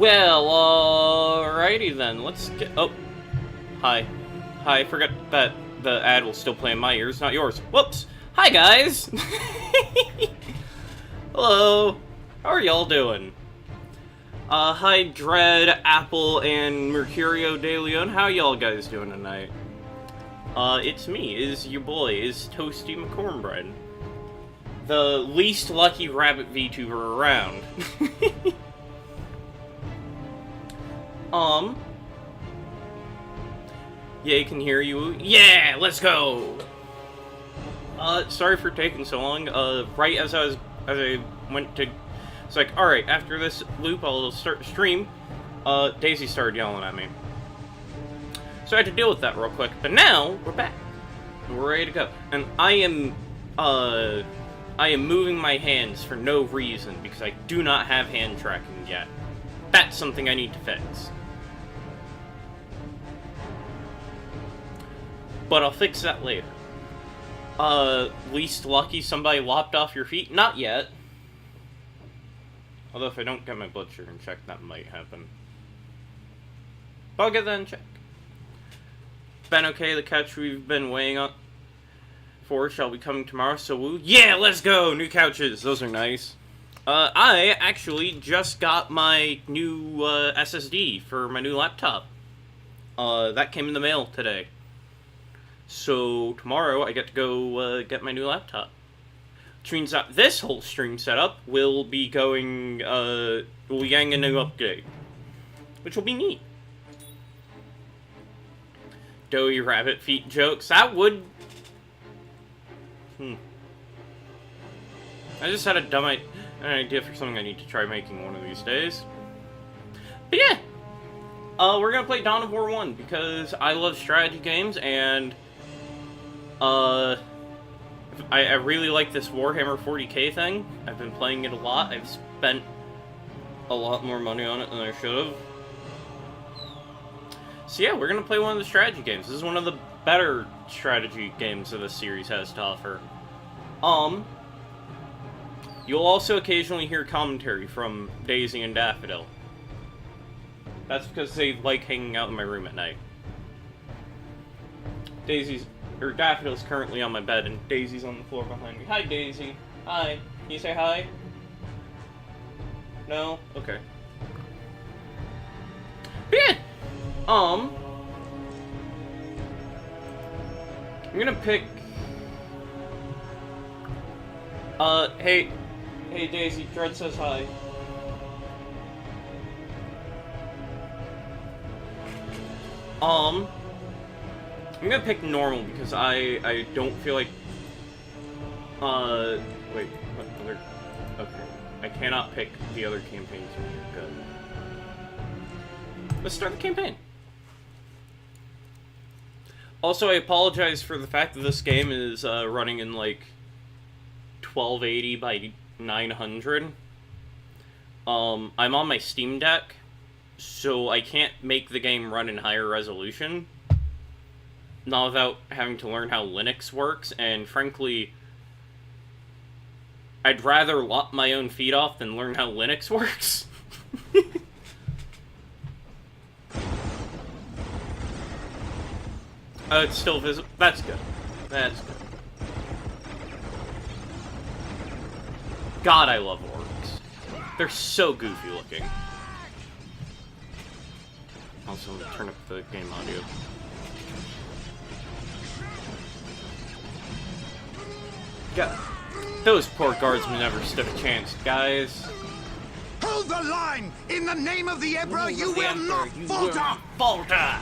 Well, alrighty then. Let's get. Oh, hi. Hi, I forgot that the ad will still play in my ears, not yours. Whoops. Hi, guys. Hello. How are y'all doing? Hi, Dread, Apple, and Mercurio de Leon. How y'all guys doing tonight? It's me, is your boy, is Toasty McCornbread. The least lucky rabbit VTuber around. Yeah, I can hear you. Yeah, let's go! Sorry for taking so long. Right as I went to... It's like, alright, after this loop, I'll start the stream. Daisy started yelling at me. So I had to deal with that real quick. But now, we're back. We're ready to go. And I am moving my hands for no reason, because I do not have hand tracking yet. That's something I need to fix. But I'll fix that later. Least lucky somebody lopped off your feet? Not yet. Although if I don't get my blood sugar in check, that might happen. But I'll get that in check. Ben okay, the couch we've been weighing on for shall be coming tomorrow, so woo. Yeah, let's go! New couches, those are nice. I actually just got my new, SSD for my new laptop. That came in the mail today. So, tomorrow I get to go, get my new laptop. Which means that this whole stream setup will be going, we'll be getting a new update. Which will be neat. Doughy rabbit feet jokes, that would... I just had an idea for something I need to try making one of these days. But yeah! We're gonna play Dawn of War 1, because I love strategy games, and... I really like this Warhammer 40k thing. I've been playing it a lot. I've spent a lot more money on it than I should have. So yeah, we're gonna play one of the strategy games. This is one of the better strategy games that this series has to offer. You'll also occasionally hear commentary from Daisy and Daffodil. That's because they like hanging out in my room at night. Daffodil's currently on my bed, and Daisy's on the floor behind me. Hi, Daisy. Hi. Can you say hi? No? Okay. But yeah! I'm gonna pick... Hey Daisy, Dread says hi. I'm gonna pick normal because I don't feel like... wait, what other... Okay. I cannot pick the other campaigns. Good. Let's start the campaign. Also, I apologize for the fact that this game is, running in, like, 1280 by 900. I'm on my Steam Deck, so I can't make the game run in higher resolution. Not without having to learn how Linux works, and frankly, I'd rather lop my own feet off than learn how Linux works. Oh, it's still visible. That's good. That's good. God, I love orcs. They're so goofy looking. Also, turn up the game audio. God, those poor guardsmen never stood a chance, guys. Hold the line! In the name of the Emperor, you will not falter! Falter! I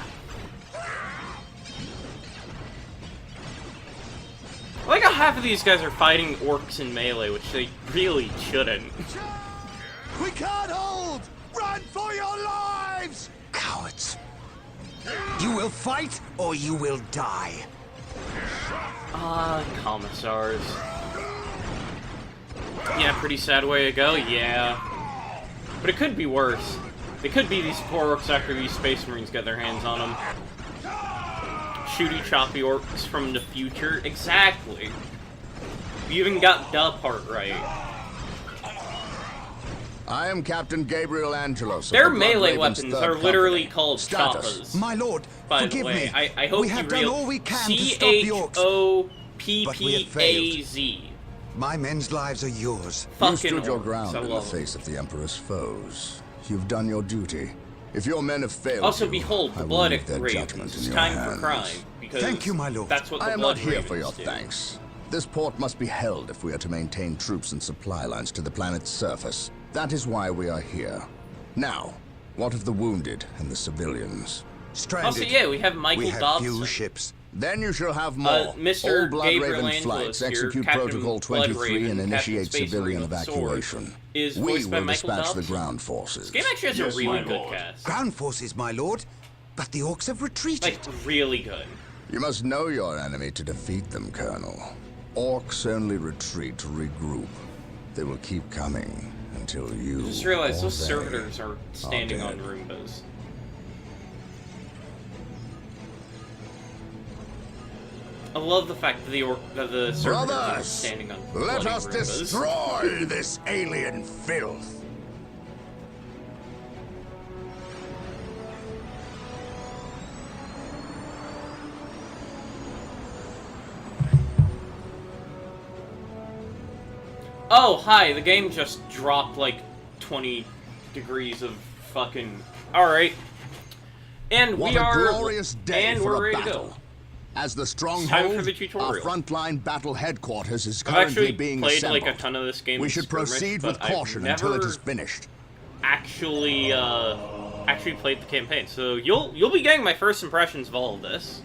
like how half of these guys are fighting orcs in melee, which they really shouldn't. We can't hold! Run for your lives! Cowards. You will fight, or you will die. Commissars. Yeah, pretty sad way to go, yeah. But it could be worse. It could be these poor orcs after these Space Marines get their hands on them. Shooty choppy orcs from the future. Exactly. You even got the part right. I am Captain Gabriel Angelos. Their melee weapons are literally called Status. choppas. My lord, By forgive the way, me. I hope we you have done all we can to stop the orcs. CHOPPAZ. My men's lives are yours. Fucking You stood your orcs, ground I in the love face of the Emperor's foes. You've done your duty. If your men have failed Also, you, behold, the I will blood leave their ravens. judgment in It's your time hands. for crime. Because Thank you, my lord. that's what the I am blood not here for your ravens do. thanks. This port must be held if we are to maintain troops and supply lines to the planet's surface. That is why we are here. Now, what of the wounded and the civilians? Stranded. Also, yeah, we have Michael we have Dobson. few ships. Then you shall have more. Mr. All Blood Gabriel Raven Angelos flights here, execute Captain Protocol Blood 23 Raven, and initiate Captain Space civilian Marine Sword evacuation. is We voiced by will Michael dispatch the Dobson. ground forces. This game actually has a really good cast. Ground forces, my lord. But the orcs have retreated. Like, really good. You must know your enemy to defeat them, Colonel. Orcs only retreat to regroup. They will keep coming until you. Just realized or those they servitors are standing on dead. Roombas. I love the fact that the servitors are Brothers, standing on let bloody us Roombas. destroy this alien filth. Oh, hi, the game just dropped like 20 degrees of fucking... Alright. And What we a are... glorious day and for we're a ready to battle. go. As the Time stronghold, for the our tutorial. frontline battle headquarters is I've currently actually being played assembled. like a ton of this game. We in should skirmish, proceed with but I've caution until it never is finished. actually played the campaign. So you'll be getting my first impressions of all of this.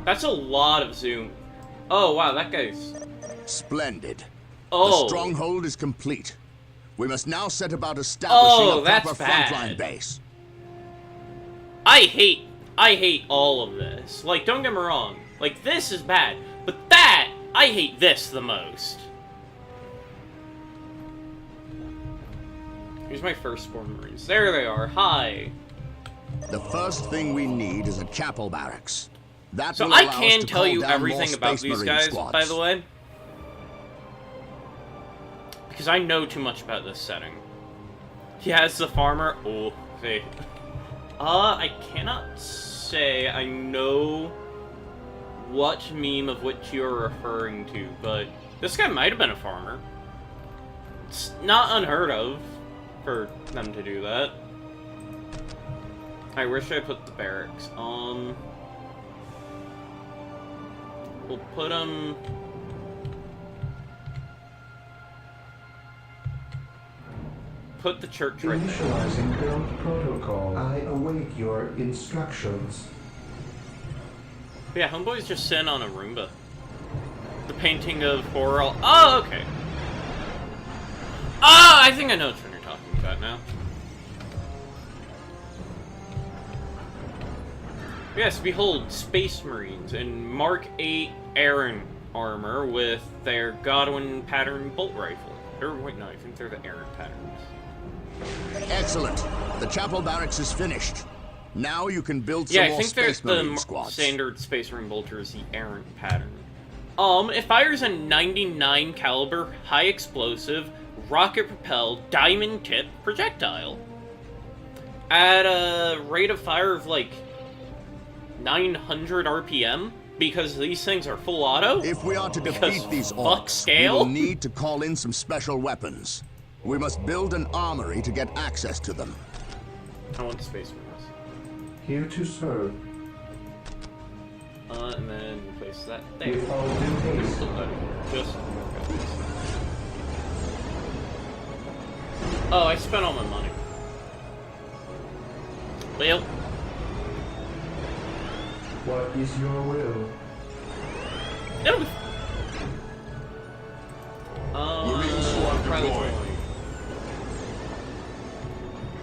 That's a lot of zoom. Oh wow, that guy's... Splendid. Oh. The stronghold is complete. We must now set about establishing a that's proper bad. frontline base. I hate all of this. Like, don't get me wrong. Like, this is bad. But that, I hate this the most. Here's my first 4 Marines. There they are. Hi. The first thing we need is a chapel barracks. That So will I allow us can to tell call you down everything more about Space these Marine guys, squads. by the way. Because I know too much about this setting. He has the farmer. Oh, okay. I cannot say I know what meme of which you're referring to, but this guy might have been a farmer. It's not unheard of for them to do that. I wish I put the barracks. We'll put them... Put the church right there. Initializing build protocol. I await your instructions. But yeah, Homeboy's just sitting on a Roomba. The painting of Horror. Oh, okay. Oh, I think I know which one you're talking about now. Yes, behold, Space Marines in Mark 8 Aaron armor with their Godwin pattern bolt rifle. Or wait, no, I think they're the Aaron patterns. Excellent. The chapel barracks is finished. Now you can build some Yeah, I more think Space there's Marine the squads. standard Space Marine bolter is the errant pattern. It fires a 99 caliber, high explosive, rocket propelled, diamond tip projectile. At a rate of fire of like 900 RPM, because these things are full auto. If we are to Because defeat these fuck orcs, scale? we will need to call in some special weapons. We must build an armory to get access to them. I want the Space Marines. Here to serve. And then place that there. With all due haste. Just oh, I spent all my money. Well, What is your will? it'll be. Try the toy.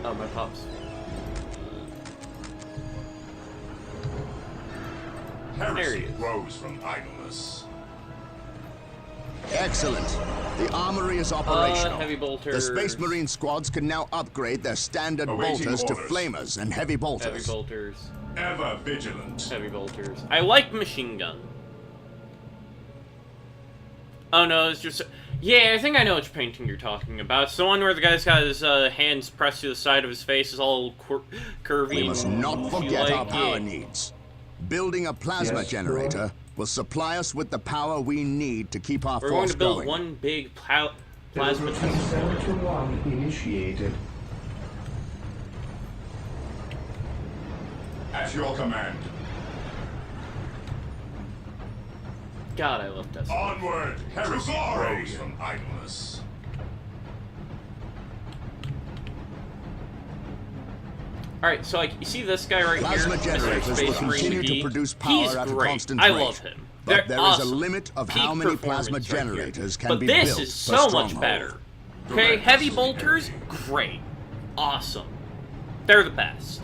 Oh, my pops. There he Heresy is. grows from idleness. Excellent. The armory is operational. Heavy bolters. The Space Marine squads can now upgrade their standard Awaiting bolters to orders. flamers and heavy bolters. Heavy bolters. Ever vigilant. Heavy bolters. I like machine gun. Oh no, it's just... Yeah, I think I know which painting you're talking about. It's the one where the guy's got his hands pressed to the side of his face, is all curvy. We must not forget our power yeah. needs. Building a plasma Yes, generator Lord. will supply us with the power we need to keep our We're going force to build going. one big plasma Build routine generator. 721 initiated. At your command. God, I love Tesla. Onward! Heresy grows from idleness. Alright, so like, you see this guy right Plasma here? Mr. generators will Space Marine continue to McGee? produce power He's at a great. constant I rate. love him. But They're there is awesome. a limit of Peak how many plasma performance right here. generators can but be this built is per so much stronghold. better. Okay, heavy bolters, great. Awesome. They're the best.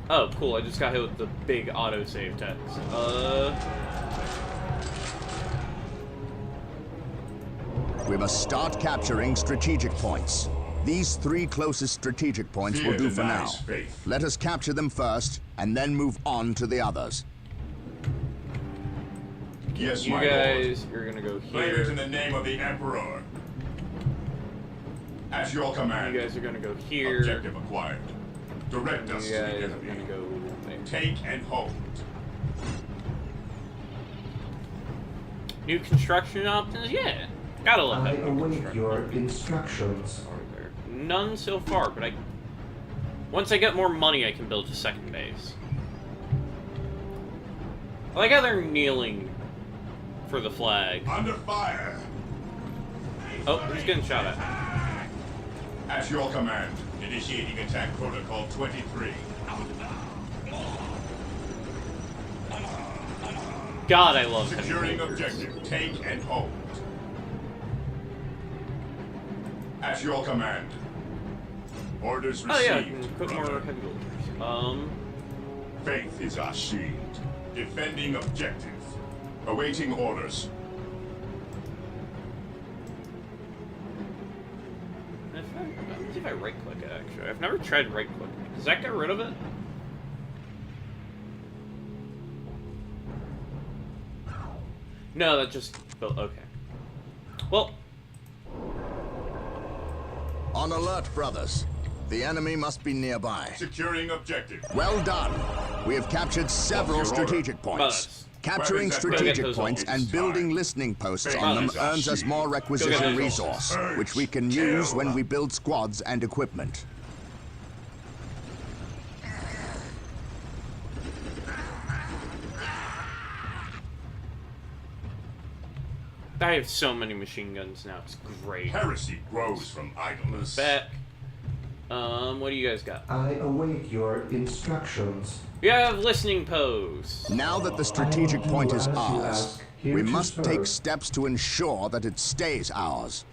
Oh, cool, I just got hit with the big autosave text. We must start capturing strategic points. These 3 closest strategic points will do for now. denies faith. Let us capture them first, and then move on to the others. Yes, You my guys, you're gonna go lord. Claim it in here. the name of the Emperor. At your command. You guys are gonna go here. Objective acquired. Direct You us guys to the are enemy. gonna go there. Take and hold. New construction options? Yeah. Gotta love I that. new await construction your options. instructions. Are there? None so far, but once I get more money, I can build a second base. I like how they're kneeling for the flag. Under fire. Oh, who's getting shot at? At your command. Initiating attack protocol 23. God, I love heavy Securing bolters. objective. Take and hold. At your command. Orders Oh yeah, I received. can put more brother. heavy bolters. Faith is our shield. Defending objective. Awaiting orders. Let's see if I right click it actually. I've never tried right clicking. Does that get rid of it? No, that just built. Okay. Well, On alert, brothers. The enemy must be nearby. Securing objective. Well done. We have captured several What's your order? strategic points. Brothers. Capturing Weapons at strategic ready. points It's and building time. listening posts Faith on them is our earns us shield. more Go requisition get it. resource, which we can use when we build squads and equipment. I have so many machine guns now. It's great. Heresy grows from idleness. Back. What do you guys got? I await your instructions. We have listening posts. Now that the strategic point is As you ours, ask, here we to must serve. take steps to ensure that it stays ours.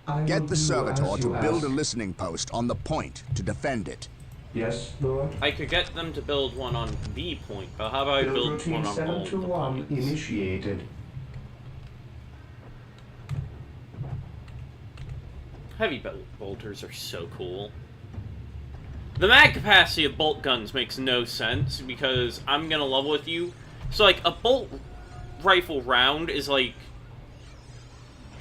I will Get the do servitor as to you build a ask. listening post on the point to defend it. Yes, Lord. I could get them to build one on the point, but how about I Build build routine one on all the 721 points? initiated. Heavy bolters are so cool. The mag capacity of bolt guns makes no sense because I'm gonna level with you. So like a bolt rifle round is like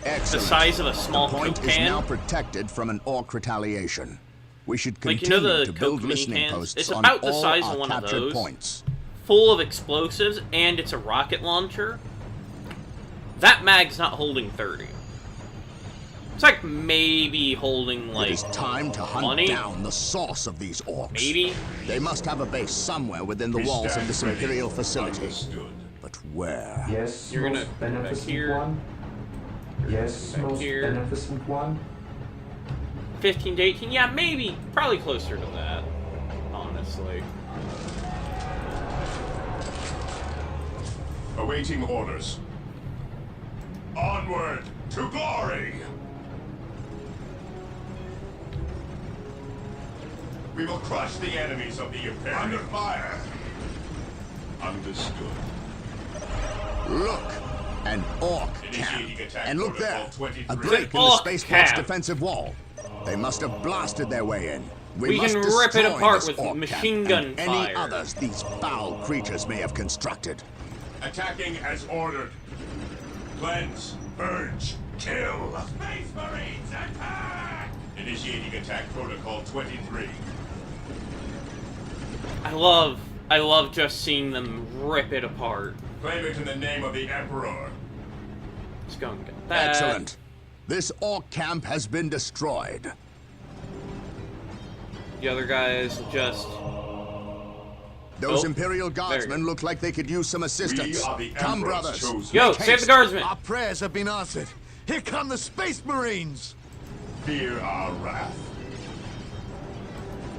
Excellent. the size of a small The point Coke is can. now protected from an orc retaliation. We should Like, continue you know the to build Coke mini listening cans? posts It's on about the all size of our one of captured those. points. Full of explosives and it's a rocket launcher. That mag's not holding 30. It's like maybe holding like It is time to hunt 20? down the source of these orcs. Maybe. They must have a base somewhere within the We walls of stand this ready. Imperial facility. Understood. But where? Yes, You're gonna most go back beneficent here. one. Yes, Back most here. beneficent one. 15 to 18? Yeah, maybe. Probably closer to that. Honestly. Awaiting orders. Onward to glory! We will crush the enemies of the Imperium. Under fire! Understood. Look! An orc camp. Initiating attack And look there! protocol 23. A break in the Orc spaceport's camp. defensive wall. They must have blasted their way in. We must can rip it destroy apart this with orc machine camp gun and any fire. others these foul creatures may have constructed. Attacking as ordered. Cleanse, purge, kill! Space Marines, attack! Initiating attack protocol 23. I love just seeing them rip it apart. Claim it in the name of the Emperor. Let's go and get that. Excellent. This orc camp has been destroyed. The other guys will just... Those Oh, Imperial there you Guardsmen look like they could use some assistance. We are the Come, Emperor's brothers. chosen. Yo, Make save the haste. guardsmen! Our prayers have been answered. Here come the Space Marines! Fear our wrath.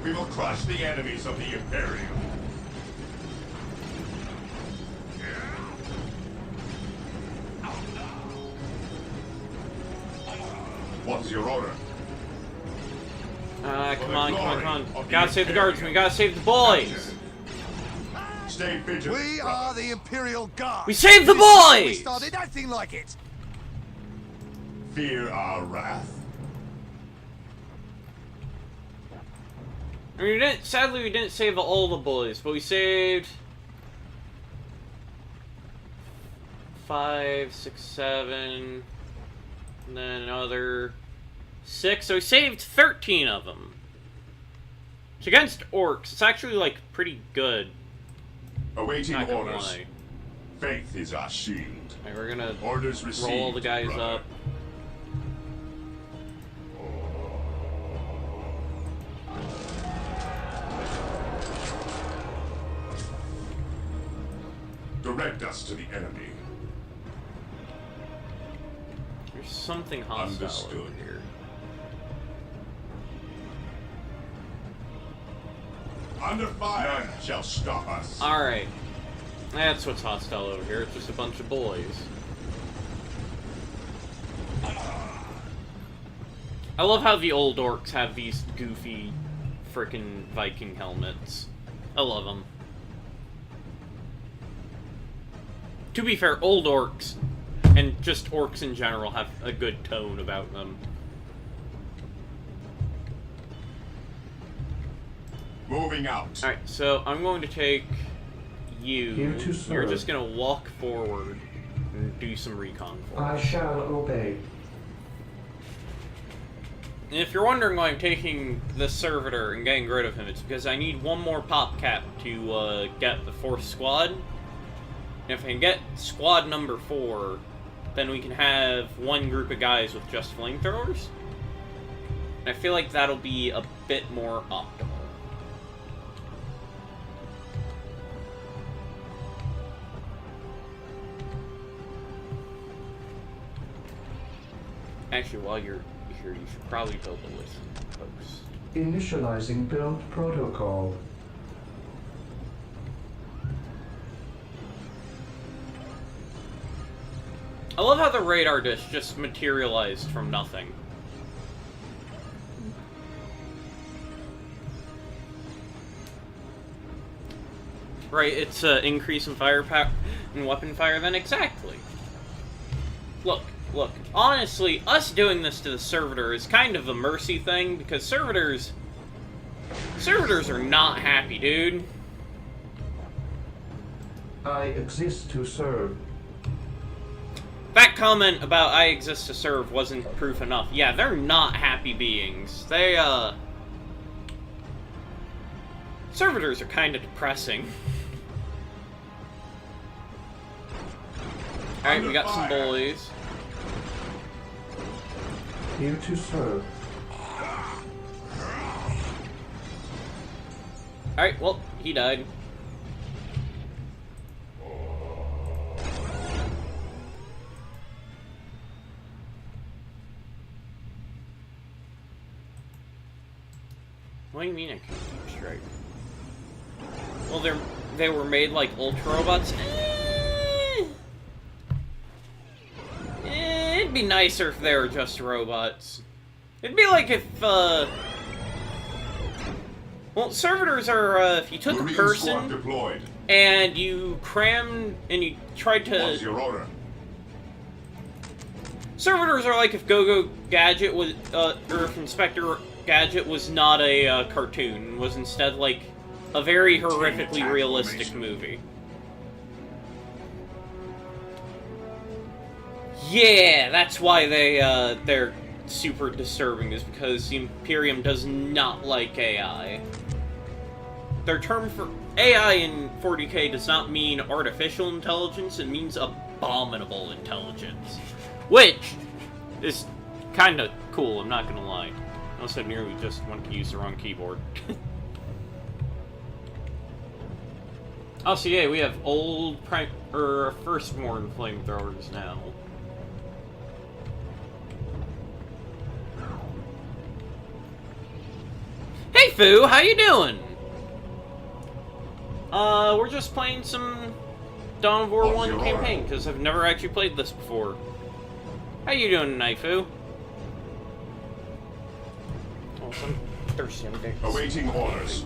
We will crush the enemies of the Imperium. What's your order? Come on. Gotta save the guardsmen, we gotta save the boys! Stay vigilant. We are the Imperial Guard. We saved the This is how We boys! started acting like it. Fear our wrath. I mean, sadly we didn't save all the boys, but we saved... 5, 6, 7... And then another... 6, so we saved 13 of them. Which against orcs, it's actually, like, pretty good. Awaiting Not gonna orders. lie. Faith is our shield. Alright, we're gonna Orders received. roll the guys brother. up. Direct us to the enemy. There's something hostile Understood. over here. Under fire! None shall stop us. Alright. That's what's hostile over here. It's just a bunch of boys. I love how the old orcs have these goofy frickin' Viking helmets. I love them. To be fair, old orcs, and just orcs in general, have a good tone about them. Moving out. Alright, so I'm going to take you. Here to serve. You're just going to walk forward and do some recon for I us. shall obey. And if you're wondering why I'm taking the servitor and getting rid of him, it's because I need one more pop cap to get the 4th squad. And if I can get squad number 4, then we can have one group of guys with just flamethrowers. And I feel like that'll be a bit more optimal. Actually, while you're here, you should probably build a listen post. Initializing build protocol. I love how the radar dish just materialized from nothing. Right, it's an increase in firepower and weapon fire then? Exactly. Look. Honestly, us doing this to the servitor is kind of a mercy thing, because servitors are not happy, dude. I exist to serve. That comment about I exist to serve wasn't proof enough. Yeah, they're not happy beings. Servitors are kind of depressing. Alright, we got some boys. Here to serve. Alright, well, he died. What do you mean I can keep straight? Well, they were made like ultra robots. It'd be nicer if they were just robots. It'd be like if, well, servitors are, if you took Marine a squad person deployed. and you crammed and you tried What's to... your order? Servitors are like if Go-Go Gadget was, or if Inspector Gadget was not a cartoon, was instead like a very horrifically realistic movie. Yeah, that's why they're super disturbing, is because the Imperium does not like AI. Their term for AI in 40k does not mean artificial intelligence, it means abominable intelligence. Which is kind of cool, I'm not gonna lie. Unless I nearly just went to use the wrong keyboard. Oh, so yeah, we have old firstborn flamethrowers now. Hey Foo, how you doing? We're just playing some Dawn of War 1 campaign, because I've never actually played this before. How you doing tonight, Foo? Oh, I'm thirsty. I'm thirsty. Awaiting orders.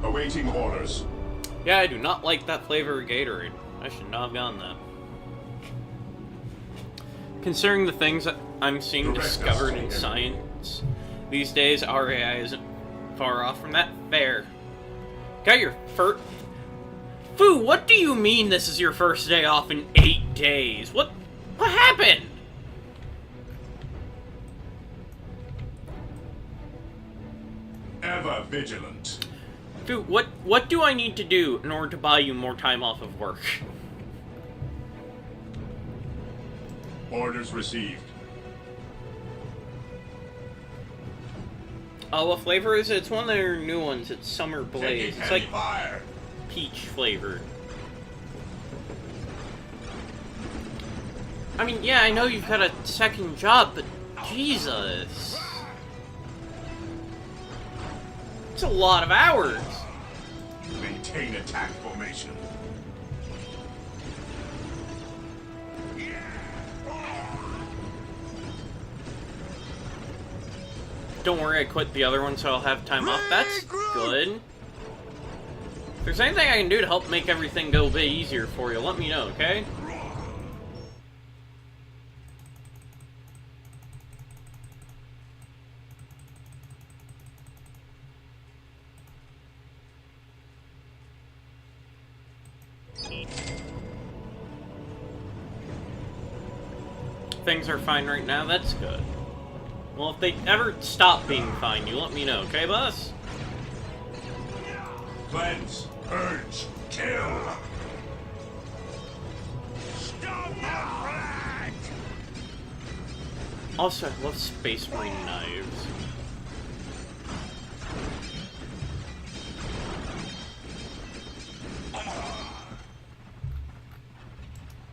Awaiting orders. Yeah, I do not like that flavor of Gatorade. I should not have gotten that. Considering the things that I'm seeing discovered in science these days, our AI isn't far off from that. Fair. Got your first... Foo, what do you mean this is your first day off in 8 days? What happened? Ever vigilant. Foo, what do I need to do in order to buy you more time off of work? Orders received. Oh, what flavor is it? It's one of their new ones. It's Summer Blaze. It's like fire. peach flavored. I mean, yeah, I know you've got a second job, but Jesus. It's a lot of hours. Maintain attack formation. Don't worry, I quit the other one so I'll have time off. That's good. If there's anything I can do to help make everything go a bit easier for you, let me know, okay? Things are fine right now, that's good. Well, if they ever stop being fine, you let me know, okay, boss? Cleanse, purge, kill. Stop that! Also, I love Space Marine knives.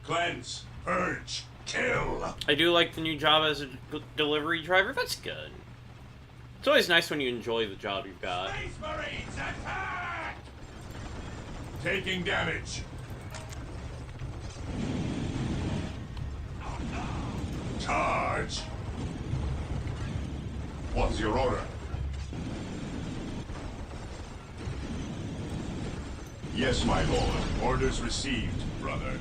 Cleanse, purge, kill. I do like the new job as a delivery driver. That's good. It's always nice when you enjoy the job you've got. Space Marines attack! Taking damage. Charge. What's your order? Yes, my lord. Orders received, brother.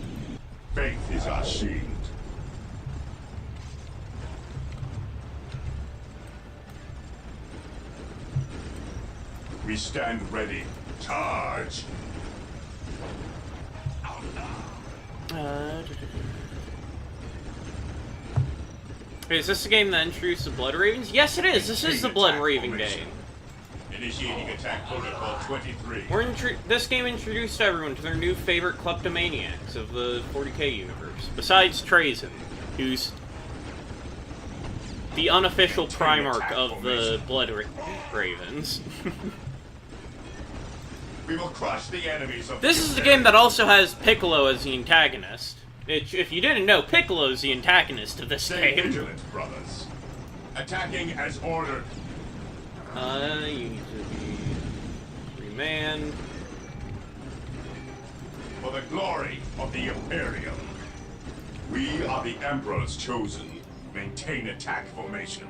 Faith is our shield. We stand ready. Charge! Wait, is this the game that introduced the Blood Ravens? Yes, it is! This is the Blood Raven game. Initiating attack protocol 23. This game introduced everyone to their new favorite kleptomaniacs of the 40k universe. Besides Trazen, who's the unofficial Primarch of the Blood Ravens. We will crush the enemies of This is the game that also has Piccolo as the antagonist. If you didn't know, Piccolo is the antagonist of this Stay game. vigilant, brothers. Attacking as ordered. You need to be remanned. For the glory of the Imperium. We are the Emperor's chosen. Maintain attack formation.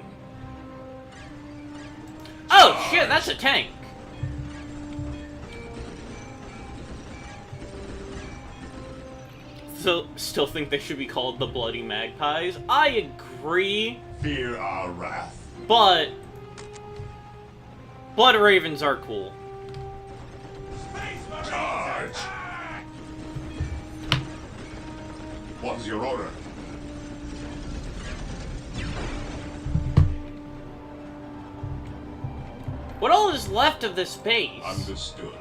Oh shit, that's a tank. So, still think they should be called the Bloody Magpies? I agree, Fear our wrath. but Blood Ravens are cool. What's your order? What all is left of this base? Understood.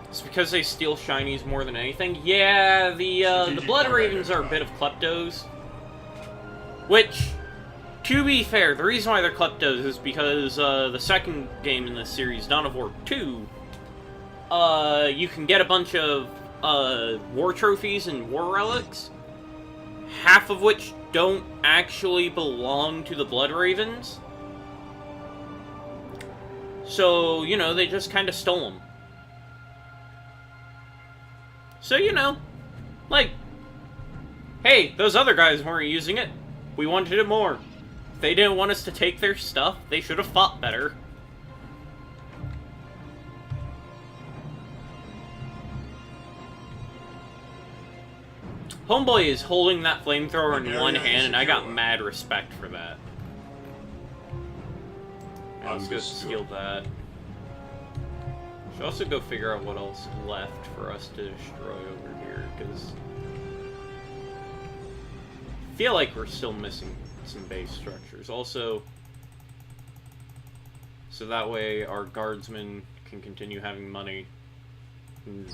It's because they steal shinies more than anything. Yeah, the Blood Ravens are a bit of kleptos. Which, to be fair, the reason why they're kleptos is because the second game in this series, Dawn of War 2, you can get a bunch of war trophies and war relics, half of which don't actually belong to the Blood Ravens. So, you know, they just kind of stole them. So, you know, like, hey, those other guys weren't using it. We wanted it more. If they didn't want us to take their stuff, they should have fought better. Homeboy is holding that flamethrower in one hand, and I got mad respect for that. Yeah, let's go steal that. Should also go figure out what else is left for us to destroy over here, because I feel like we're still missing some base structures. Also, so that way our guardsmen can continue having money and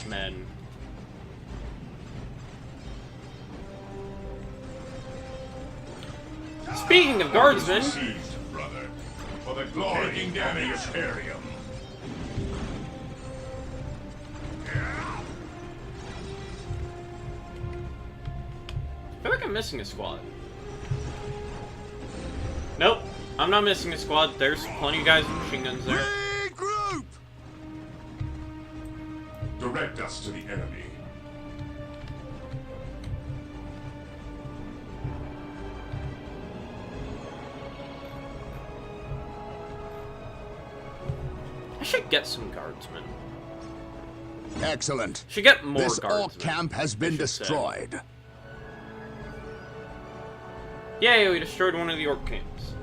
men. Speaking of guardsmen, Received, brother, for the glory taking down the Imperium. I feel like I'm missing a squad. Nope, I'm not missing a squad. There's plenty of guys with machine guns there. Regroup! Direct us to the enemy. I should get some guardsmen. Excellent. Should get more This guardsmen. orc camp has been destroyed. Yay, we destroyed one of the orc camps.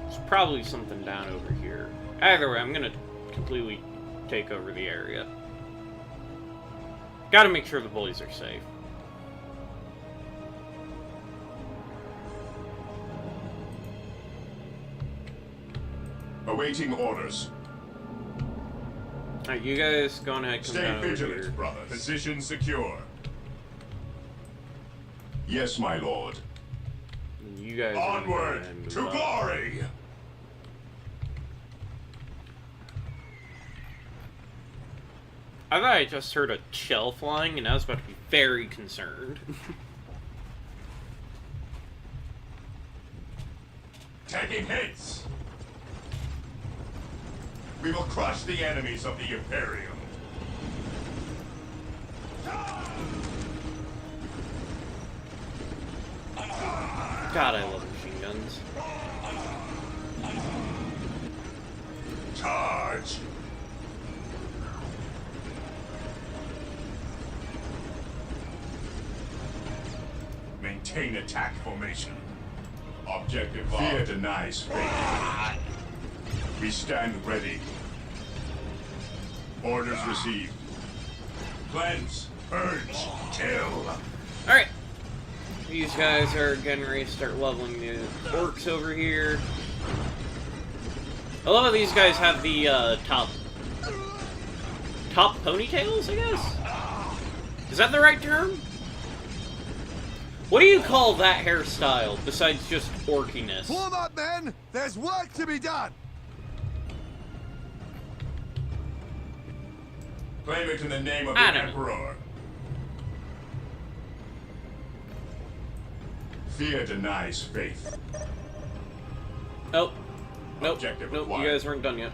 There's probably something down over here. Either way, I'm gonna completely take over the area. Gotta make sure the bullies are safe. Awaiting orders. Alright, you guys go on ahead, come Stay down over vigilant, here. brother. Position secure. Yes, my lord. And you guys are gonna go Onward ahead and move to up. glory. I thought I just heard a shell flying, and I was about to be very concerned. Taking hits. We will crush the enemies of the Imperium. God, I love machine guns. Charge. Maintain attack formation. Objective fear denies faith. We stand ready. Orders received. Cleanse, purge, kill. Alright. These guys are getting ready to start leveling the orcs over here. I love how these guys have the top ponytails, I guess? Is that the right term? What do you call that hairstyle besides just orkiness? Form up, men! There's work to be done! Claim it in the name of the I don't know. Emperor. Fear denies faith. Oh. Nope. Objective Nope, you acquired. guys weren't done yet.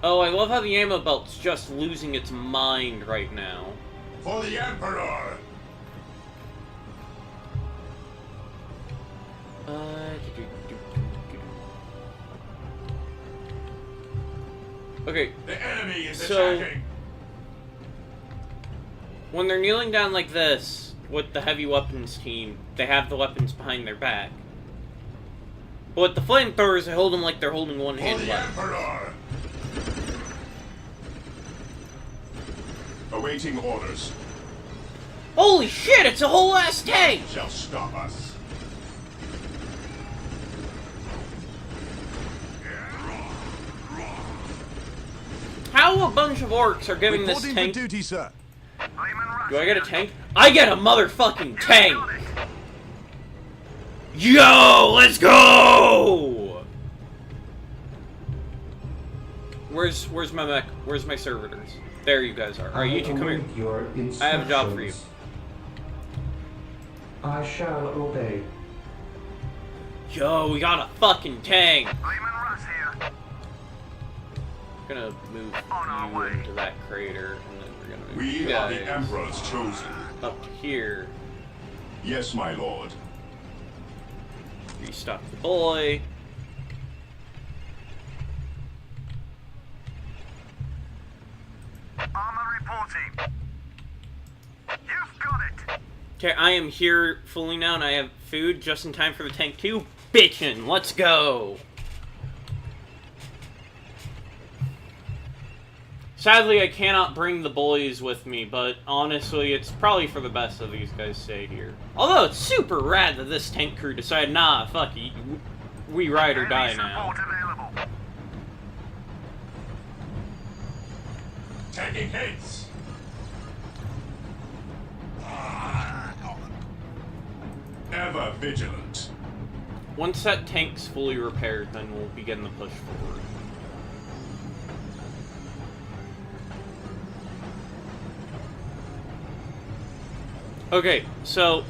Oh, I love how the ammo belt's just losing its mind right now. For the Emperor! Okay, The enemy is So- attacking! when they're kneeling down like this, with the heavy weapons team, they have the weapons behind their back. But with the flamethrowers, they hold them like they're holding one For hand the left. Emperor! Awaiting orders. Holy shit, it's a whole ass tank! Shall stop us. How a bunch of orcs are giving this Reporting tank... for duty, sir. Do I get a tank? I get a motherfucking tank! Yo, let's go! Where's my mech? Where's my servitors? There you guys are. Alright, you two come here. Your I have a job for you. instructions. I shall obey. Yo, we got a fucking tank! Russ here. Gonna move On our you way. into that crater, and then we're gonna move We you are guys the Emperor's chosen. up to here. Yes, my lord. Restock the boy. Armor reporting. You've got it. Okay, I am here fully now, and I have food just in time for the tank too. Bitchin', let's go! Sadly, I cannot bring the boys with me, but honestly, it's probably for the best that these guys stay here. Although, it's super rad that this tank crew decided, nah, fuck it, we ride or die Enemy now. support available. Taking hits. Ever vigilant. Once that tank's fully repaired, then we'll begin the push forward. Okay, so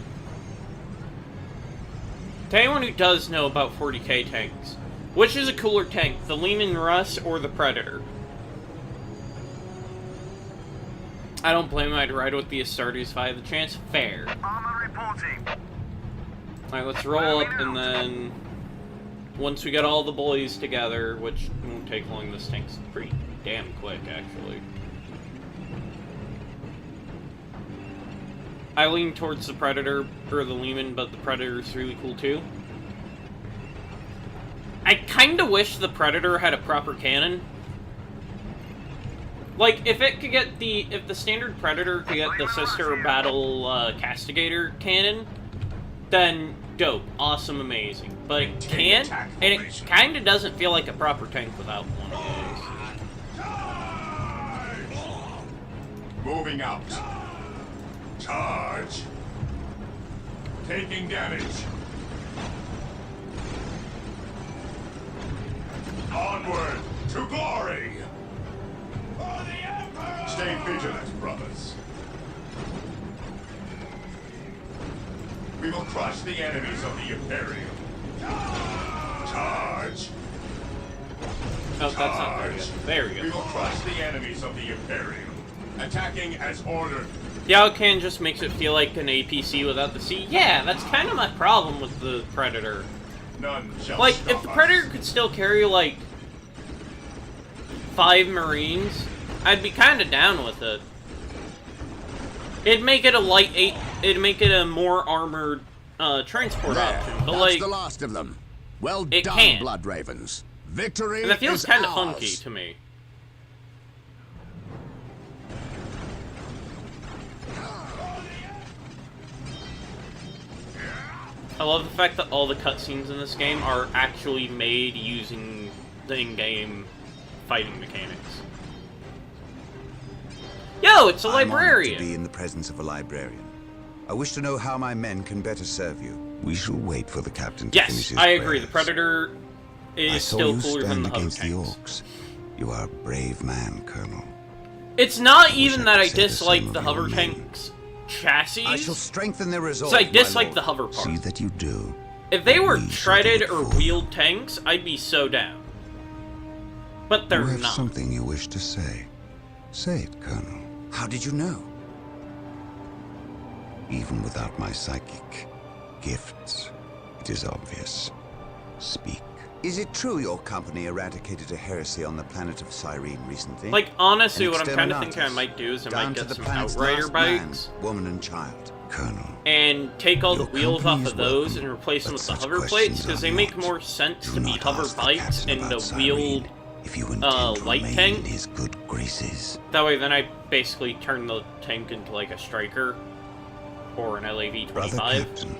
to anyone who does know about 40k tanks, which is a cooler tank, the Lehman Russ or the Predator? I don't blame him, I'd ride with the Astartes if I had the chance. Fair. Armor reporting. Alright, let's roll up, and then once we get all the boys together, which won't take long, this tank's pretty damn quick, actually. I lean towards the Predator, or the Lehman, but the Predator's really cool too. I kinda wish the Predator had a proper cannon. Like, if it could get the... if the standard Predator could get the Sister Battle Castigator cannon, then dope, awesome, amazing. But it can't, and it kinda doesn't feel like a proper tank without one of those. Moving out. Charge. Taking damage. Onward to glory. For the Emperor. Stay vigilant, brothers. We will crush the enemies of the Imperium. Charge. Oh, that's not there yet. There we We go. will crush the enemies of the Imperium. Attacking as ordered. The Alcan just makes it feel like an APC without the C. Yeah, that's kind of my problem with the Predator. None shall Like, stop if the us. Predator could still carry, like, 5 Marines, I'd be kind of down with it. It'd make it a light 8, it'd make it a more armored, transport option. But, That's like, the last of them. Well it done, can. Blood Ravens. Victory and it feels is kind of ours. funky to me. I love the fact that all the cutscenes in this game are actually made using the in-game fighting mechanics. Yo, it's a I'm honored to librarian! be in the presence of a librarian. I wish to know how my men can better serve you. We shall wait for the captain to finish Yes, his I agree. The prayers. Predator I is saw still you cooler than stand the hover against the tanks. orcs. You are a brave man, Colonel. It's not wish even I that could I say the dislike same the of your hover men. tanks chassis. I shall strengthen their resolve. So I my dislike lord. the hover part. See that you do. If they were We shall do treaded it or for you. wheeled tanks, I'd be so down. But they're You have not. something you wish to say. Say it, Colonel. How did you know? Even without my psychic gifts, it is obvious. Speak. Is it true your company eradicated a heresy on the planet of Cyrene recently? Like, honestly, An what I'm kind of thinking I exterminatus, might do is I down might to get the some planet's Outrider last man, bikes woman and child. Colonel, and take all the Your wheels off company of is those welcome, and replace them but with the such hover questions plates because are they make not. more sense Do to be not hover ask the bikes captain and about the wheeled Cyrene. if you intend to light remain tank? in his good graces. That way, then I basically turn the tank into like a striker or an Brother LAV-25. Captain,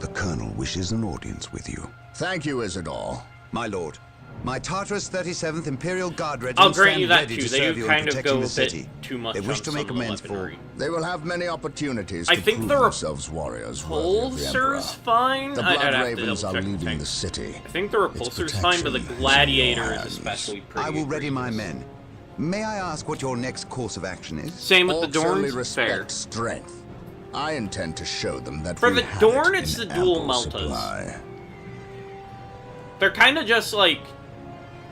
the Colonel wishes an audience with you. Thank you, Isidore. My lord, my Tartarus 37th Imperial Guard Regiment I'll grant you stand that ready too. to They serve do you in kind of protecting go the a bit city. too much They wish on to some make of the amends for. weaponry. They will have many opportunities I to think prove the themselves warriors worthy of the Emperor. Repulsor's fine. The I'd Blood have to Ravens are double-check the leaving tank. the city. I think the Repulsor's fine, but the protection is in Gladiator your is hands. especially pretty. I will ready my egregious. men. May I ask what your next course of action is? Same with the Orcs only Dorns. respect Fair. strength. I intend to show them that For we the have Dorn, it it's in the dual ample meltas. supply. They're kind of just like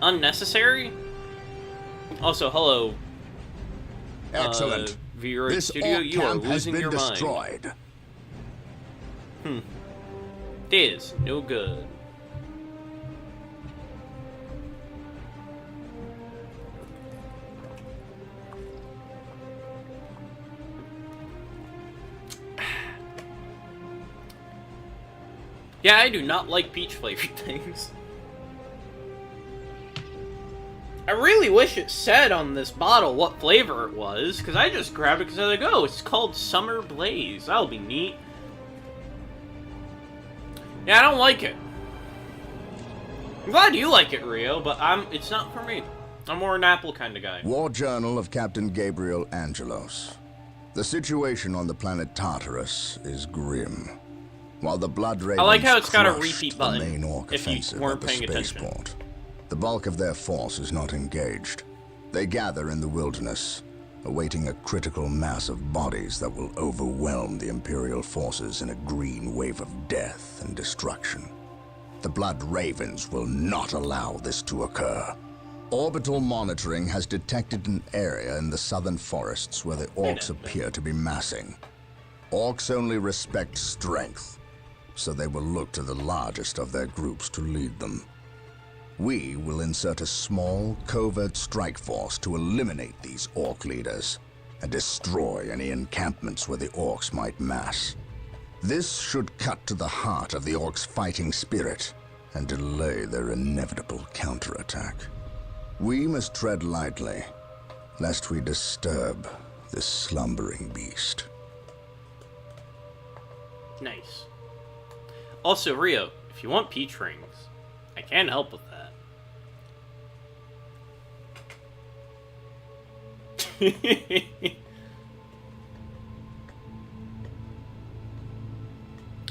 unnecessary. Also, hello. Excellent. Vero This Studio, orc you are camp has losing been your mind. destroyed. Is no good. Yeah, I do not like peach flavored things. I really wish it said on this bottle what flavor it was, because I just grabbed it because I was like, oh, it's called Summer Blaze. That'll be neat. Yeah, I don't like it. I'm glad you like it, Rio, but it's not for me. I'm more an apple kind of guy. War Journal of Captain Gabriel Angelos. The situation on the planet Tartarus is grim. While the Blood Ravens like how it's got a crushed repeat the button, main orc if you offensive weren't at the paying attention. spaceport, the bulk of their force is not engaged. They gather in the wilderness, awaiting a critical mass of bodies that will overwhelm the Imperial forces in a green wave of death and destruction. The Blood Ravens will not allow this to occur. Orbital monitoring has detected an area in the southern forests where the orcs appear to be massing. Orcs only respect strength, so they will look to the largest of their groups to lead them. We will insert a small, covert strike force to eliminate these orc leaders and destroy any encampments where the orcs might mass. This should cut to the heart of the orcs' fighting spirit and delay their inevitable counterattack. We must tread lightly, lest we disturb this slumbering beast. Nice. Also, Rio, if you want peach rings, I can help with that.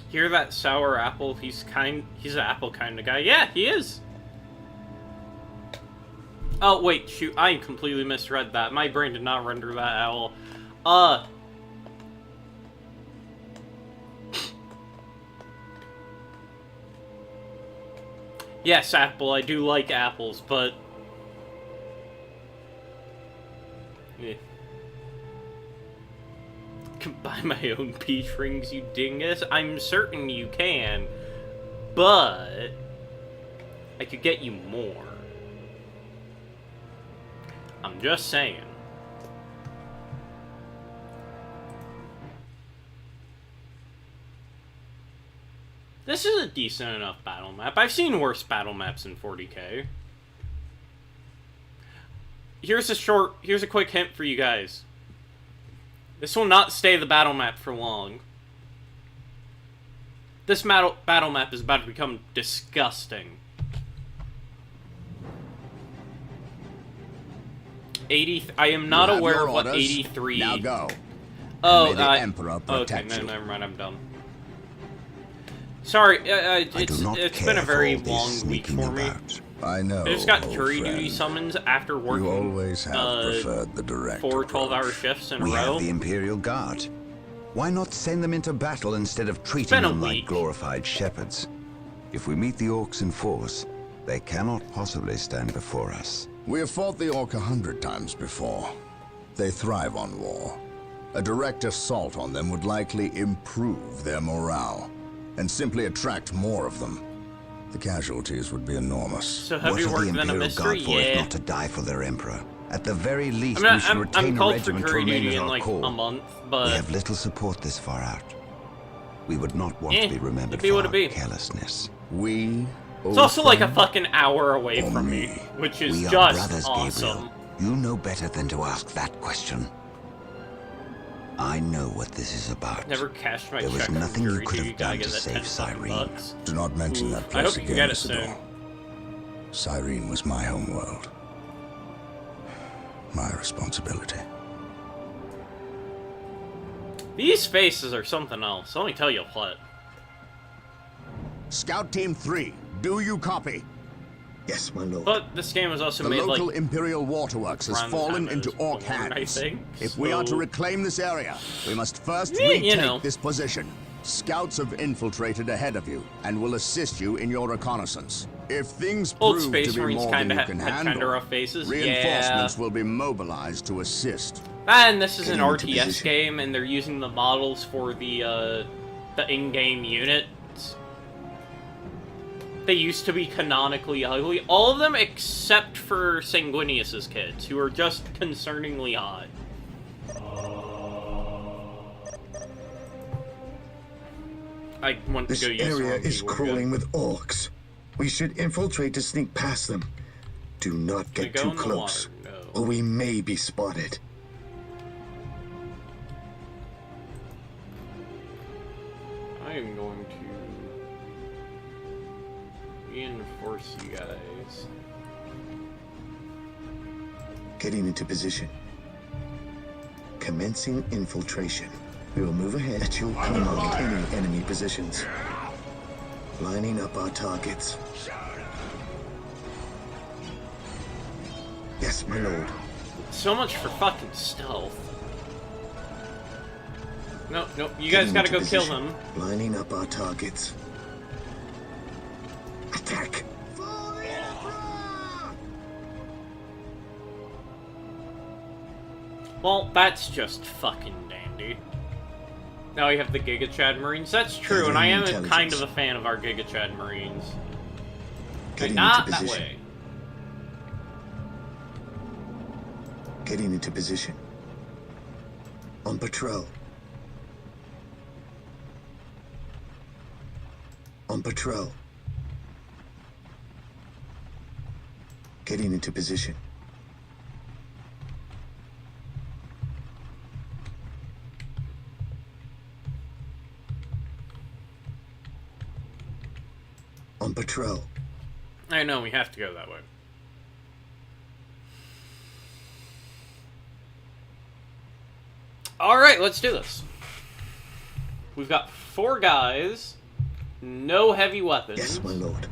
Hear that sour apple? He's an apple kind of guy. Yeah, he is. Oh, wait, shoot, I completely misread that. My brain did not render that at all. Yes, apple, I do like apples, but... Eh. Can buy my own peach rings, you dingus? I'm certain you can, but... I could get you more. I'm just saying. This is a decent enough battle map. I've seen worse battle maps in 40k. Here's a quick hint for you guys. This will not stay the battle map for long. This battle map is about to become disgusting. 80. I am not You have aware your of what orders. 83. Now go. Oh, May the Emperor protect okay, you. never mind. I'm done. Sorry, I do not it's care been a very for all long this week sneaking for me. about. I know, I just got old jury friend. duty summons after working You always have preferred the direct 4 approach. 12-hour shifts in a We row. have the Imperial Guard. Why not send them into battle instead of treating been a them like week. glorified shepherds? If we meet the orcs in force, they cannot possibly stand before us. We have fought the Orc 100 times before. They thrive on war. A direct assault on them would likely improve their morale, and simply attract more of them. The casualties would be enormous. So have What you are worked the in a Imperial mystery? Guard for if Yeah. not to die for their Emperor? At the very least, I'm we should retain I'm a called for regiment to jury remain duty at in our like core. a month, We but have little support this far out. We would not want Eh, to be remembered it be for what it our be. carelessness. We It's also like a fucking hour away from me, which is We are just brothers, awesome. Gabriel. You know better than to ask that question. I know what this is about. Never cashed my There was check from nothing you Jury could Duty, have gotta done to get that save 10 fucking Cyrene. bucks. Do not mention that I place hope you can again, get it Isidore. soon. Cyrene was my homeworld. My responsibility. These faces are something else, let me tell you what. Scout Team 3, do you copy? Yes, my lord. But this game was also The made local like Imperial Waterworks has around the fallen time into I was Orc born, I hands. think, If we are to so- reclaim this area, we must first Yeah, retake you know. this position. Scouts have infiltrated ahead of you and will assist you in your reconnaissance. If things Old prove Space to be Marines more than kinda you had can kinda handle, rough faces. reinforcements will be mobilized to assist. And this is an Getting into RTS position. game, and they're using the models for the in-game units. They used to be canonically ugly. All of them except for Sanguinius's kids, who are just concerningly odd. I want to This go use the area wrong is keyboard crawling again. with orcs. We should infiltrate to sneak past them. Do not They get go too in the close, water, no. or we may be spotted. I am going to reinforce you guys. Getting into position. Commencing infiltration. We will move ahead at your command any enemy positions. Lining up our targets. Yes, my lord. So much for fucking stealth. No, no, you guys Getting gotta into go kill position. them. Lining up our targets. Attack! Well, that's just fucking dandy. Now we have the Giga Chad Marines. That's true, and I am Gathering kind of intelligence. a fan of our Giga Chad Marines. Getting Not into that position. way. Getting into position. On patrol. On patrol. Getting into position. On patrol. I know, we have to go that way. Alright, let's do this. We've got 4 guys, no heavy weapons. Yes, my lord.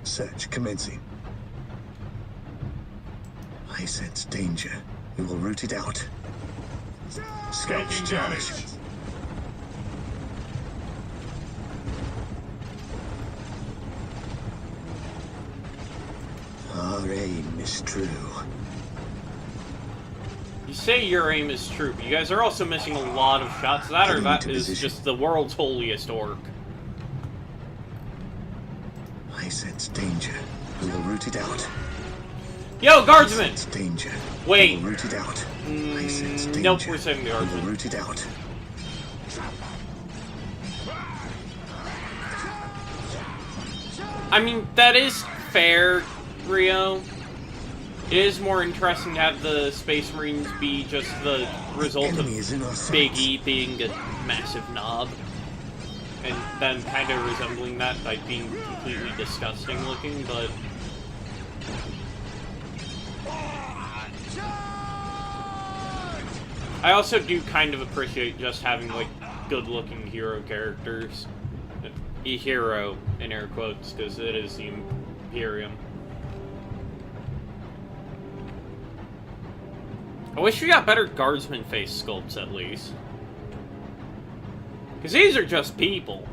Search commencing. I sense danger. We will root it out. Scouts Taking charge. damage. Our aim is true. You say your aim is true, but you guys are also missing a lot of shots. That or Getting that into is position. just the world's holiest orc. I sense danger. We will root it out. Yo, I guardsmen! sense danger. Wait. We will root it out. I sense danger. Nope, we're saving the We will guardsmen. root it out. I mean, that is fair, Rio. It is more interesting to have the Space Marines be just the result of Enemy is in our Big sights. E being a massive knob. And then kind of resembling that by being completely disgusting looking, but... I also do kind of appreciate just having, like, good-looking hero characters. A hero, in air quotes, because it is the Imperium. I wish we got better guardsman face sculpts, at least. Because these are just people.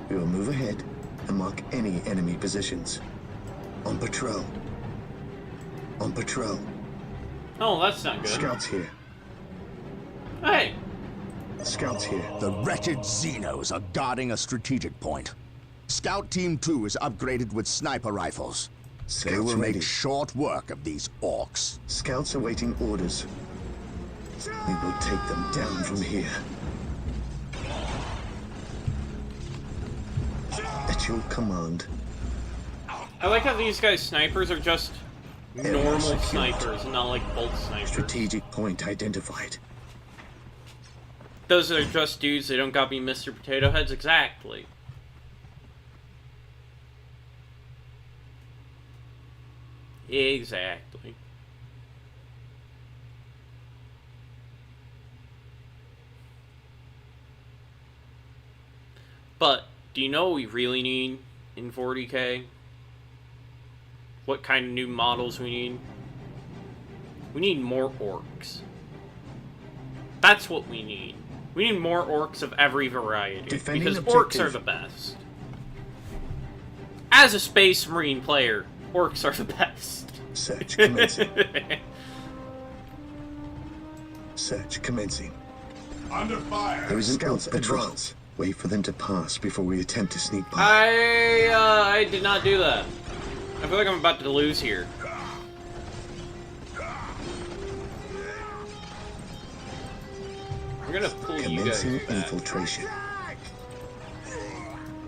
We will move ahead and mark any enemy positions. On patrol. On patrol. Oh, that's not good. Scouts here. Hey! Scouts here. The wretched Xenos are guarding a strategic point. Scout Team 2 is upgraded with sniper rifles. They Scouts will make ready. short work of these orcs. Scouts awaiting orders. We will take them down from here. At your command. I like how these guys' snipers are just normal snipers, not like bolt snipers. Strategic point identified. Those are just dudes, they don't gotta be Mr. Potato Heads. Exactly. Exactly. But, do you know what we really need in 40K? What kind of new models we need? We need more orcs. That's what we need. We need more orcs of every variety. Defending because objective. orcs are the best. As a Space Marine player, orcs are the best. Search commencing. Search commencing. Under fire. There is an scouts advance. Wait for them to pass before we attempt to sneak by. I did not do that. I feel like I'm about to lose here. We're gonna pull you guys Commencing back. infiltration.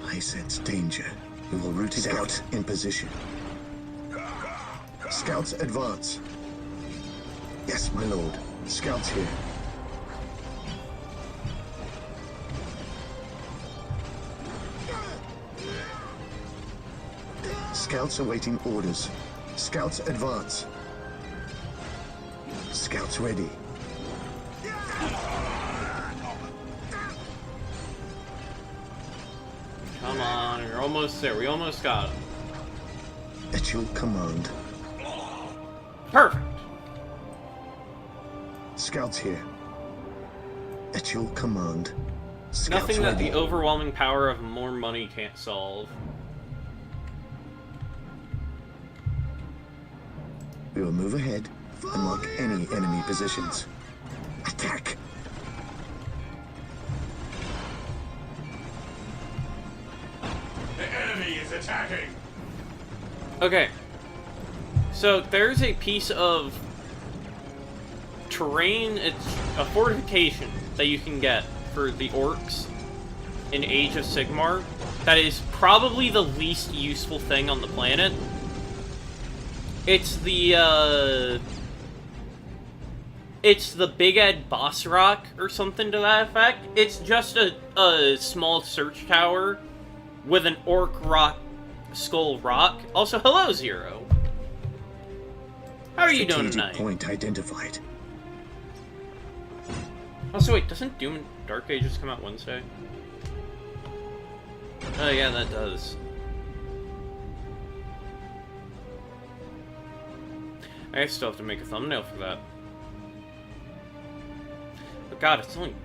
I sense danger. We will root it out in position. Scouts advance. Yes, my lord. Scouts here. Scouts awaiting orders. Scouts advance. Scouts ready. Come on, you're almost there. We almost got him. At your command. Perfect. Scouts here. At your command. Scouts Nothing that ready. the overwhelming power of more money can't solve. We will move ahead and mark any enemy positions. Attack! The enemy is attacking. Okay. So there's a piece of terrain, it's a fortification that you can get for the orcs in Age of Sigmar that is probably the least useful thing on the planet. It's the Big Ed Boss Rock or something to that effect. It's just a small search tower with an orc rock skull rock. Also, hello, Zero. How are you doing Strategic tonight? point identified. Also, wait, doesn't Doom and Dark Ages come out Wednesday? Oh, yeah, that does. I still have to make a thumbnail for that. But God, it's only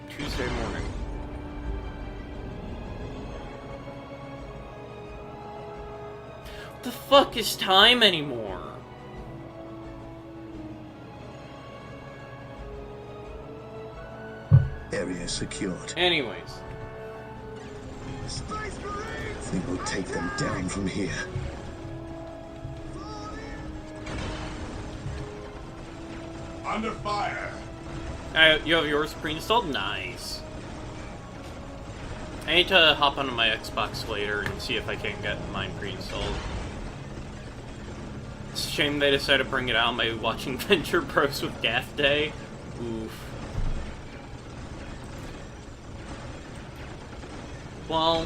Tuesday morning. What the fuck is time anymore? Area secured. Anyways. We will take them down from here. Under fire. You have yours pre-installed? Nice. I need to hop onto my Xbox later and see if I can get mine pre-installed. It's a shame they decided to bring it out by watching Venture Bros with Gaff Day. Oof. Well,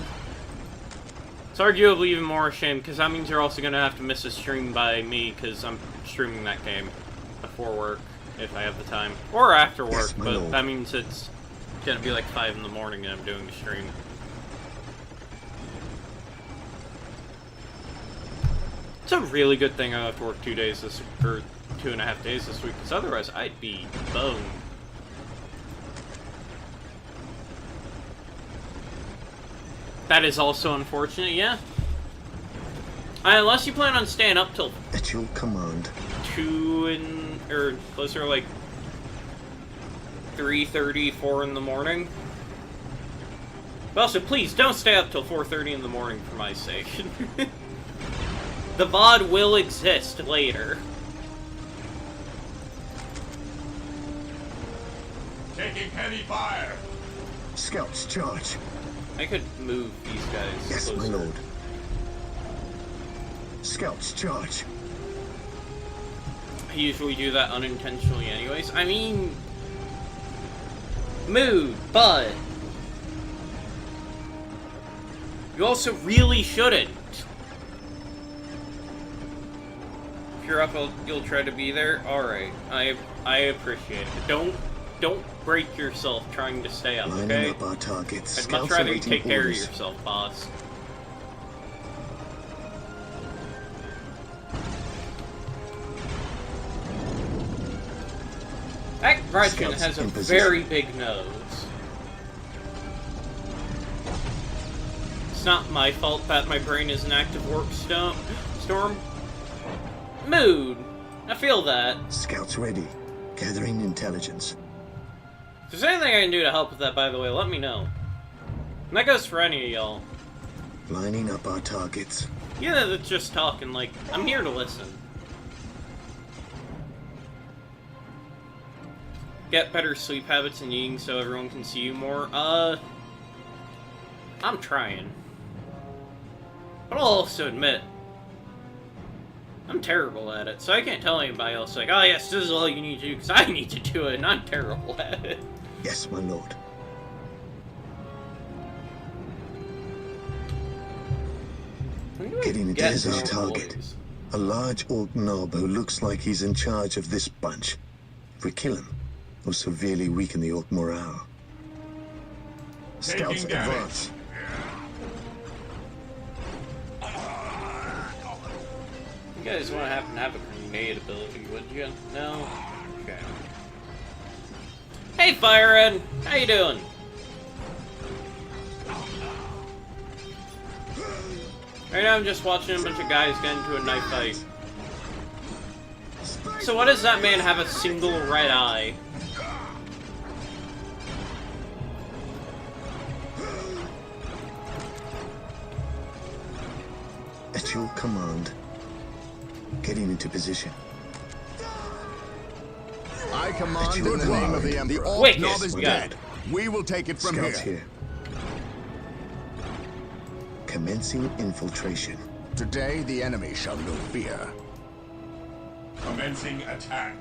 it's arguably even more a shame, because that means you're also going to have to miss a stream by me, because I'm streaming that game before work, if I have the time. Or after work, Yes, my but lord. that means it's going to be like 5 in the morning and I'm doing the stream. It's a really good thing I have to work 2 days this, or 2.5 days this week, because otherwise I'd be boned. That is also unfortunate, yeah. Unless you plan on staying up till At your command. 2 or closer to like 3:30, 4 in the morning. But also, please don't stay up till 4:30 in the morning for my sake. The VOD will exist later. Taking heavy fire. Scouts, charge. I could move these guys Yes, closer. my lord. Scouts, charge. I usually do that unintentionally anyways. I mean... Mood, but... You also really shouldn't. If you're up, you'll try to be there. Alright, I appreciate it. Don't break yourself trying to stay up, Lining okay? up our targets. I'd Scouts much rather you awaiting take care of orders. yourself, boss. That Gretchen Scouts has a in position. very big nose. It's not my fault that my brain is an active warp storm. Mood. I feel that. Scouts ready. Gathering intelligence. If there's anything I can do to help with that, by the way, let me know. And that goes for any of y'all. Lining up our targets. You know, that's just talking, like, I'm here to listen. Get better sleep habits and eating so everyone can see you more. I'm trying. But I'll also admit, I'm terrible at it, so I can't tell anybody else, like, oh yes, this is all you need to do, because I need to do it, and I'm terrible at it. Yes, my lord. When do I Getting into get his more target. boys? A large orc knob who looks like he's in charge of this bunch. If we kill him, we'll severely weaken the orc morale. Scouts Taking damage. advance. You guys want to happen to have a grenade ability, would you? No? Okay. Hey, Firehead! How you doing? Right now I'm just watching a bunch of guys get into a knife fight. So why does that man have a single red eye? At your command. Getting into position. I command At in your the name of the command. Emperor. The Wait, orc knob yes, is we got dead. it. We will take it from Scouts here. here. Commencing infiltration. Today, the enemy shall know fear. Commencing attack.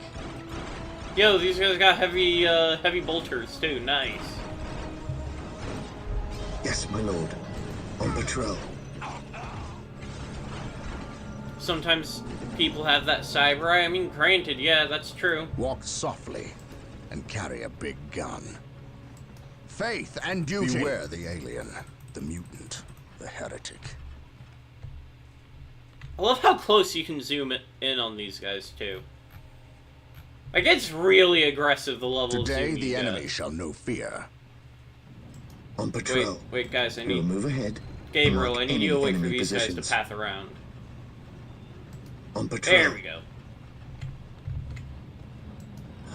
Yo, these guys got heavy bolters too. Nice. Yes, my lord. On patrol. Sometimes people have that cyber eye. I mean, granted, yeah, that's true. Walk softly and carry a big gun. Faith and duty. Beware the alien, the mutant, the heretic. I love how close you can zoom in on these guys, too. Like, it's really aggressive, the level of Today, zoom the you enemy get. shall know fear. On patrol. Wait, guys, I We'll need... move ahead. Gabriel, Mark I need any you to wait for enemy these guys positions. to path around. On patrol. There we go.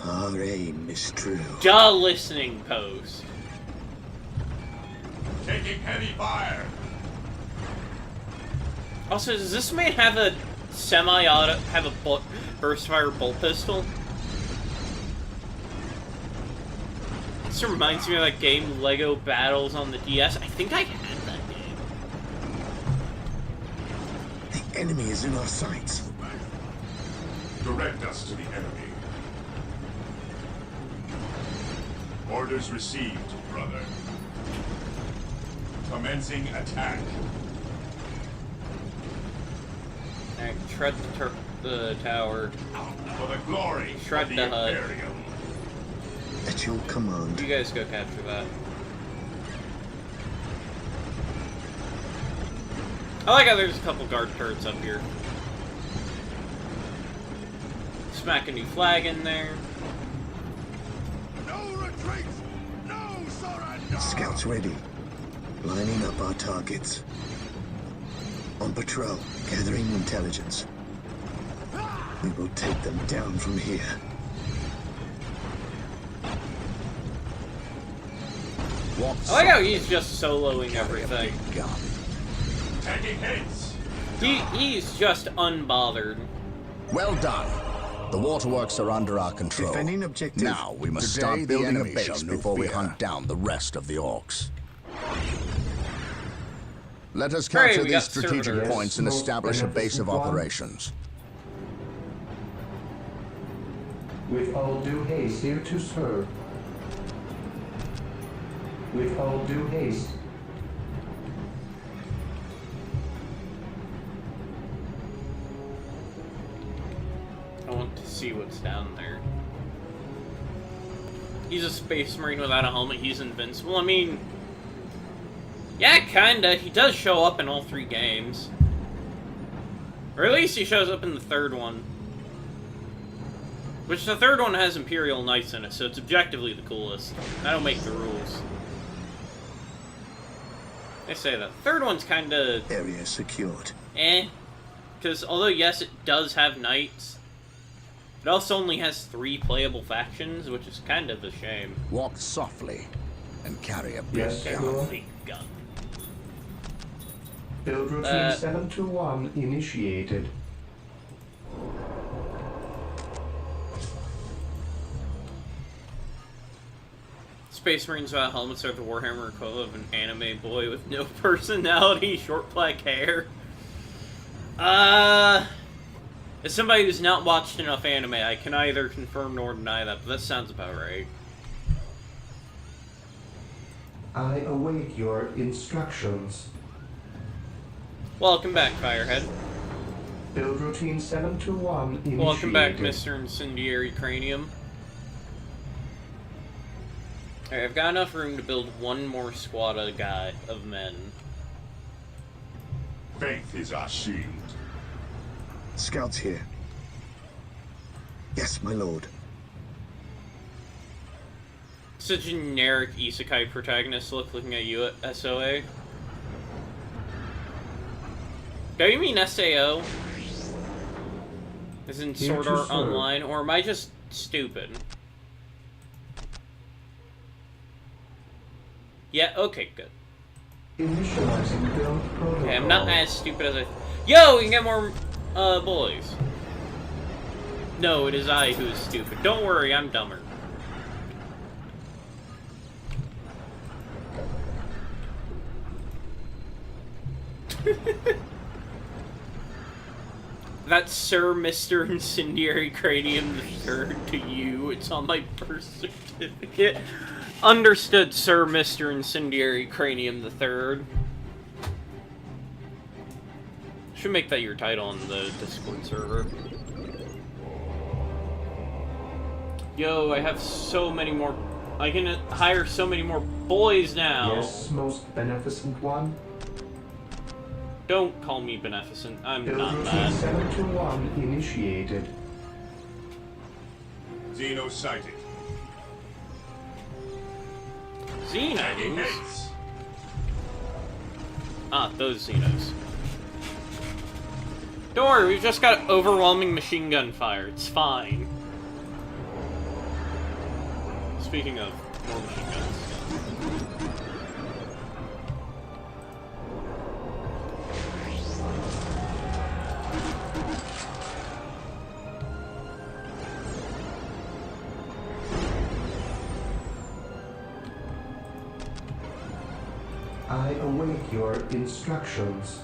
Our aim is true. Duh listening post. Taking heavy fire. Also, does this man have a semi-auto, have a burst-fire bolt pistol? This reminds me of that game, Lego Battles on the DS. I think I had that game. The enemy is in our sights. Direct us to the enemy. Orders received, brother. Commencing attack. Alright, shred the tower. For the glory Shred of the the HUD. Imperium. At your command. You guys go capture that. I like how there's a couple guard turrets up here. Smack a new flag in there. No retreat! No surrender! Scouts ready. Lining up our targets. On patrol, gathering intelligence. We will take them down from here. Walk I like how softly he's just soloing carry a everything. big gun. Taking hits! He's just unbothered. Well done. The waterworks are under our control. Defending objective. Now we must Today, start the building a enemy base shall know before we fear. hunt down the rest of the orcs. Let us Hooray, capture we got these strategic servitors. points and Yes, establish a base of beneficent one. operations. With all due haste, here to serve. With all due haste. I want to see what's down there. He's a space marine without a helmet. He's invincible. I mean, yeah, kinda. He does show up in all 3 games. Or at least he shows up in the 3rd one. Which the 3rd one has Imperial Knights in it, so it's objectively the coolest. I don't make the rules. I say that. 3rd one's kinda Area secured. because although yes, it does have knights, it also only has 3 playable factions, which is kind of a shame. Walk softly and carry a big Yes, gun. sure. Big gun. Build routine 721 initiated. Space Marines without helmets are the Warhammer equivalent of an anime boy with no personality, short black hair. As somebody who's not watched enough anime, I can neither confirm nor deny that, but that sounds about right. I await your instructions. Welcome back, Firehead. Build routine 721 initiated. Welcome back, Mr. Incendiary Cranium. Alright, I've got enough room to build one more squad of men. Faith is our shield. Scouts here. Yes, my lord. It's a generic isekai protagonist looking at you at SOA. Do you mean SAO? As in Sword to Art serve. Online, or am I just stupid? Yeah, okay, good. Initializing build protocol. Okay, I'm not as stupid as I... Yo, we can get more, boys. No, it is I who is stupid. Don't worry, I'm dumber. That's Sir Mr. Incendiary Cranium III to you. It's on my birth certificate. Understood, Sir Mr. Incendiary Cranium III. Should make that your title on the Discord server. Yo, I have so many more... I can hire so many more boys now. Yes, most beneficent one. Don't call me beneficent. I'm Build not routine that. 721 initiated. Xeno sighted. Xenos? Heads. Ah, those Xenos. Don't worry, we've just got overwhelming machine gun fire. It's fine. Speaking of more machine guns. I await your instructions.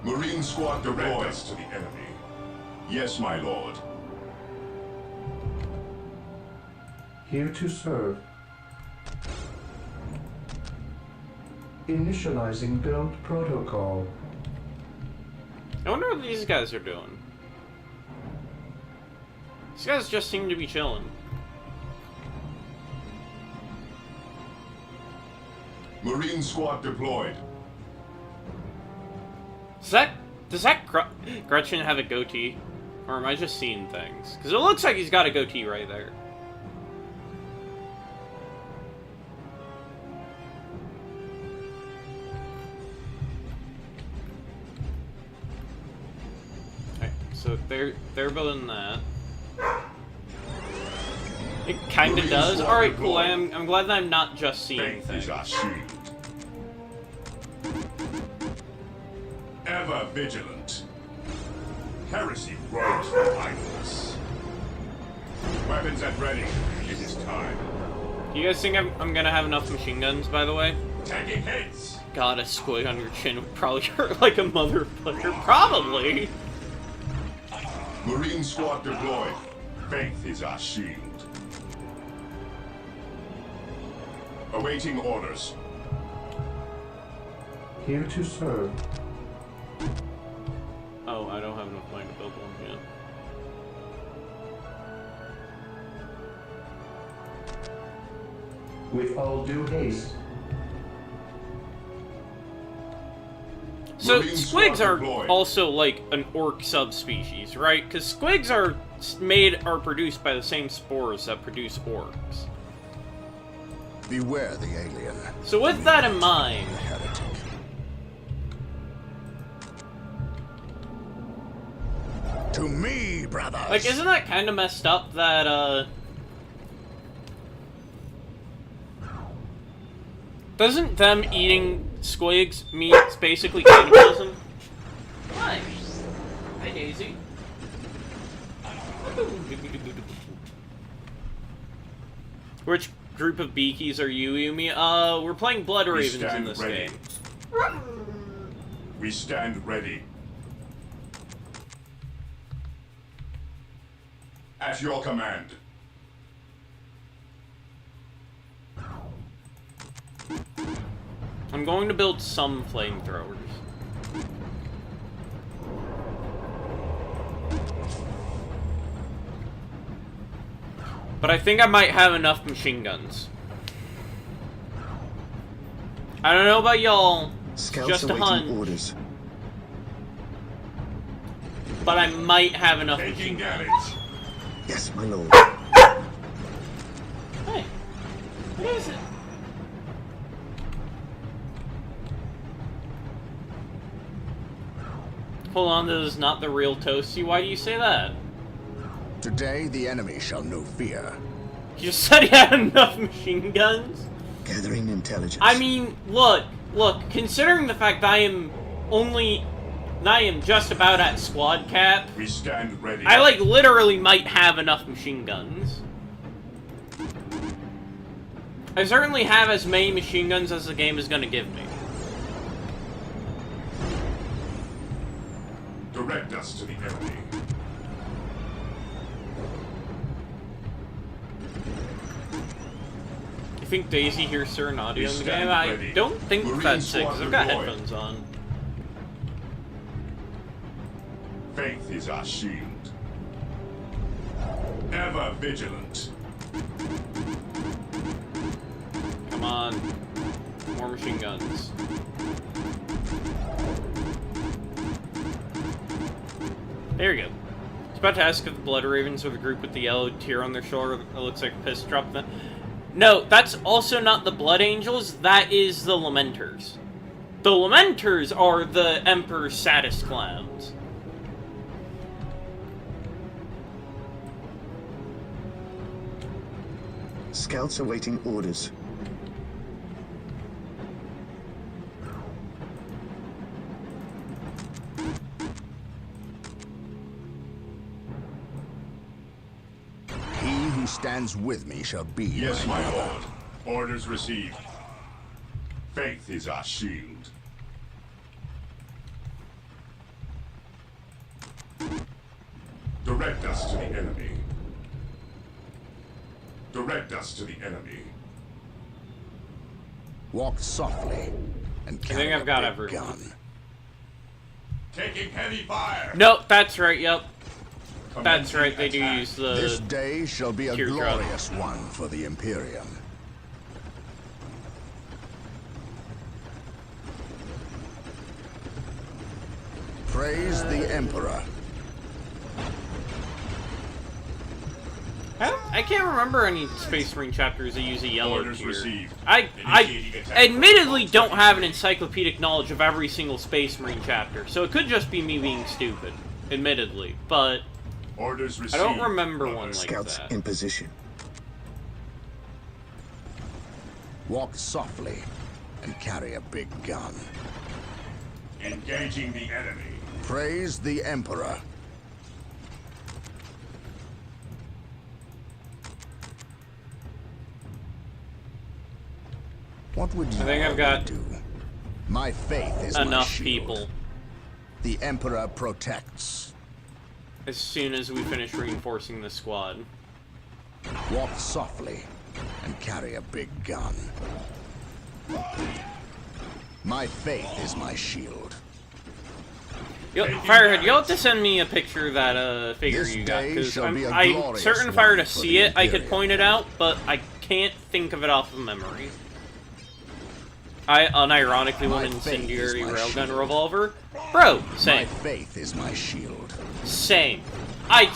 Marine squad deployed to the enemy. Yes, my lord. Here to serve. Initializing build protocol. I wonder what these guys are doing. These guys just seem to be chilling. Marine squad deployed. Does that Gretchen have a goatee? Or am I just seeing things? Because it looks like he's got a goatee right there. Okay, so they're building that. It kinda does. Alright, cool. I'm glad that I'm not just seeing Faith things. is our shield. Ever Ever vigilant. Heresy grows from idleness. Weapons at ready. It is time. You guys think I'm gonna have enough machine guns, by the way? Tagging heads. God, a squig on your chin would probably hurt like a motherfucker. Probably! Marine squad deployed. Faith is our shield. Awaiting orders. Here to serve. Oh, I don't have enough money to build one yet. With all due haste. So, Marine squigs squad are deployed. also like an orc subspecies, right? Because squigs are produced by the same spores that produce orcs. Beware the alien. So with that in mind, The heretic. To me, brothers. like, isn't that kind of messed up that, doesn't them eating squigs mean it's basically cannibalism? Hi. Hi, Daisy. Which group of beakies are you, Yumi? We're playing Blood We Ravens in stand this ready. game. We stand ready. At your command. I'm going to build some flamethrowers. But I think I might have enough machine guns. I don't know about y'all, Scouts just a awaiting hunch, orders. but I might have enough machine Taking guns. damage. Yes, my lord. Hey, what is it? Hold on, this is not the real Toasty. Why do you say that? Today the enemy shall know fear. You just said he had enough machine guns? Gathering intelligence. I mean, look, considering the fact that I am just about at squad cap, We stand ready. I, like, literally might have enough machine guns. I certainly have as many machine guns as the game is gonna give me. Direct us to the enemy. You think Daisy hears certain audio in the stand game? I ready. don't think Marine that's it, squad 'cause I've got deployed. headphones on. Faith is our shield. Ever vigilant. Come on. More machine guns. There we go. I was about to ask if the Blood Ravens are the group with the yellow tear on their shoulder that looks like a piss drop. No, that's also not the Blood Angels. That is the Lamenters. The Lamenters are the Emperor's saddest clowns. Scouts awaiting orders. He who stands with me shall be Yes, my brother. lord. Orders received. Faith is our shield. Direct us to the enemy. Direct us to the enemy. Walk softly and carry think I've a got big everyone. gun. Taking heavy fire. Nope, that's right, yep. That's Commencing right, they do attack. use This the... day shall be a teardrop. glorious one for the Imperium. Praise the Emperor. I can't remember any Space Marine chapters that use a yellow Orders tier. received. I Initiating attack. admittedly don't have an encyclopedic knowledge of every single Space Marine chapter, so it could just be me being stupid, admittedly, but Orders I received. don't remember one like Scouts that. in position. Walk softly and carry a big gun. Engaging the enemy. Praise the Emperor. What would you I think I've got do? My faith is my enough shield. people. The Emperor protects. As soon as we finish reinforcing the squad. Walk softly and carry a big gun. My faith is my shield. Yo, Firehead, you'll have to send me a picture of that figure This you got, day because shall be a I'm glorious certain if one I were to for see the it, I could Imperium. point it out, but I can't think of it off of memory. I unironically My want an faith is incendiary my railgun shield. revolver. Bro, My same. faith is my shield. Same. I'd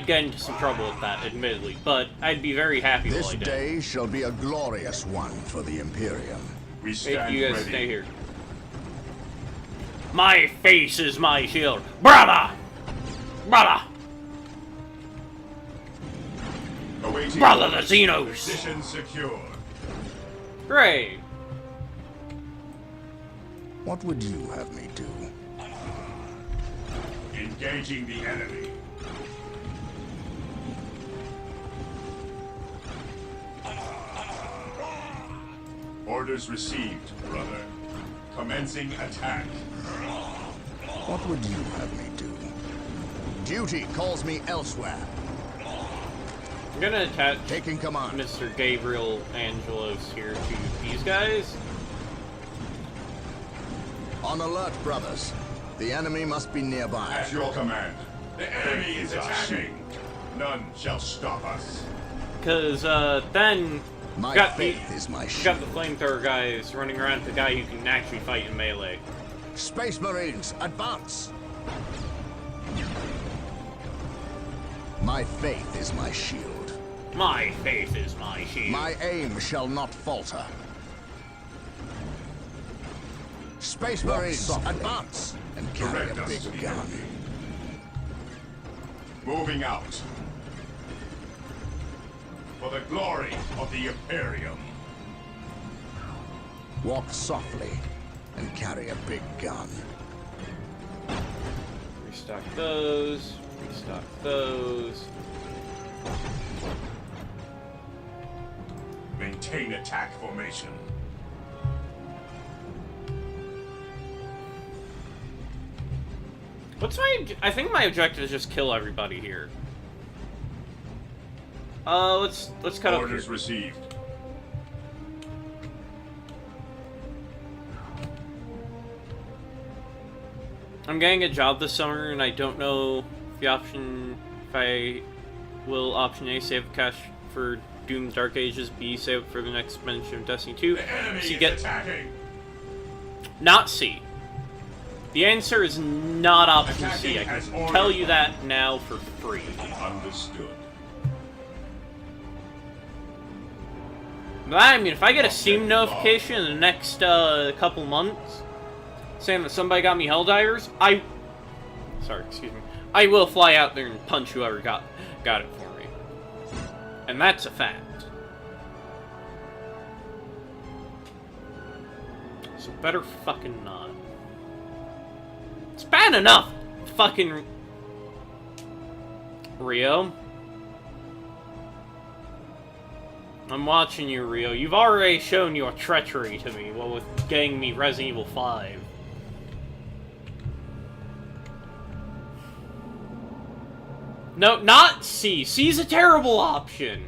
get into some trouble with that, admittedly, but I'd be very happy This while I did. day shall be a glorious one for the Imperium. We Hey, stand you guys ready. stay here. My face is my shield. Brother! Brother! Awaiting Brother the orders. Xenos! Position secure. Great. What would you have me do? Engaging the enemy. Orders received, brother. Commencing attack. What would you have me do? Duty calls me elsewhere. I'm gonna attach Taking command. Mr. Gabriel Angelos here to these guys. On alert, brothers. The enemy must be nearby. At your command. The enemy is attacking. None shall stop us. Because, then... My got faith is my You shield. got the flamethrower guys running around the guy who can actually fight in melee. Space Marines, advance! My faith is my shield. My faith is my shield. My aim shall not falter. Space Marines, advance! And carry Direct a us big to the gun. enemy. Moving out. For the glory of the Imperium. Walk softly and carry a big gun. Restock those. Restock those. Maintain attack formation. What's my... I think my objective is just kill everybody here. Let's cut up Orders here. received. I'm getting a job this summer, and I don't know if I will option A, save cash for Doom Dark Ages, B, save for the next expansion of Destiny 2, The enemy C, is get... attacking. Not C. The answer is not option C. I Attacking as can ordered. tell you that now for free. Understood. But I mean, if I get a Steam notification in the next couple months saying that somebody got me Helldivers, excuse me, I will fly out there and punch whoever got it for me. And that's a fact. So better fucking not. It's bad enough, fucking Rio. I'm watching you, Rio. You've already shown your treachery to me, well, with getting me Resident Evil 5. No, not C. C's a terrible option.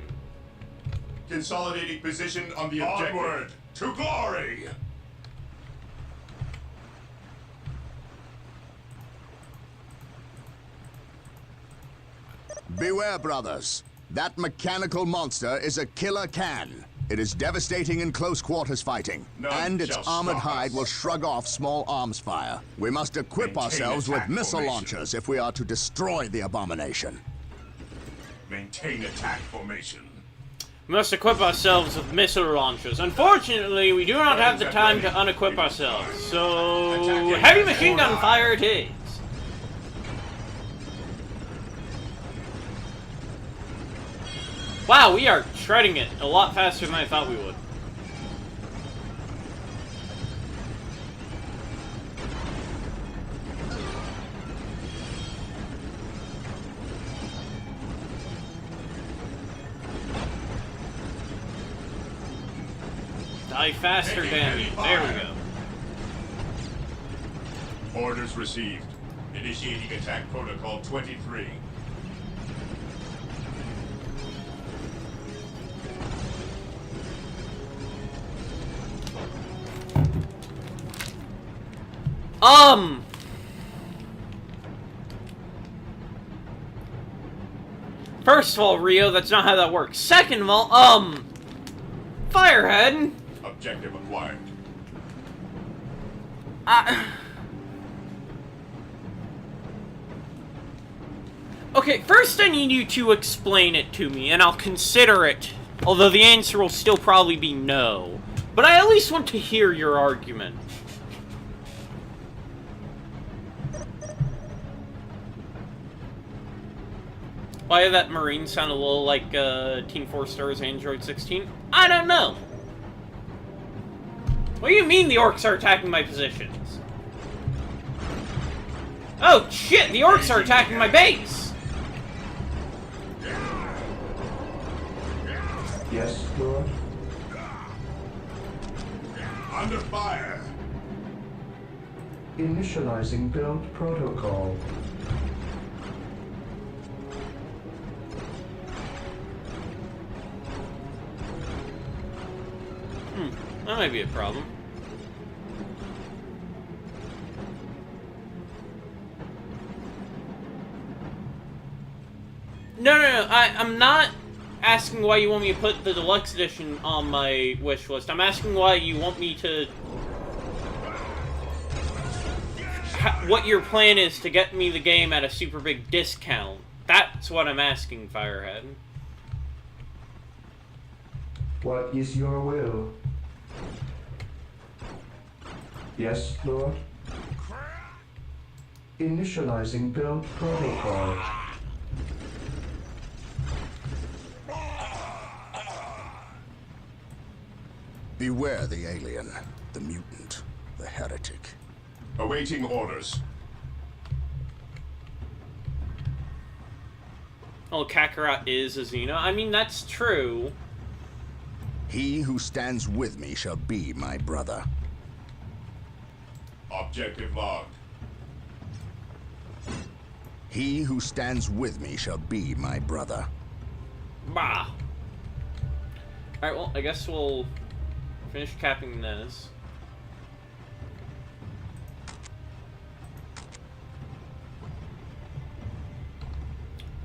Consolidating position on the objective. Onward to glory! Beware, brothers. That mechanical monster is a killer can. It is devastating in close quarters fighting, None and its shall armored stop hide us. will shrug off small arms fire. We must equip Maintain ourselves with attack missile formation. launchers if we are to destroy the abomination. Maintain attack formation. We must equip ourselves with missile launchers. Unfortunately, we do not have the time to unequip ourselves, so heavy machine gun fire it is. Wow, we are shredding it a lot faster than I thought we would. Die faster, damn it. There we go. Orders received. Initiating attack protocol 23. First of all, Rio, that's not how that works. Second of all, Firehead. Objective acquired. Okay, first I need you to explain it to me, and I'll consider it. Although the answer will still probably be no. But I at least want to hear your argument. Why did that Marine sound a little like Team 4 Star's Android 16? I don't know. What do you mean the orcs are attacking my positions? Oh shit, the orcs are attacking my base! Yes, Lord. Under fire. Initializing build protocol. That might be a problem. No, I'm not asking why you want me to put the deluxe edition on my wish list. I'm asking why you want me to... what your plan is to get me the game at a super big discount. That's what I'm asking, Firehead. What is your will? Yes, Lord. Initializing build protocol. Beware the alien, the mutant, the heretic. Awaiting orders. Oh, Kakarot is a Xeno. I mean, that's true. He who stands with me shall be my brother. Objective logged. He who stands with me shall be my brother. Bah. Alright, well, I guess we'll finish capping this.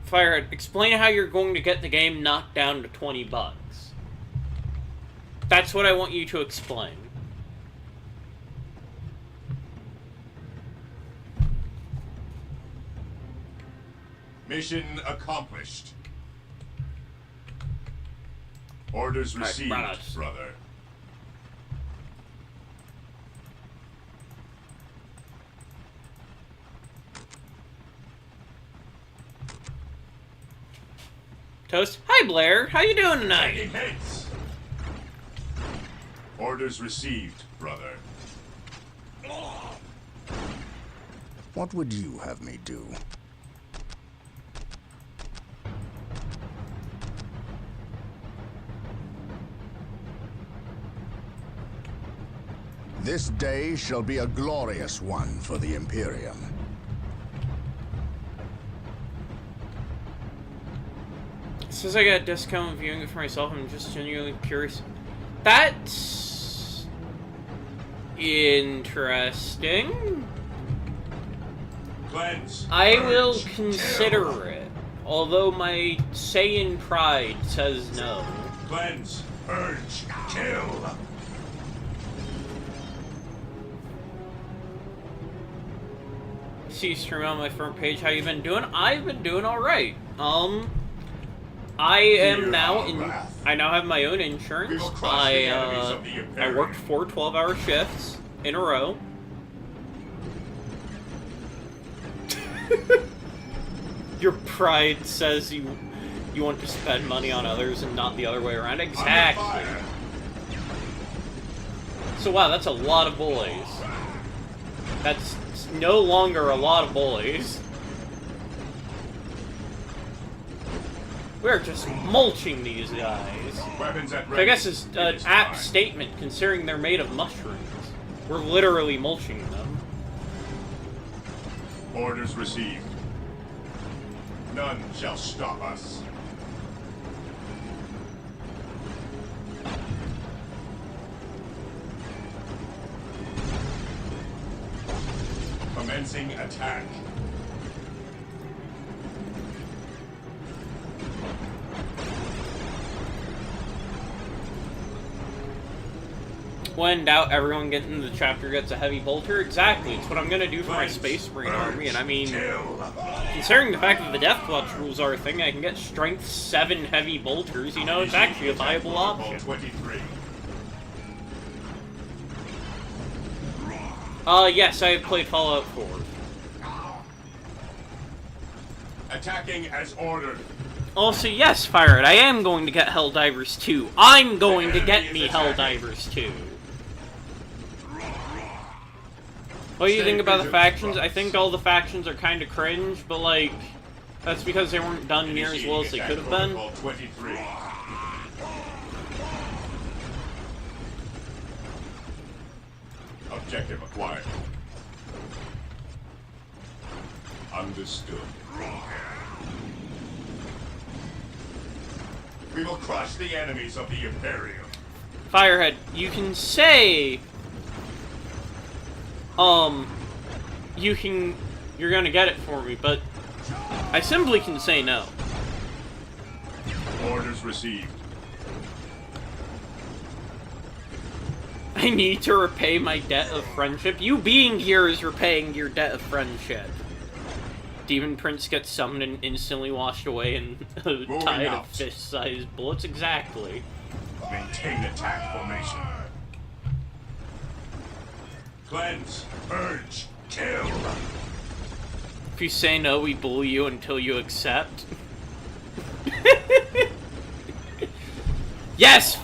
Firehead, explain how you're going to get the game knocked down to 20 bucks. That's what I want you to explain. Mission accomplished. Orders received, brother. Toast, hi Blair, how you doing tonight? Taking hits. Orders received, brother. What would you have me do? This day shall be a glorious one for the Imperium. Since I got a discount viewing it for myself, I'm just genuinely curious. That's interesting. Cleanse. I will Purge, consider kill. it, although my Saiyan pride says no. Cleanse. Purge. Kill. See you stream on my front page. How you been doing? I've been doing all right. I am now in. I now have my own insurance. I worked 4 12-hour shifts in a row. Your pride says you want to spend money on others and not the other way around. Exactly. So wow, that's a lot of boys. That's no longer a lot of boys. We're just mulching these guys. Weapons at Which ready. I guess is It an is apt time. statement, considering they're made of mushrooms. We're literally mulching them. Orders received. None shall stop us. Commencing attack. When in doubt, everyone getting in the chapter gets a heavy bolter. Exactly, it's what I'm gonna do for my Space Marine army, and I mean, Kill. considering the fact that the Death Watch rules are a thing, I can get Strength 7 heavy bolters, you know, it's actually a viable option. 23. Yes, I have played Fallout 4. Attacking as ordered. Also, yes, Fire It, I am going to get Helldivers 2. I'm going to get me Helldivers 2. What do you think about the factions? I think all the factions are kind of cringe, but like, that's because they weren't done near as well as they could have been. Protocol 23. Objective acquired. Understood. We will crush the enemies of the Imperium. Firehead, you can say, you're gonna get it for me, but I simply can say no. Orders received. I need to repay my debt of friendship. You being here is repaying your debt of friendship. Demon Prince gets summoned and instantly washed away in a tide out. of fist-sized bullets. Exactly. Maintain attack formation. Cleanse, purge, kill. If you say no, we bully you until you accept. Yes,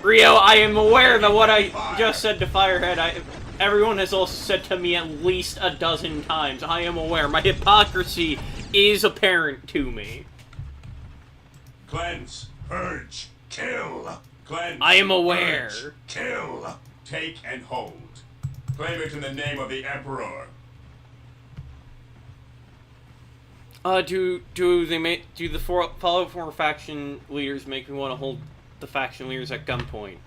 Rio, I am aware that what I just said to Firehead, everyone has also said to me at least a dozen times. I am aware. My hypocrisy is apparent to me. Cleanse, purge, kill. Cleanse. I am aware. Purge, kill. Take and hold. Claim it in the name of the Emperor. Do the Fallout 4 faction leaders make me want to hold the faction leaders at gunpoint?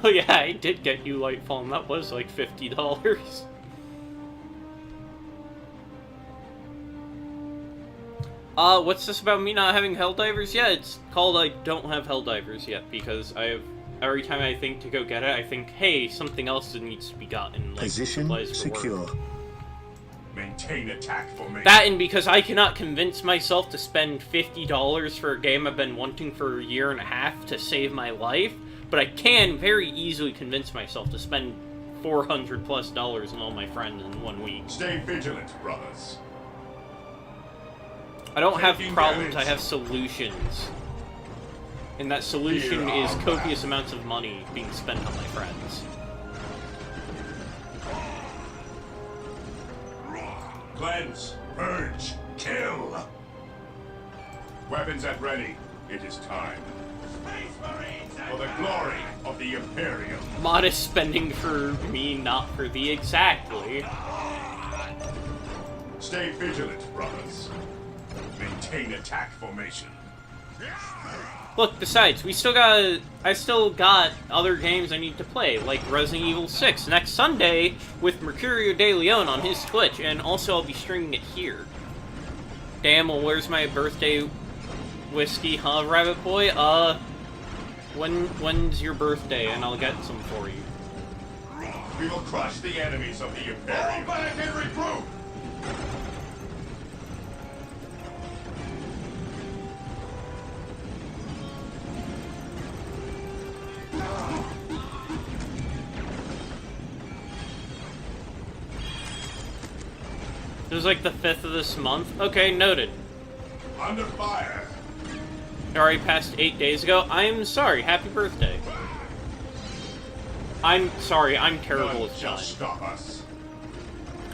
Oh yeah, I did get you Lightfall, and that was like $50. What's this about me not having Helldivers? Yeah, it's called I don't have Helldivers yet, because every time I think to go get it, I think, hey, something else needs to be gotten, like, Position supplies for secure. work. Maintain attack formation. That, and because I cannot convince myself to spend $50 for a game I've been wanting for a year and a half to save my life, but I can very easily convince myself to spend $400+ on all my friends in 1 week. Stay vigilant, brothers. I don't have Taking problems, damage. I have solutions. And that solution Here is are copious amounts of money being spent on my friends. Cleanse, purge, kill. Weapons at ready. It is time. For the glory of the Imperium. Modest spending for me, not for thee, exactly. Stay vigilant, brothers. Maintain attack formation. Look, besides, I still got other games I need to play, like Resident Evil 6 next Sunday with Mercurio De Leon on his Twitch, and also I'll be streaming it here. Damn, well, where's my birthday whiskey, huh, Rabbit Boy? When's your birthday, and I'll get some for you. We will crush the enemies of the Imperium. Fall back and regroup! It was like the 5th of this month? Okay, noted. Under fire. It already passed 8 days ago. I'm sorry. Happy birthday. I'm sorry. I'm terrible None with shall time. stop us.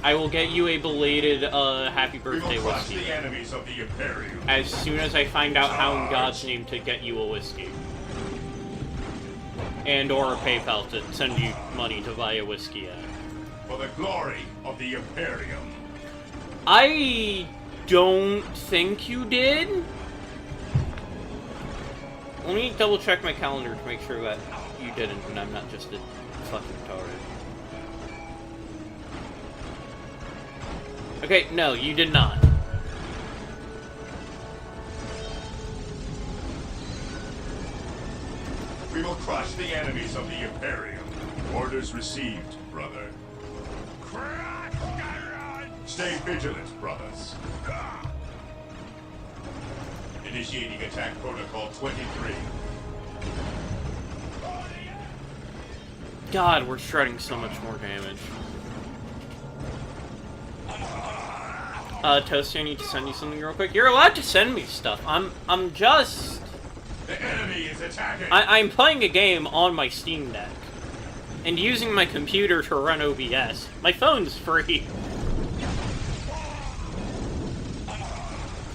I will get you a belated happy We birthday will crush whiskey the enemies of the Imperium. as soon as I find out how in God's name to get you a whiskey. And or a PayPal to send you money to buy a whiskey at. For the glory of the Imperium. I don't think you did. Let me double check my calendar to make sure that you didn't and I'm not just a fucking retarded. Okay, no, you did not. We will crush the enemies of the Imperium. Orders received, brother. Stay vigilant, brothers. Initiating attack protocol 23. God, we're shredding so much more damage. Toasty, I need to send you something real quick. You're allowed to send me stuff. I'm just... The enemy is attacking! I'm playing a game on my Steam Deck. And using my computer to run OBS. My phone's free.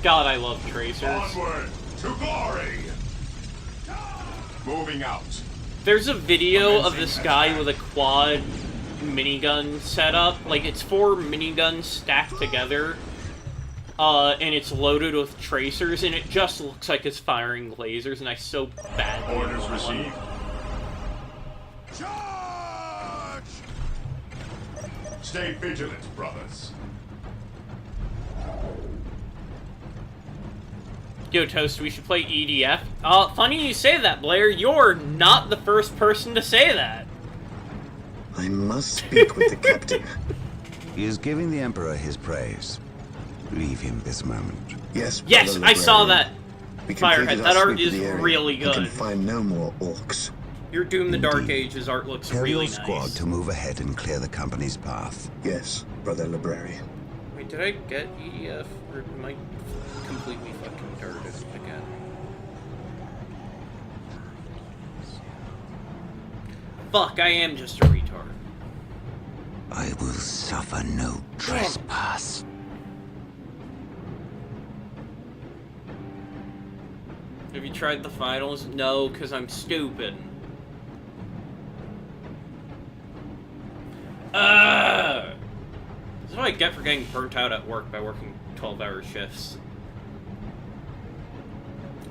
God, I love tracers. Onward to glory! Moving out. There's a video of this guy with a quad minigun setup. Like, it's 4 miniguns stacked together. And it's loaded with tracers, and it just looks like it's firing lasers, and I so badly Orders want one. received. Charge! Stay vigilant, brothers. Yo, Toast, we should play EDF. Funny you say that, Blair. You're not the first person to say that. I must speak with the captain. He is giving the Emperor his praise. Leave him this moment. Yes, Yes, brother I saw that. librarian. We completed Firehead, our that art sweep of is the area. really We can good. find no more orcs. Your Doom the Dark Indeed. Ages art looks Tell really your squad nice. to move ahead and clear the company's path. Yes, brother librarian. Wait, did I get EDF? Or am I completely fucking dirted again? Fuck, I am just a retard. I will suffer no trespass. Have you tried the finals? No, because I'm stupid. That's what I get for getting burnt out at work by working 12-hour shifts.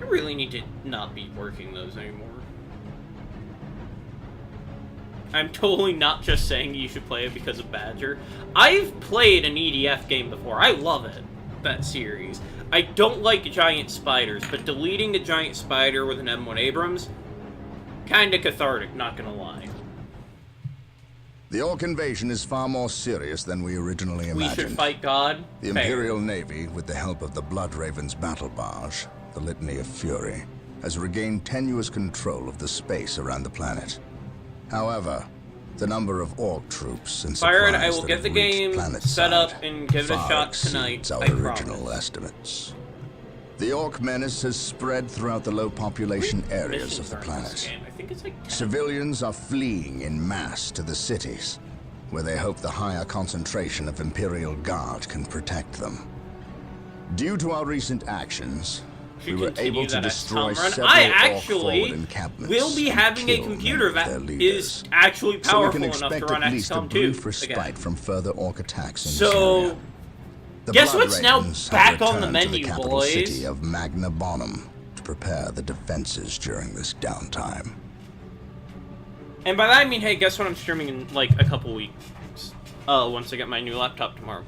I really need to not be working those anymore. I'm totally not just saying you should play it because of Badger. I've played an EDF game before. I love it, that series. I don't like giant spiders, but deleting a giant spider with an M1 Abrams, kinda cathartic, not gonna lie. The Orc invasion is far more serious than we originally We imagined. should fight God. The Fair. Imperial Navy, with the help of the Blood Raven's battle barge, the Litany of Fury, has regained tenuous control of the space around the planet. However, the number of Orc troops and Firehead, supplies I will that get have the reached game planet set up side and give it a far shot exceeds tonight, our I original promise. estimates. The Orc menace has spread throughout the low population areas Missions of the are in this planet. game. I think it's like 10. Civilians are fleeing in mass to the cities, where they hope the higher concentration of Imperial Guard can protect them. Due to our recent actions, we Should were continue able to that destroy XCOM run. several I Orc actually forward encampments will be and having a kill computer many of that their is leaders. actually So we powerful can enough to expect run at least a XCOM brief 2 respite again. from further Orc attacks in this So, area. The guess Blood what's now Ravens have back on the returned to menu, capital boys? city of Magna Bonum to prepare the defenses during this downtime. And by that I mean, hey, guess what I'm streaming in like a couple weeks? Once I get my new laptop tomorrow.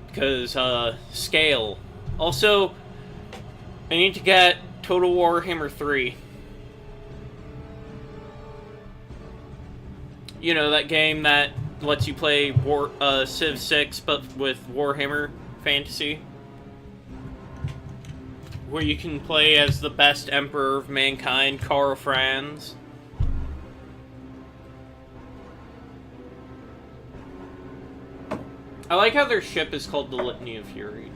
Because, scale. Also, I need to get Total Warhammer 3. You know, that game that lets you play Civ 6, but with Warhammer Fantasy. Where you can play as the best Emperor of Mankind, Karl Franz. I like how their ship is called the Litany of Fury.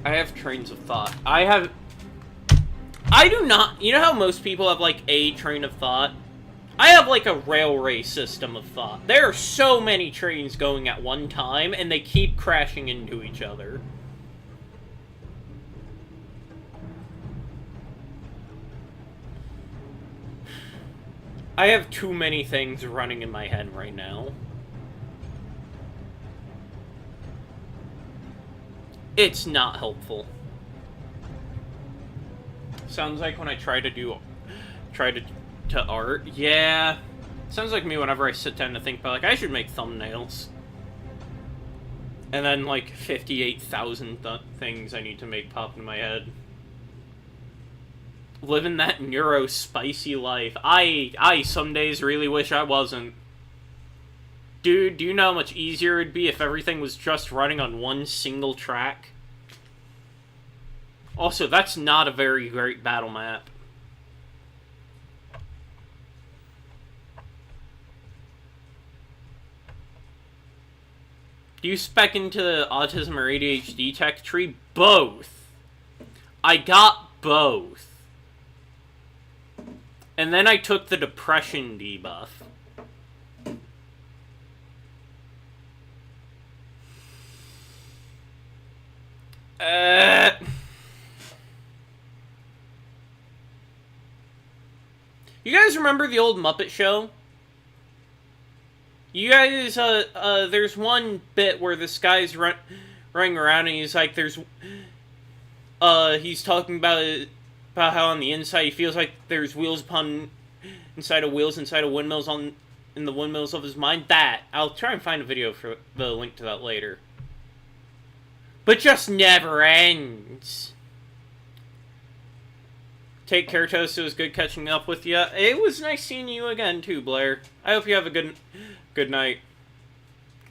I have trains of thought. I do not... You know how most people have, like, a train of thought? I have, like, a railway system of thought. There are so many trains going at one time, and they keep crashing into each other. I have too many things running in my head right now. It's not helpful. Sounds like when I try to art. Yeah. Sounds like me whenever I sit down to think about, like, I should make thumbnails. And then, like, 58,000 things I need to make pop in my head. Living that neuro spicy life. I some days really wish I wasn't. Dude, do you know how much easier it'd be if everything was just running on one single track? Also, that's not a very great battle map. Do you spec into the autism or ADHD tech tree? Both. I got both. And then I took the depression debuff. You guys remember the old Muppet Show? You guys, there's one bit where this guy's running around and he's like, he's talking about how on the inside he feels like there's wheels inside of windmills in the windmills of his mind. I'll try and find a video for the link to that later. But just never ends. Take care, Toast. It was good catching up with you. It was nice seeing you again, too, Blair. I hope you have a good night.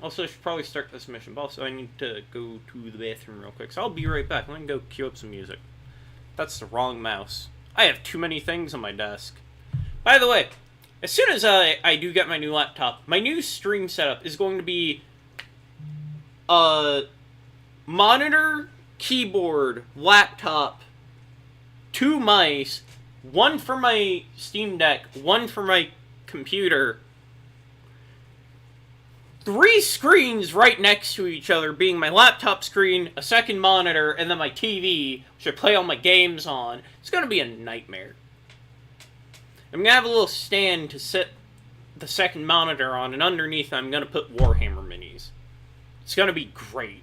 Also, I should probably start this mission, but also I need to go to the bathroom real quick. So I'll be right back. Let me go queue up some music. That's the wrong mouse. I have too many things on my desk. By the way, as soon as I do get my new laptop, my new stream setup is going to be monitor, keyboard, laptop, 2 mice, 1 for my Steam Deck, 1 for my computer, 3 screens right next to each other, being my laptop screen, a second monitor, and then my TV, which I play all my games on. It's going to be a nightmare. I'm going to have a little stand to sit the second monitor on, and underneath I'm going to put Warhammer minis. It's going to be great.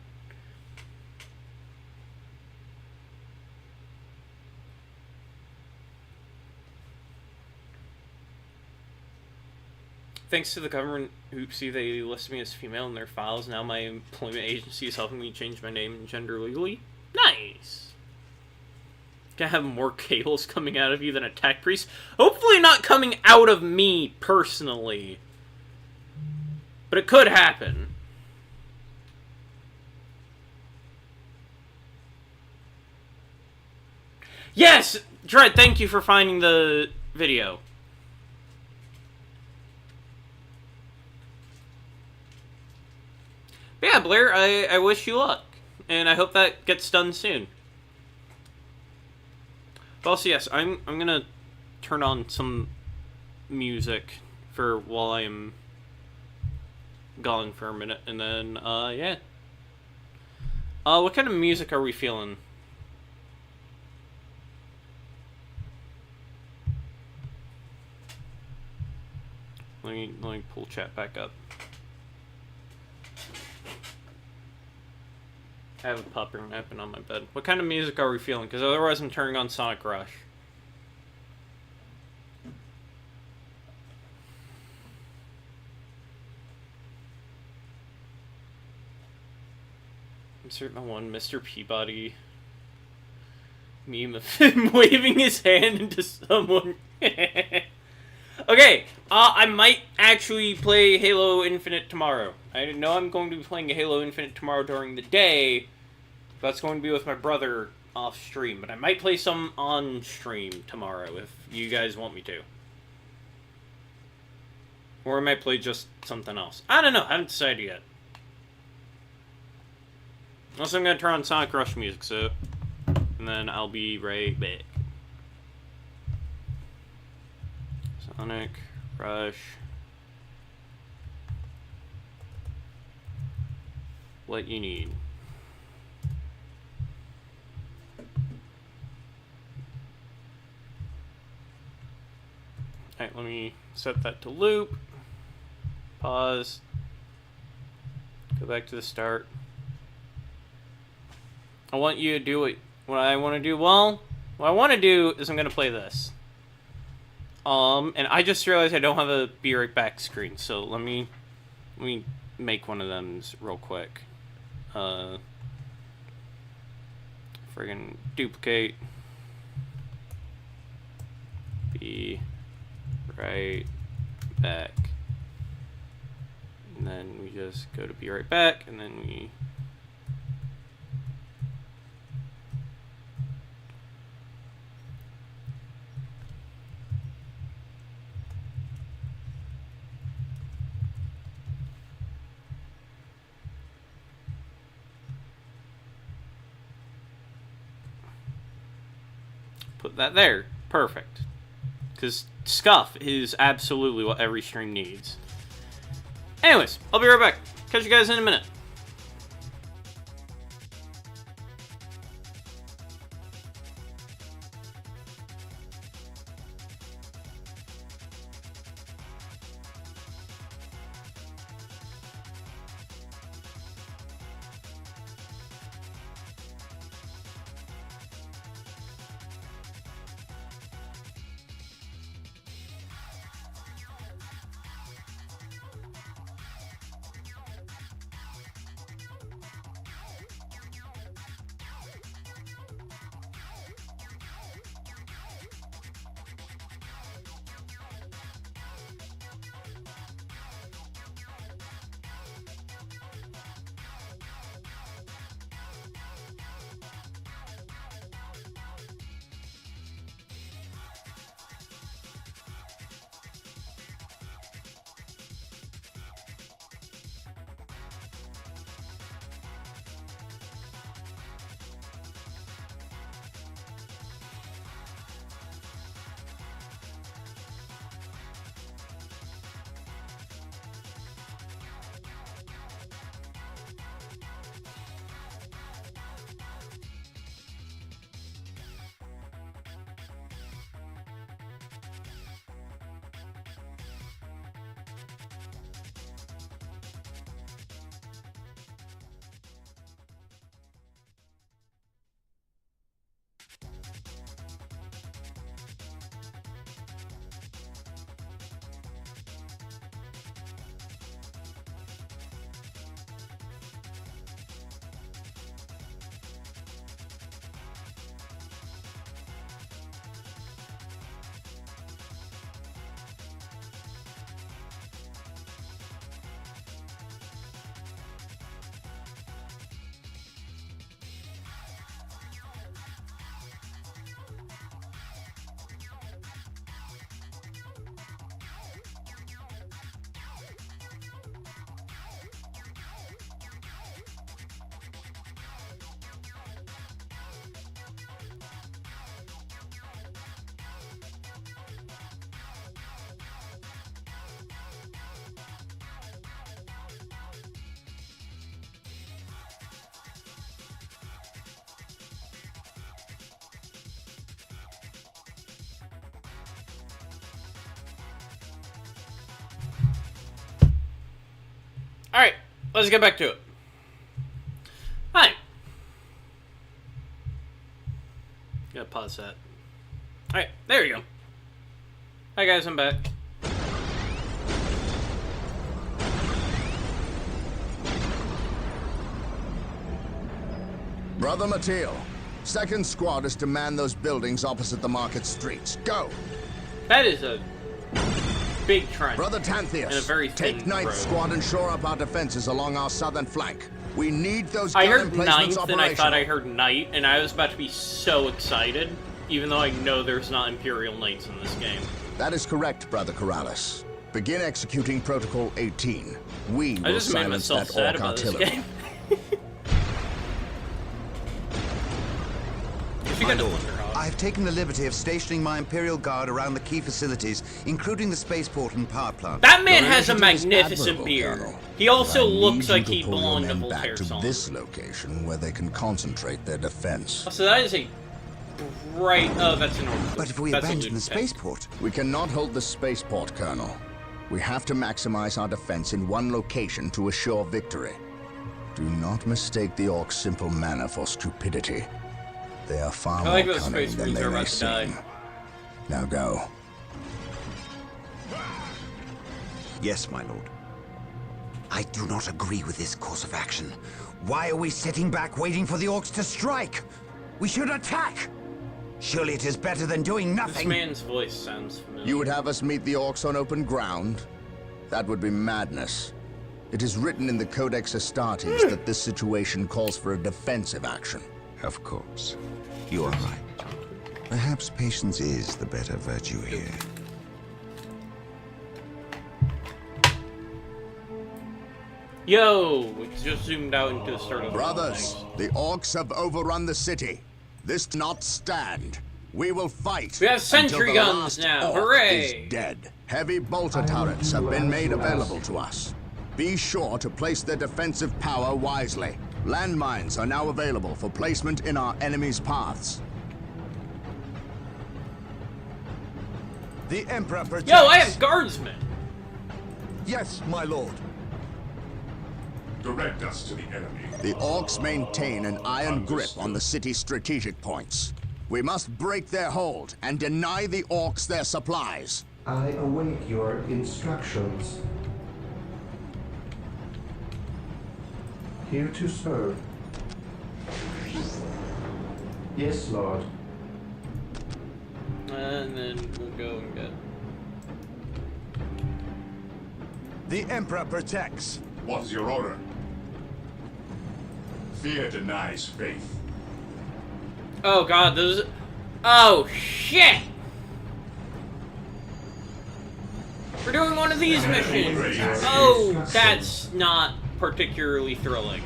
Thanks to the government, oopsie, they listed me as female in their files. Now my employment agency is helping me change my name and gender legally. Nice! Gonna have more cables coming out of you than a tech priest. Hopefully not coming out of me, personally. But it could happen. Yes! Dread, thank you for finding the video. But yeah, Blair, I wish you luck. And I hope that gets done soon. But also, yes, I'm gonna turn on some music for while I am gone for a minute. And then, yeah. What kind of music are we feeling? Let me pull chat back up. I have a pupper napping on my bed. What kind of music are we feeling? Because otherwise I'm turning on Sonic Rush. Insert the one Mr. Peabody meme of him waving his hand into someone. Okay, I might actually play Halo Infinite tomorrow. I know I'm going to be playing Halo Infinite tomorrow during the day. That's going to be with my brother off stream. But I might play some on stream tomorrow if you guys want me to. Or I might play just something else. I don't know. I haven't decided yet. Also, I'm gonna turn on Sonic Rush music, so... And then I'll be right back. Sonic Rush. What you need. Alright, let me set that to loop. Pause. Go back to the start. I want you to do what I want to do. Well, what I want to do is I'm going to play this. And I just realized I don't have a be right back screen, so let me make one of them real quick. Friggin' duplicate. Be right back. And then we just go to be right back, and then we put that there. Perfect. Because scuff is absolutely what every stream needs. Anyways, I'll be right back. Catch you guys in a minute. Alright, let's get back to it. Hi. Gotta pause that. Alright, there you go. Hi guys, I'm back. Brother Mateo, second squad is to man those buildings opposite the market streets. Go! That is a big trend. Brother Tanthius, and a very thin take ninth road. squad and shore up our defenses along our southern flank. We need those I gun heard emplacements ninth and I thought I operational. heard knight, and I was about to be so excited, even though I know there's not Imperial Knights in this game. That is correct, Brother Corrales. Begin executing Protocol 18. We I will just made silence myself that sad orc about this artillery. game. you My got to lord, Thunderhawk? I have taken the liberty of stationing my Imperial Guard around the key facilities, including the spaceport and power plant. That man Your has a initiative is magnificent admirable, beard. Colonel. He also I need looks you like to he pull your belonged to men back Voltaire to song. this location where they can concentrate their defense. So that is a bright. Oh, that's an order. But if we That's a abandon the loot tank. spaceport, We cannot hold the spaceport, Colonel. We have to maximize our defense in one location to assure victory. Do not mistake the Orcs' simple manner for stupidity. They are far I more like those cunning Space than Marines they are may about to die. seem. Now go. yes, my lord. I do not agree with this course of action. Why are we sitting back waiting for the Orcs to strike? We should attack! Surely it is better than doing This nothing. man's voice sounds familiar. You would have us meet the Orcs on open ground? That would be madness. It is written in the Codex Astartes that this situation calls for a defensive action. Of course. You are right. Perhaps patience is the better virtue here. Yo, we just zoomed out into the start of the Brothers, thing. the Orcs have overrun the city. This not stand. We will fight. We have sentry until the guns last now. Orc Hooray! is dead. Heavy bolter turrets have been made available to us. Be sure to place their defensive power wisely. Landmines are now available for placement in our enemies' paths. The Emperor protects. Yo, I have guardsmen. Yes, my lord. Direct us to the enemy. The Orcs maintain an iron grip on the city's strategic points. We must break their hold and deny the Orcs their supplies. I await your instructions. Here to serve. Yes, Lord. And then we'll go and get. The Emperor protects. What is your order? Fear denies faith. Oh god, those. Oh shit! We're doing one of these missions. Oh, that's not particularly thrilling.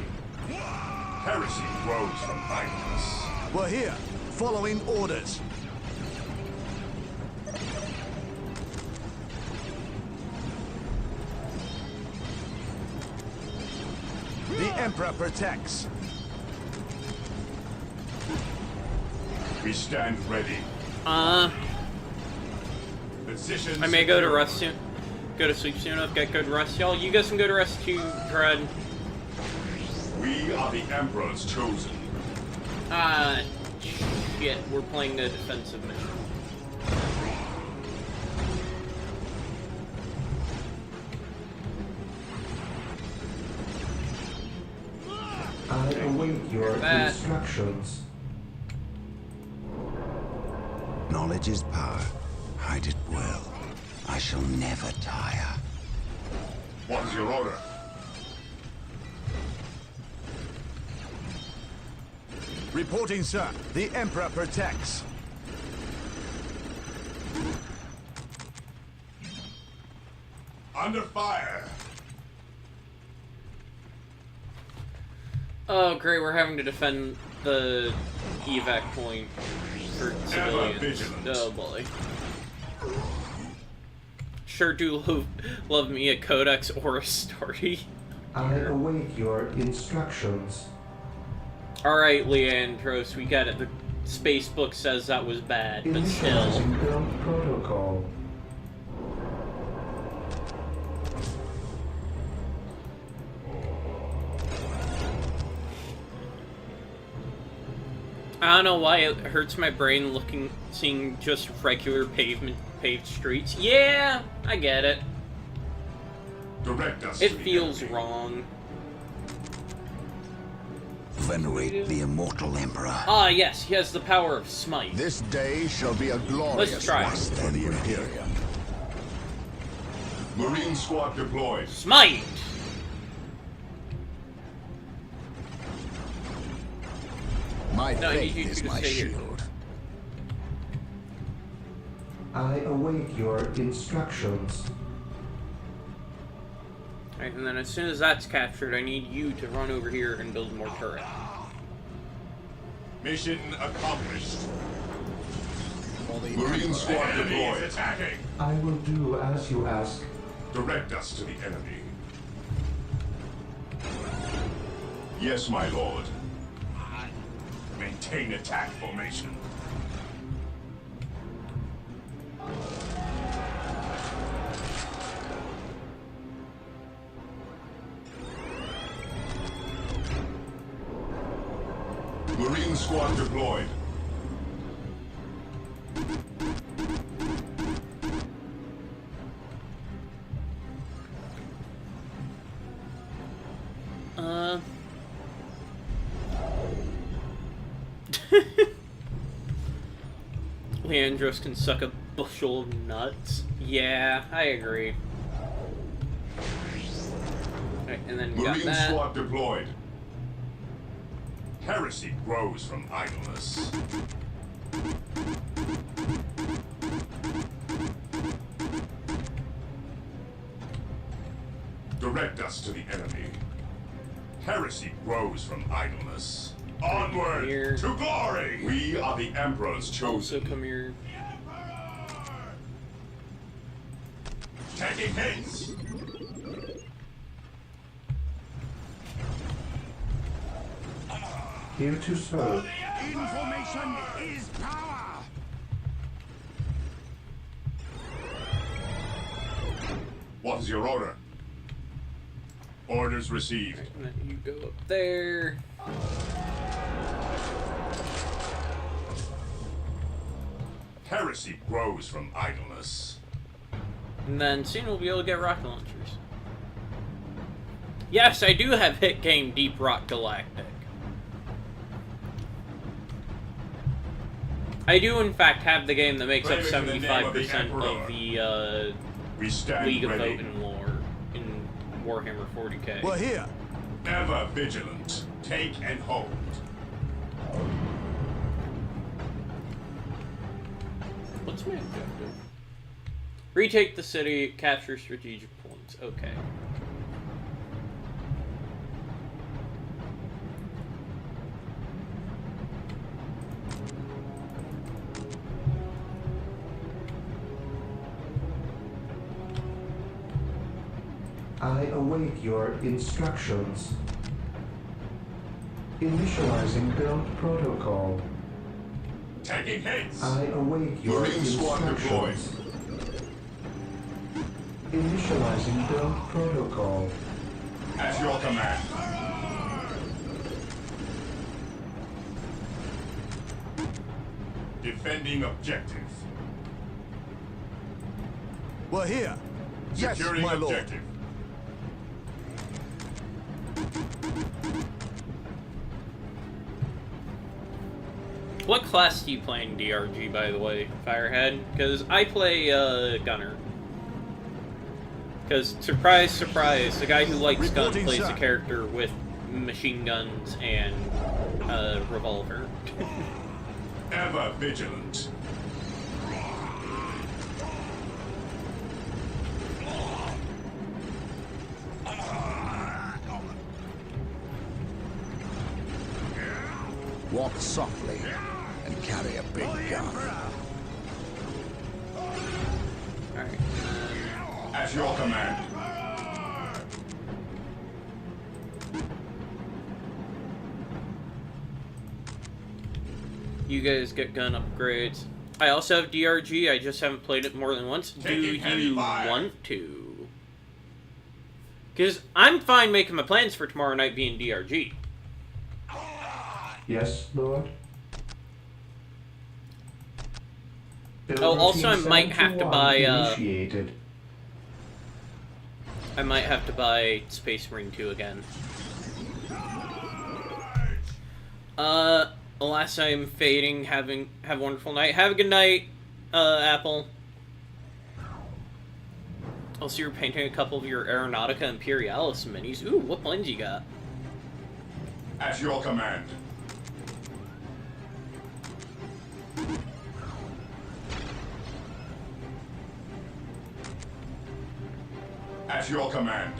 Heresy grows from idleness. We're here, following orders. The Emperor protects. We stand ready. Positions. I may go to rest soon. Go to sleep soon enough, get good rest, y'all. You guys can go to rest too, Dread. We are the Emperor's chosen. Shit, we're playing the defensive mission. I await your That. instructions. Knowledge is power. Hide it well. I shall never tire. What is your order? Reporting, sir. The Emperor protects. Under fire. Oh, great, we're having to defend the evac point for civilians. vigilant. Oh boy. Sure do love me a codex or a story. I await your instructions. Alright, Leandros, we got it. The space book says that was bad, but still. Initializing build protocol. I don't know why it hurts my brain seeing just regular paved streets. Yeah, I get it. Direct us. It to the feels enemy. wrong. Venerate the immortal Emperor. Ah, yes, he has the power of smite. This day shall be a glorious Let's try. one for the Imperium. Marine squad deployed. Smite! My No, I need faith you is to my stay here. shield. I await your instructions. Alright, and then as soon as that's captured, I need you to run over here and build more turret. Mission accomplished. Marine squad deployed. Attacking. I will do as you ask. Direct us to the enemy. Yes, my lord. Maintain attack formation. Marine squad deployed. Leandros can suck a bushel of nuts. Yeah, I agree. Right, and then we got Marine that. squad deployed. Heresy grows from idleness. Direct us to the enemy. Heresy grows from idleness. Onward here. to glory! We are the Emperor's Also, chosen. come here. Taking hits! Here to serve. Information is power! What is your order? Orders received. And then you go up there. Heresy grows from idleness. And then soon we'll be able to get rocket launchers. Yes, I do have hit game Deep Rock Galactic. I do, in fact, have the game that makes up Claim it in the name of the 75% Emperor. of the We stand League of ready. Voting lore in Warhammer 40k. We're here. Ever vigilant. Take and hold. What's my objective? Retake the city, capture strategic points. Okay. I await your instructions. Initializing build protocol. Taking hits. I await your Marine squad deployed. instructions. Initializing build protocol. At your command. Defending objective. We're here. Yes, Securing my lord. objective. What class do you play in DRG, by the way, Firehead? Because I play Gunner. Because, surprise, surprise, the guy who likes guns Reporting, plays sir. a character with machine guns and a revolver. Ever vigilant. Walk softly and carry a big gun. Alright. At your command. You guys get gun upgrades. I also have DRG, I just haven't played it more than once. Do Taking heavy you fire. want to? Because I'm fine making my plans for tomorrow night being DRG. Yes, Lord. Oh, also I might have to buy, Initiated. I might have to buy Space Marine 2 again. Alas, I am fading. Have a wonderful night. Have a good night, Apple. Also, you're painting a couple of your Aeronautica Imperialis minis. Ooh, what blends you got? At your command. At your command.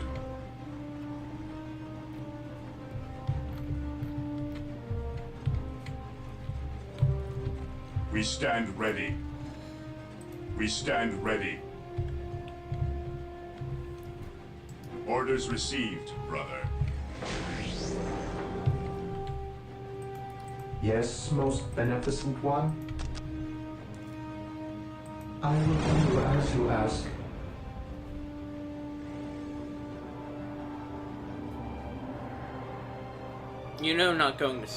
We stand ready. We stand ready. Orders received, brother. Yes, most beneficent one. I will do as you ask. You know, not going to.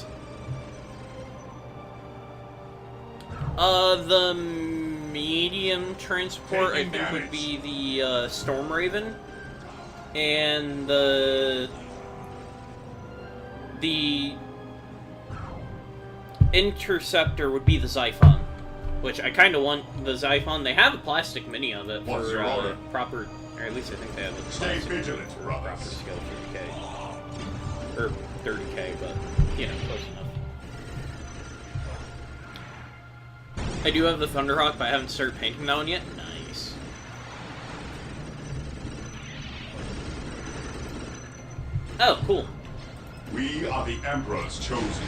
The medium transport I think would be the Storm Raven, and the interceptor would be the Xiphon, which I kind of want the Xiphon. They have a plastic mini of it What's your for order? proper, or at least I think they have a Stay plastic vigilant, for brothers. proper scale 30k or 30k, but you know, close enough. I do have the Thunderhawk, but I haven't started painting that one yet. Nice. Oh, cool. We are the Emperor's chosen.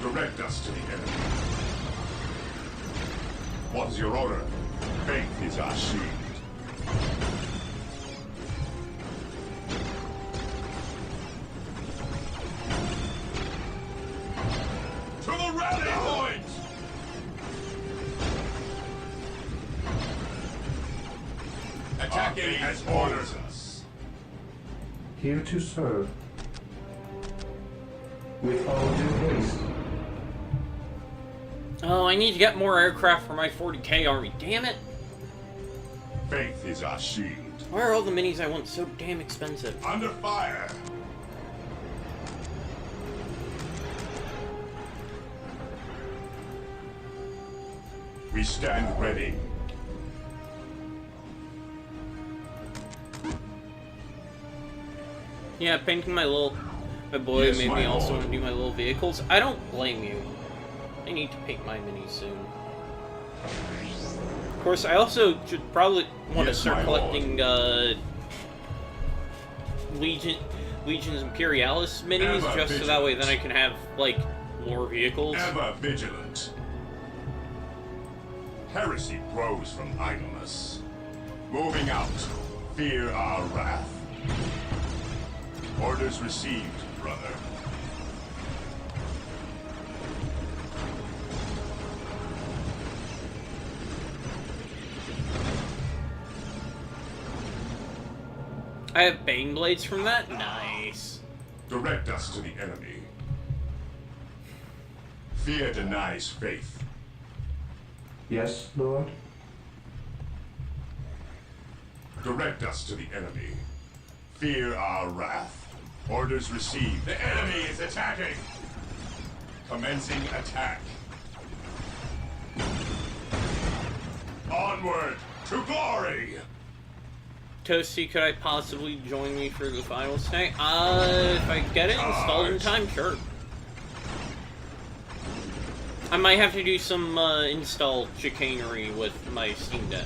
Direct us to the enemy. What is your order? Faith is our shield. To the rally point! Attacking as orders us. Here to serve. With all due haste. Oh, I need to get more aircraft for my 40k army. Damn it! Faith is our shield. Why are all the minis I want so damn expensive? Under fire. We stand ready. Yeah, painting my boy Yes, made my me also lord. want to do my little vehicles. I don't blame you. I need to paint my minis soon. Of course, I also should probably want to Yes, start my collecting Legions Imperialis minis, Ever just so that way vigilant. then I can have like more vehicles. Ever vigilant. Heresy grows from idleness. Moving out. Fear our wrath. Orders received, brother. I have Bane Blades from that? Nice. Direct us to the enemy. Fear denies faith. Yes, Lord. Direct us to the enemy. Fear our wrath. Orders received. The enemy is attacking. Commencing attack. Onward to glory. Toasty, could I possibly join me for the finals tonight? If I get it installed in time, sure. I might have to do some install chicanery with my Steam Deck.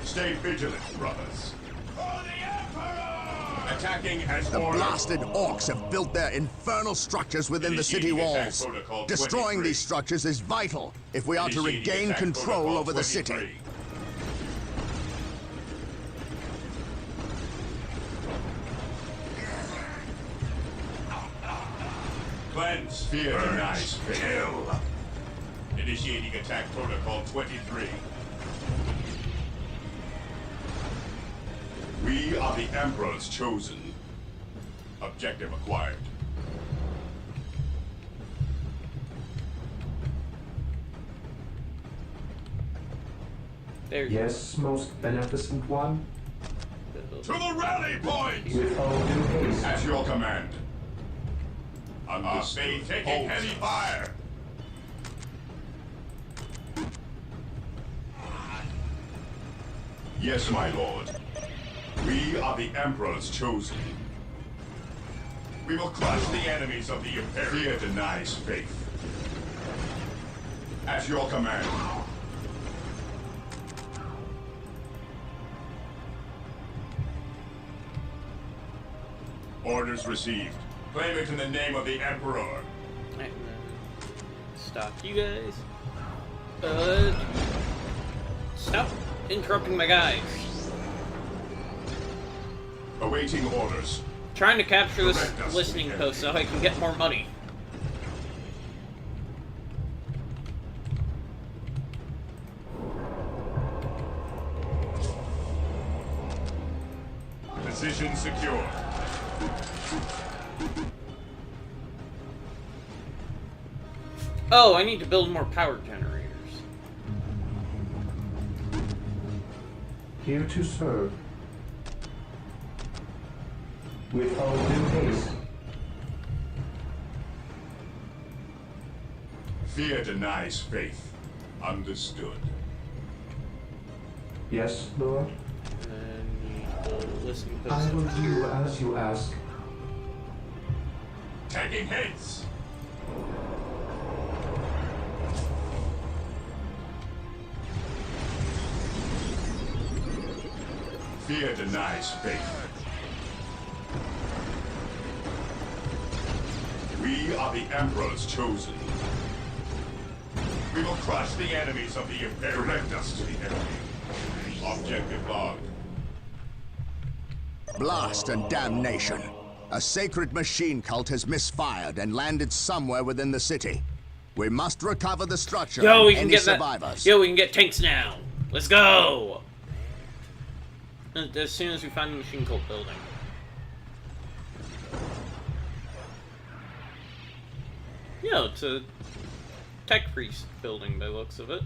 Stay vigilant, brothers. For the Emperor! Attacking as The ordered. blasted orcs have built their infernal structures within the city Initiating attack walls. protocol Destroying 23. these structures is vital if we are to Initiating regain attack control protocol over the 23. city. Cleanse. Fear denies faith. Kill. Initiating attack protocol 23. We are the Emperor's chosen. Objective acquired. There you Yes, most beneficent one. go. To the rally point! With all due haste. At your command. Understood. Taking heavy fire. Yes, my lord. We are the Emperor's chosen. We will crush the enemies of the Imperium. Fear denies faith. At your command. Orders received. Claim it in the name of the Emperor. Right, Stop you guys. Stop interrupting my guys. Awaiting orders. Trying to capture this Direct us to listening the post so enemy. I can get more money. Position secure. Oh, I need to build more power generators. Here to serve. With all due haste. Fear denies faith. Understood. Yes, Lord. And then need the listening post. I will up do here. as you ask. Tagging heads. Fear denies faith. We are the Emperor's chosen. We will crush the enemies of the Emperor. Direct us to the enemy. Objective log. Blast and damnation. A sacred machine cult has misfired and landed somewhere within the city. We must recover the structure Yo, and we can any get survivors. that. Yo, we can get tanks now. Let's go. As soon as we find the machine cult building. Yo, it's a tech priest building by the looks of it.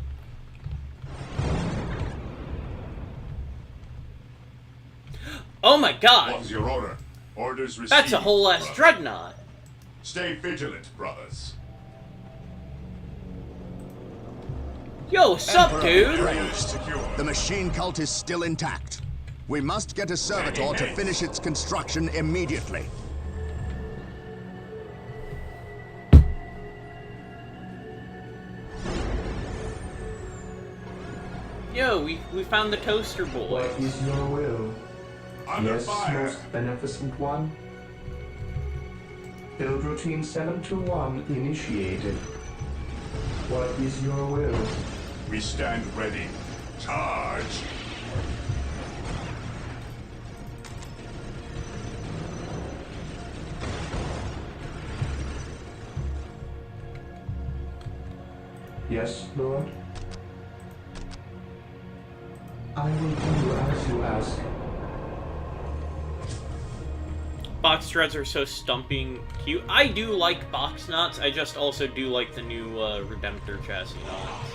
Oh my god! What's your order? Orders received. That's a whole ass brother. dreadnought! Stay vigilant, brothers. Yo, what's up, Emperor dude? Area is secure. The machine cult is still intact. We must get a servitor to finish its construction immediately. Yo, we found the toaster boys. What is your will? Under Yes, fire. most beneficent one. Build routine 721 initiated. What is your will? We stand ready. Charge. Yes, Lord. I will do as you ask. Box dreads are so stumping cute. I do like box knots, I just also do like the new Redemptor chassis knots.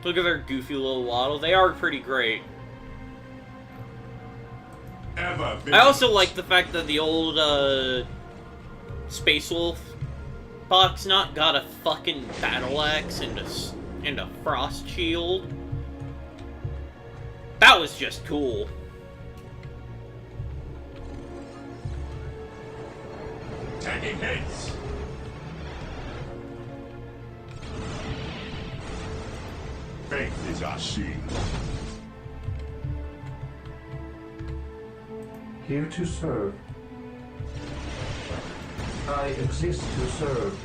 Look at their goofy little waddle. They are pretty great. Ever I vigilant. also like the fact that the old Space Wolf box knot got a fucking battle axe and a frost shield. That was just cool. Tagging heads. Faith is our shield. Here to serve. I exist to serve.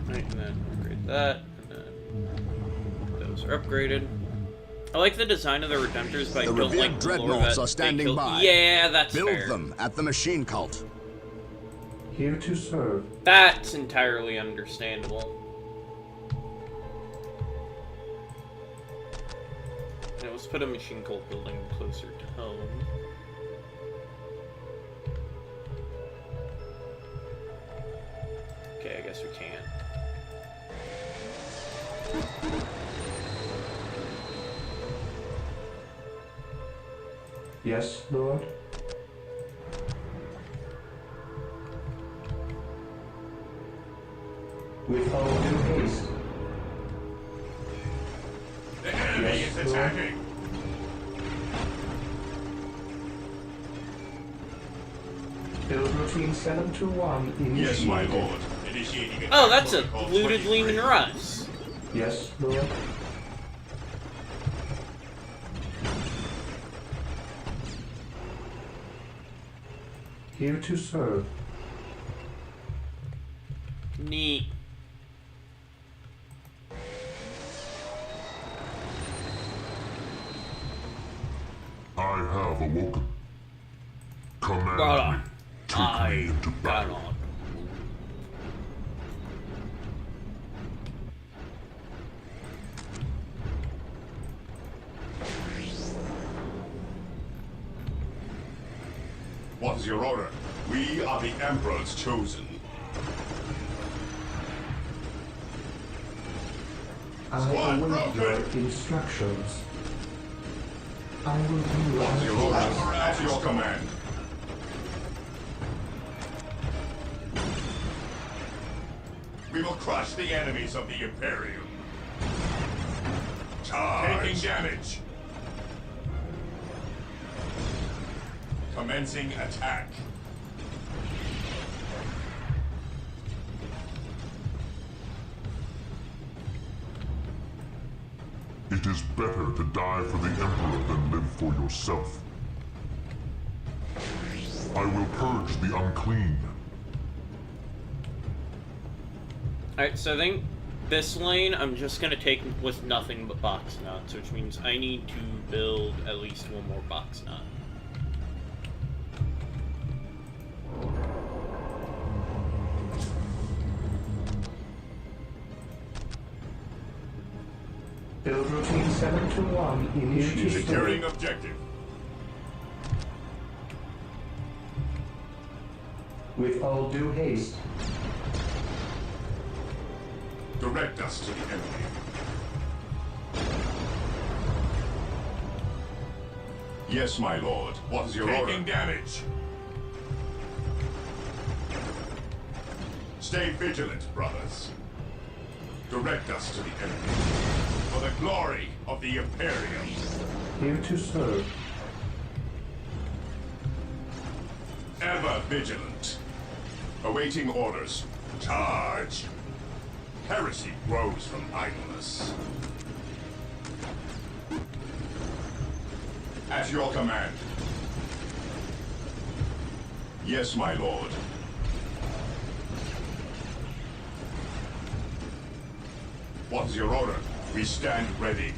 Right, and then upgrade that, and then those are upgraded. I like the design of the Redemptors, but I The don't revered like the lore dreadnoughts that are they standing kill- by. Yeah, that's Build fair. them at the machine cult. Here to serve. That's entirely understandable. Now let's put a machine cult building closer to home. Okay, I guess we can't. Yes, Lord. With all due haste. The enemy Yes, is Lord. attacking. Build routine 721 initiated. Yes, my lord. Initiating attack Oh, that's a protocol looted 23. Lehman Russ. Yes, Lord. Here to serve. Neat. I have awoken. Command Right me. on. Take me into Got battle. on. What is your order? We are the Emperor's chosen. I Squad await your broken. instructions. I will do What is as your you order? ask. At your command. We will crush the enemies of the Imperium. Charge. Taking damage. Commencing attack. It is better to die for the Emperor than live for yourself. I will purge the unclean. Alright, so I think this lane I'm just gonna take with nothing but box nuts, which means I need to build at least one more box nut. Build routine 721 initiated. Securing objective. With all due haste. Direct us to the enemy. Yes, my lord. What is your order? Taking damage. Stay vigilant, brothers. Direct us to the enemy. For the glory of the Imperium. Here to serve. Ever vigilant. Awaiting orders. Charge. Heresy grows from idleness. At your command. Yes, my lord. What is your order? We stand ready.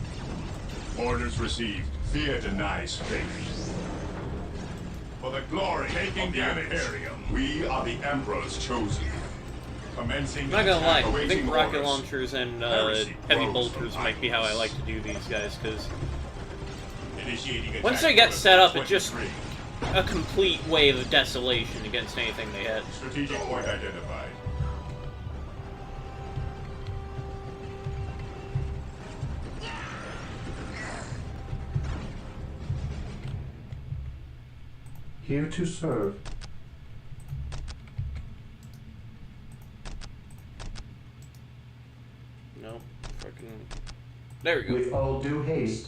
Orders received. Fear denies faith. For the glory of the Imperium, we are the Emperor's chosen. Commencing I'm not gonna lie, attack. I Awaiting think rocket orders. launchers and Heresy heavy grows bolters from might be how I idleness. like to do these guys, because Initiating attack once they get set up, it's just 23. a complete wave of desolation against anything they hit. Strategic point identified. Here to serve. No, fucking. There we go. With all due haste.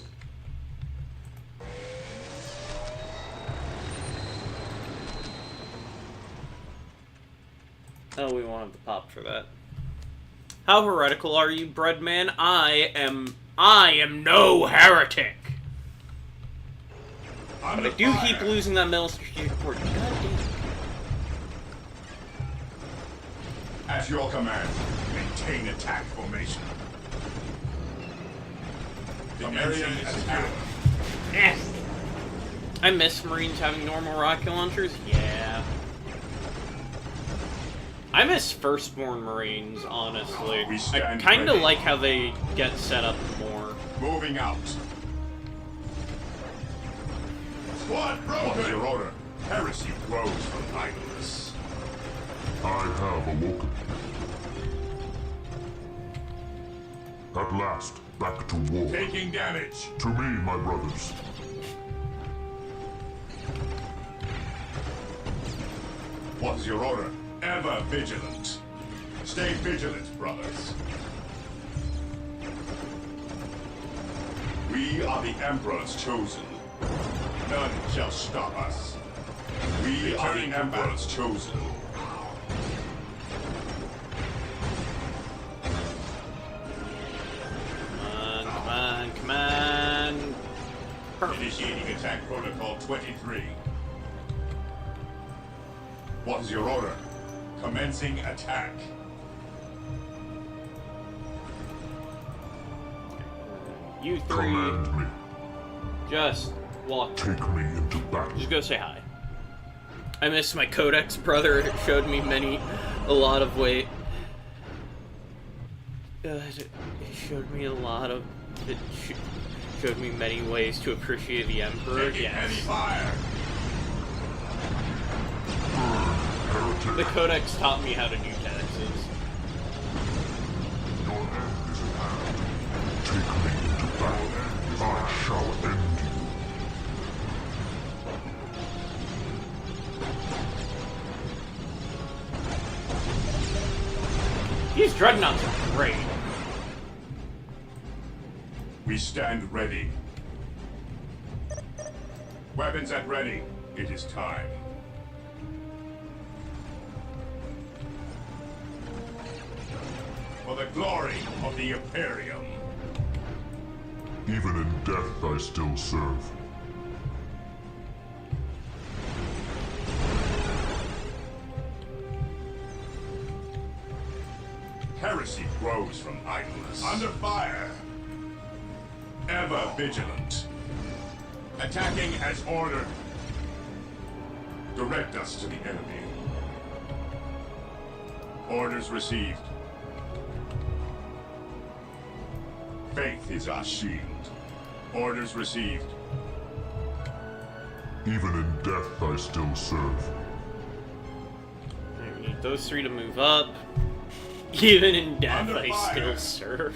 Oh, we won't have the pop for that. How heretical are you, Breadman? I am no heretic. But I do keep losing that middle strategic port. God damn. At your command, maintain attack formation. Commencing attack. Eh. I miss Marines having normal rocket launchers. Yeah. I miss Firstborn Marines, honestly. We I stand kind of ready. like how they get set up more. Moving out. Squad broken. What is your order? Heresy grows from idleness. I have awoken. At last, back to war. Taking damage. To me, my brothers. What is your order? Ever vigilant. Stay vigilant, brothers. We are the Emperor's chosen. None shall stop us. We are the Emperor's chosen. Initiating attack protocol 23. What is your order? Commencing attack. You three, Command me. just walk. Take me into battle. Just go say hi. I miss my Codex brother. It showed me a lot of weight. It showed me showed me many ways to appreciate the Emperor. Taking heavy Yes. fire. The Codex taught me how to do taxes. Your end is at hand. Take me into battle. I shall end you. These dreadnoughts are great. We stand ready. Weapons at ready. It is time. For the glory of the Imperium. Even in death I still serve. Heresy grows from idleness. Under fire. Ever vigilant. Attacking as ordered. Direct us to the enemy. Orders received. Faith is our shield. Orders received. Even in death I still serve. I need those three to move up. Even in death, Under I fire. still serve.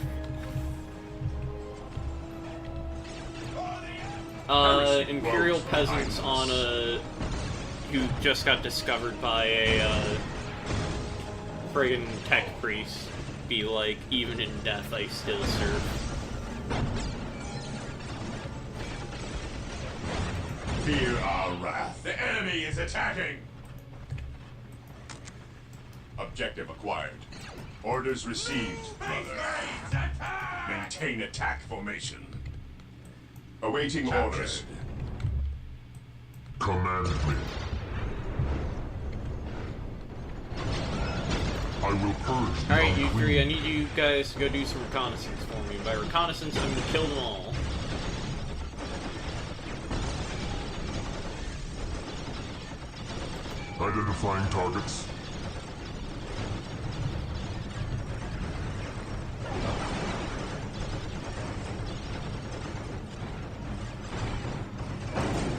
Imperial peasants on a... who just got discovered by a, friggin' tech priest be like, even in death, I still serve. Fear our wrath. The enemy is attacking. Objective acquired. Orders received, brother. Maintain attack formation. Awaiting orders. Command me. I will purge the Alright, you unclean. three, I need you guys to go do some reconnaissance for me. By reconnaissance, I'm gonna kill them all. Identifying targets.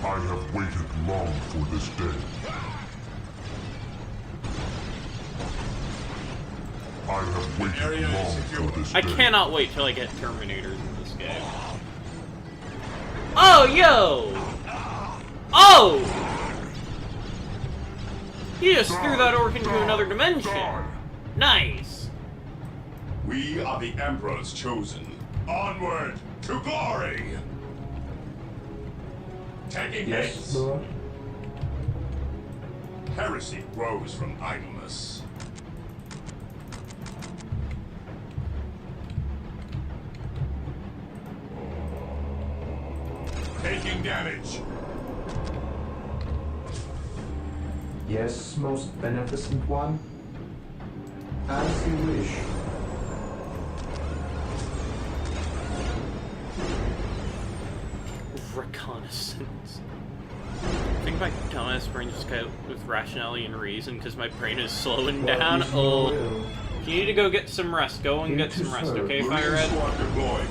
I have waited long for this day. I have waited Area is long secure. for this I day. cannot wait till I get Terminators in this game. Oh, yo! Oh! You just threw that orc into another dimension. Nice. We are the Emperor's chosen. Onward to glory. Taking Yes, hits. Lord. Heresy grows from idleness. Taking damage. Yes, most beneficent one. As you wish. Reconnaissance. I think my dumbass brain just got with rationality and reason because my brain is slowing What down. is your Oh, will? you need to go get some rest. Go and get some rest, okay, Marine Fire Red? Squad deployed.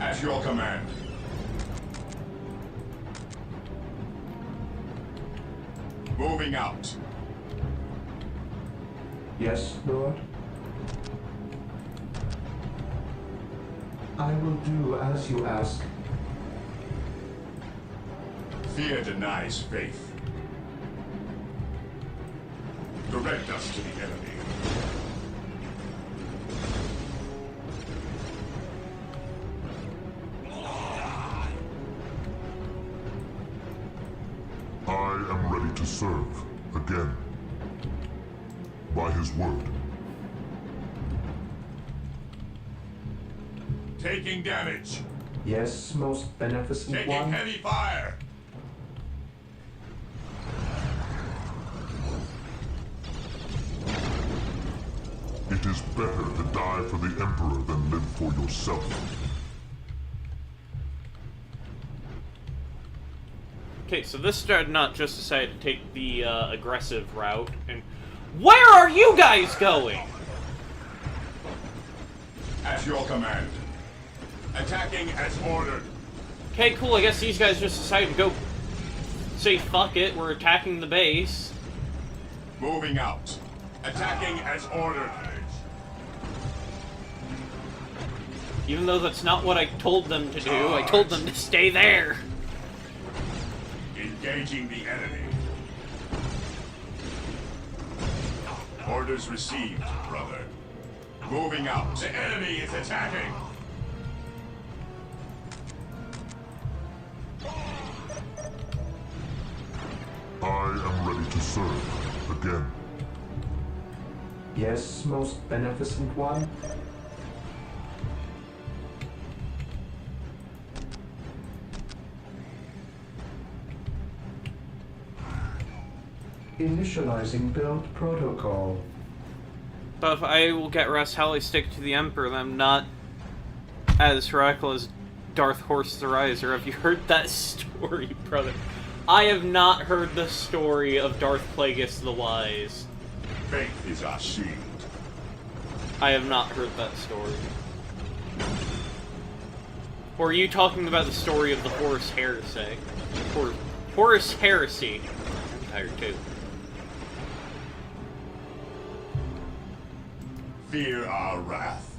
At your command. Moving out. Yes, Lord. I will do as you ask. Fear denies faith. Direct us to the enemy. I am ready to serve again. By his word. Taking damage. Yes, most beneficent Taking one. heavy fire. It is better to die for the Emperor than live for yourself. Okay, so this dreadnought just decided to take the aggressive route, and where are you guys going? At your command. Attacking as ordered. Okay, cool. I guess these guys just decided to go say fuck it. We're attacking the base. Moving out. Attacking as ordered. Even though that's not what I told them to do, I told them to stay there. Engaging the enemy. Orders received, brother. Moving out. The enemy is attacking. I am ready to serve. Again. Yes, most beneficent one. Initializing build protocol. But if I will get rest, how will I stick to the Emperor? Then I'm not as radical as Darth Horse the Riser. Have you heard that story, brother? I have not heard the story of Darth Plagueis the Wise. Faith is our shield. I have not heard that story. Or are you talking about the story of the Horus Heresy? Or Horus Heresy? I'm tired too. Fear our wrath.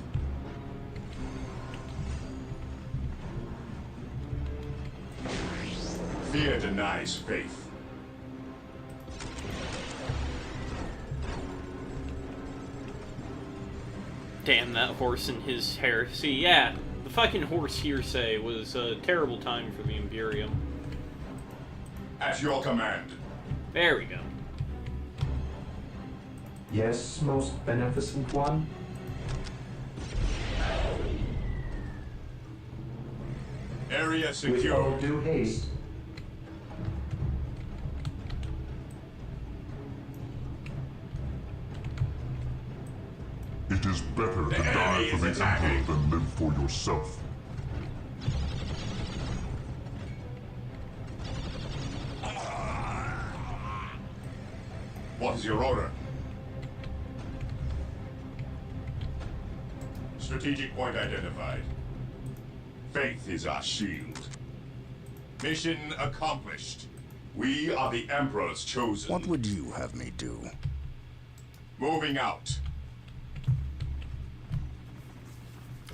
Fear denies faith. Damn that horse and his heresy. Yeah, the fucking Horus Heresy was a terrible time for the Imperium. At your command. There we go. Yes, most beneficent one. Area With secure. all due haste. It is better to die enemy for is the attacking. Emperor than live for yourself. What is your order? Strategic point identified. Faith is our shield. Mission accomplished. We are the Emperor's chosen. What would you have me do? Moving out.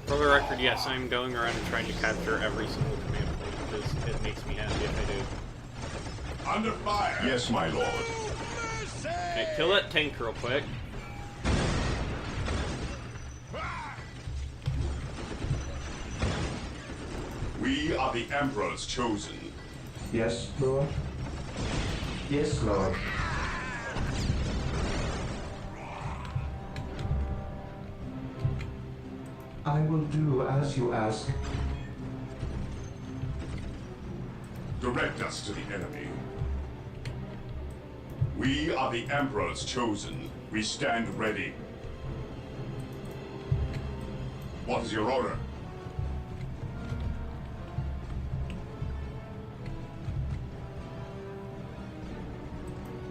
For the record, yes, I'm going around and trying to capture every single command point because it makes me happy if I do. Under fire. Yes, my lord. Okay, kill that tank real quick. We are the Emperor's chosen. Yes, Lord. Yes, Lord. I will do as you ask. Direct us to the enemy. We are the Emperor's chosen. We stand ready. What is your order?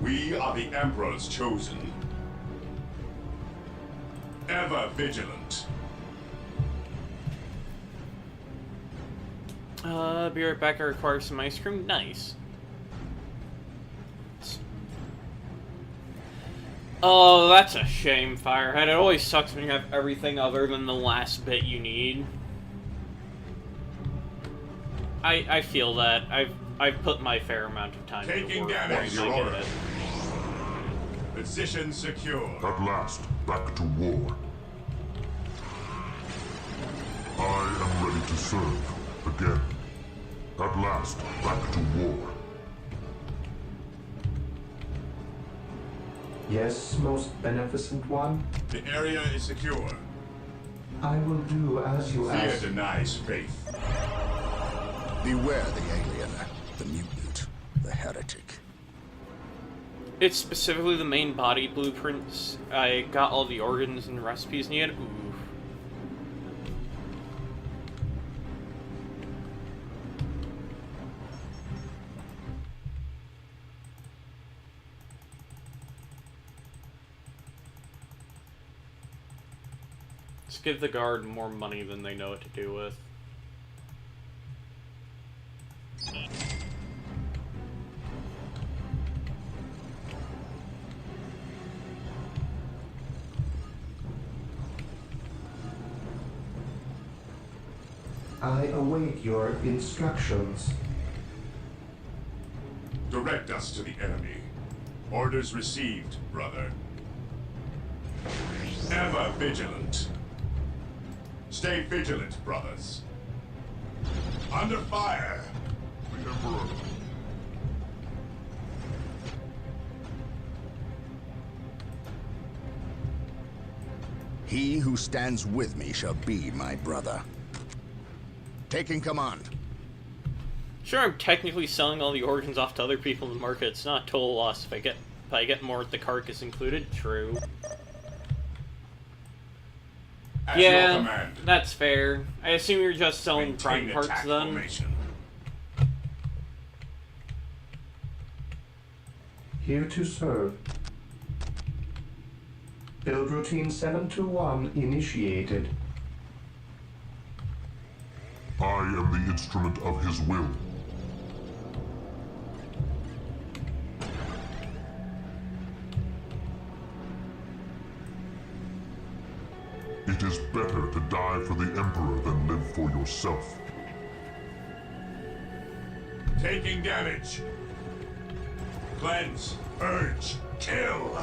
We are the Emperor's chosen. Ever vigilant. Be right back. I require some ice cream. Nice. Oh, that's a shame, Firehead. It always sucks when you have everything other than the last bit you need. I feel that. I've put my fair amount of time into Taking work. damage. I Your get order. it. Position secure. At last, back to war. I am ready to serve. Again. At last, back to war. Yes, most beneficent one. The area is secure. I will do as you Fear ask. denies faith. Beware the alien, the mutant, the heretic. It's specifically the main body blueprints. I got all the organs and recipes needed. Ooh. Let's give the guard more money than they know what to do with. I await your instructions. Direct us to the enemy. Orders received, brother. Ever vigilant. Stay vigilant, brothers. Under fire. The Emperor. He who stands with me shall be my brother. Taking command. Sure, I'm technically selling all the organs off to other people in the market. It's not a total loss if I get more with the carcass included. True. At your Yeah, command. that's fair. I assume you're just selling Maintain prime parts attack then. formation. Here to serve. Build routine 721 initiated. I am the instrument of his will. It is better to die for the Emperor than live for yourself. Taking damage. Cleanse, purge, kill.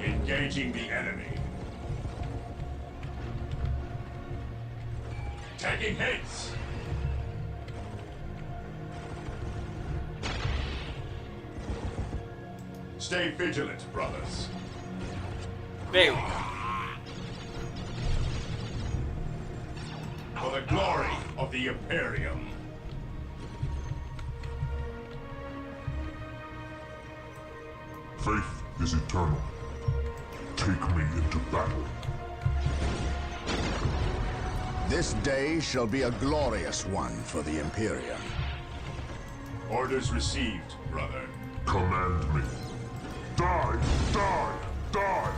Engaging the enemy. Taking hits. Stay vigilant, brothers. There we go. For the glory of the Imperium. Faith is eternal. Take me into battle. This day shall be a glorious one for the Imperium. Orders received, brother. Command me. Die! Die! Die!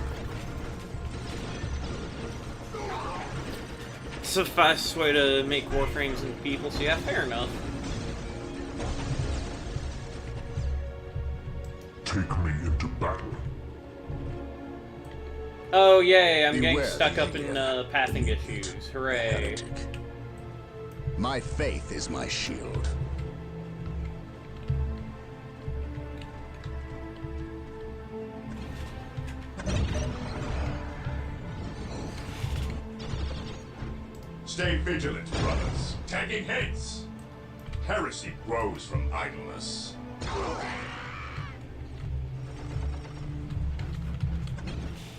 It's the fastest way to make warframes and people, so yeah, fair enough. Take me into battle. Oh yay, I'm Beware getting stuck the up in alien, pathing the issues. mutant, the Hooray. heretic. My faith is my shield. Stay vigilant, brothers. Taking hits. Heresy grows from idleness.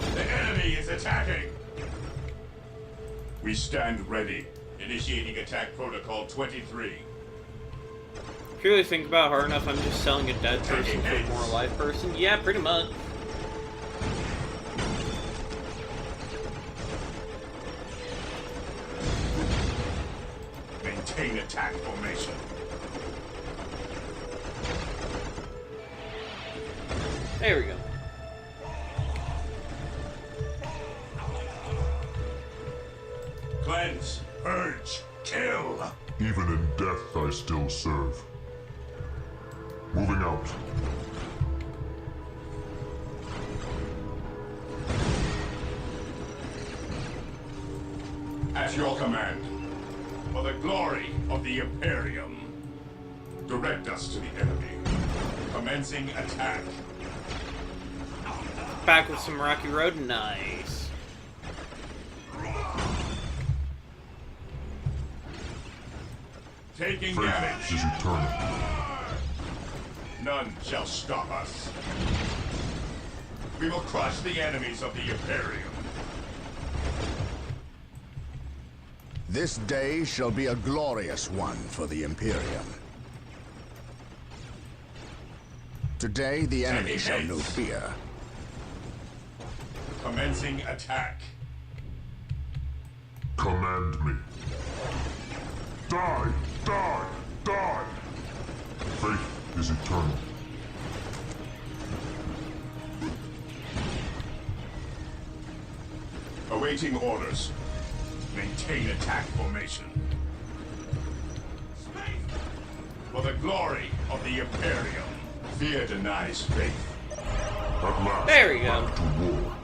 The enemy is attacking. We stand ready. Initiating attack protocol 23. If you really think about it hard enough, I'm just selling a dead person for a more alive person. Yeah, pretty much. Maintain attack formation. There we go. Cleanse, purge, kill. Even in death, I still serve. Moving out. At your command. For the glory of the Imperium. Direct us to the enemy. Commencing attack. Back with some Rocky Road, nice. Taking Faith damage. is eternal. None shall stop us. We will crush the enemies of the Imperium. This day shall be a glorious one for the Imperium. Today the enemy shall know fear. Commencing attack. Command me. Die! Die! Die! Faith is eternal. Awaiting orders. Maintain attack formation. For the glory of the Imperium. Fear denies faith. At last, There we go. back to war.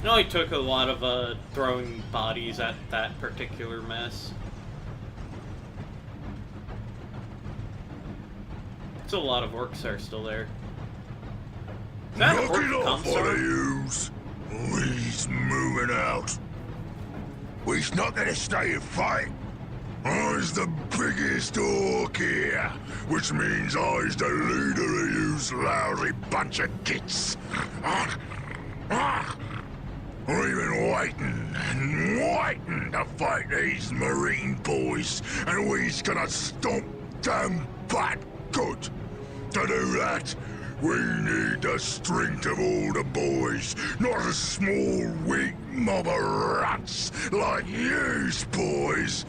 It only took a lot of throwing bodies at that particular mess. So a lot of orcs are still there. Is that an orc commissar? yous. We's moving out. We's not gonna stay and fight. I's the biggest orc here, which means I's the leader of yous lousy bunch of gits. We've been waiting and waiting to fight these Marine boys, and we's gonna stomp them back good. To do that, we need the strength of all the boys, not a small, weak mob of rats like yous boys.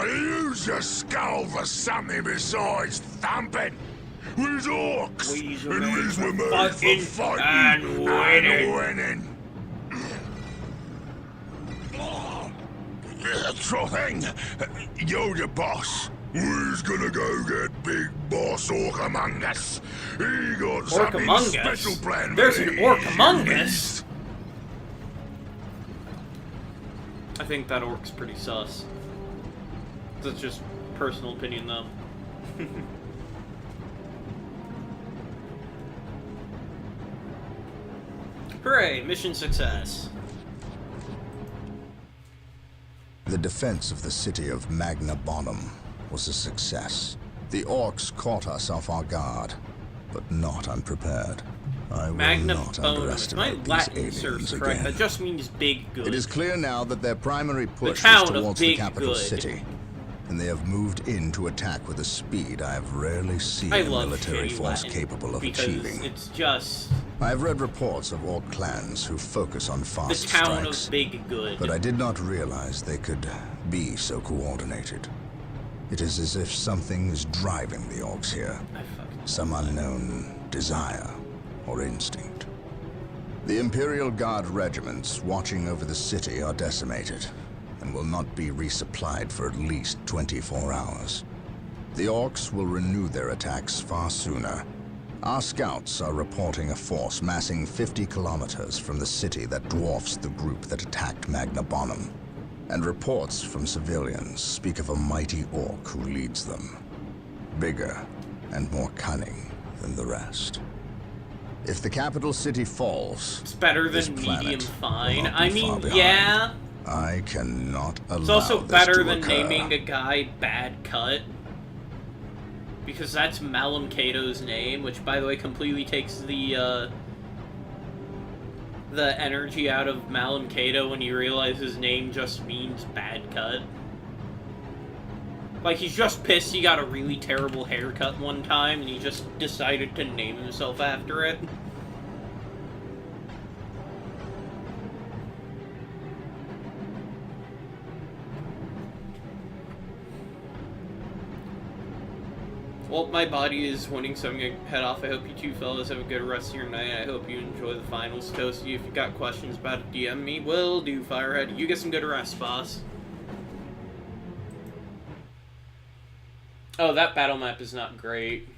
Use your skull for something besides thumping. We's orcs, and we's were made for fighting and winning. Sure thing. You're the boss. We's gonna go get Big Boss Orc Among Us. He got Orc something Among special Us? planned. There's for an Orc these Among humans. Us? I think that orc's pretty sus. That's just personal opinion, though. Hooray! Mission success. The defense of the city of Magna Bonum was a success. The orcs caught us off our guard, but not unprepared. I will Magna not Bonum. If my underestimate these Latin serves aliens correct, again. that just means big good. It is clear now that their primary push town was of towards the Big capital Good. city, and they have moved in to attack with a speed I have rarely seen I a love military shitty force Latin capable of because achieving. it's just I have read reports of orc clans who focus on the fast town strikes, of Big Good. but I did not realize they could be so coordinated. It is as if something is driving the orcs here, I fucking some unknown desire or instinct. The Imperial Guard regiments watching over the city are decimated and will not be resupplied for at least 24 hours. The orcs will renew their attacks far sooner. Our scouts are reporting a force massing 50 kilometers from the city that dwarfs the group that attacked Magna Bonum. And reports from civilians speak of a mighty orc who leads them. Bigger and more cunning than the rest. If the capital city falls, It's better this than planet medium will fine. not be I far mean, behind. yeah. I cannot allow It's also this better to than occur. naming a guy Bad Cut. Because that's Malum Cato's name, which, by the way, completely takes the energy out of Malum Cato when you realize his name just means Bad Cut. Like, he's just pissed he got a really terrible haircut one time, and he just decided to name himself after it. Well, my body is wanting, so I'm gonna head off. I hope you two fellas have a good rest of your night. I hope you enjoy the finals. Toasty, if you got questions about it, DM me. Will do, Firehead. You get some good rest, boss. Oh, that battle map is not great.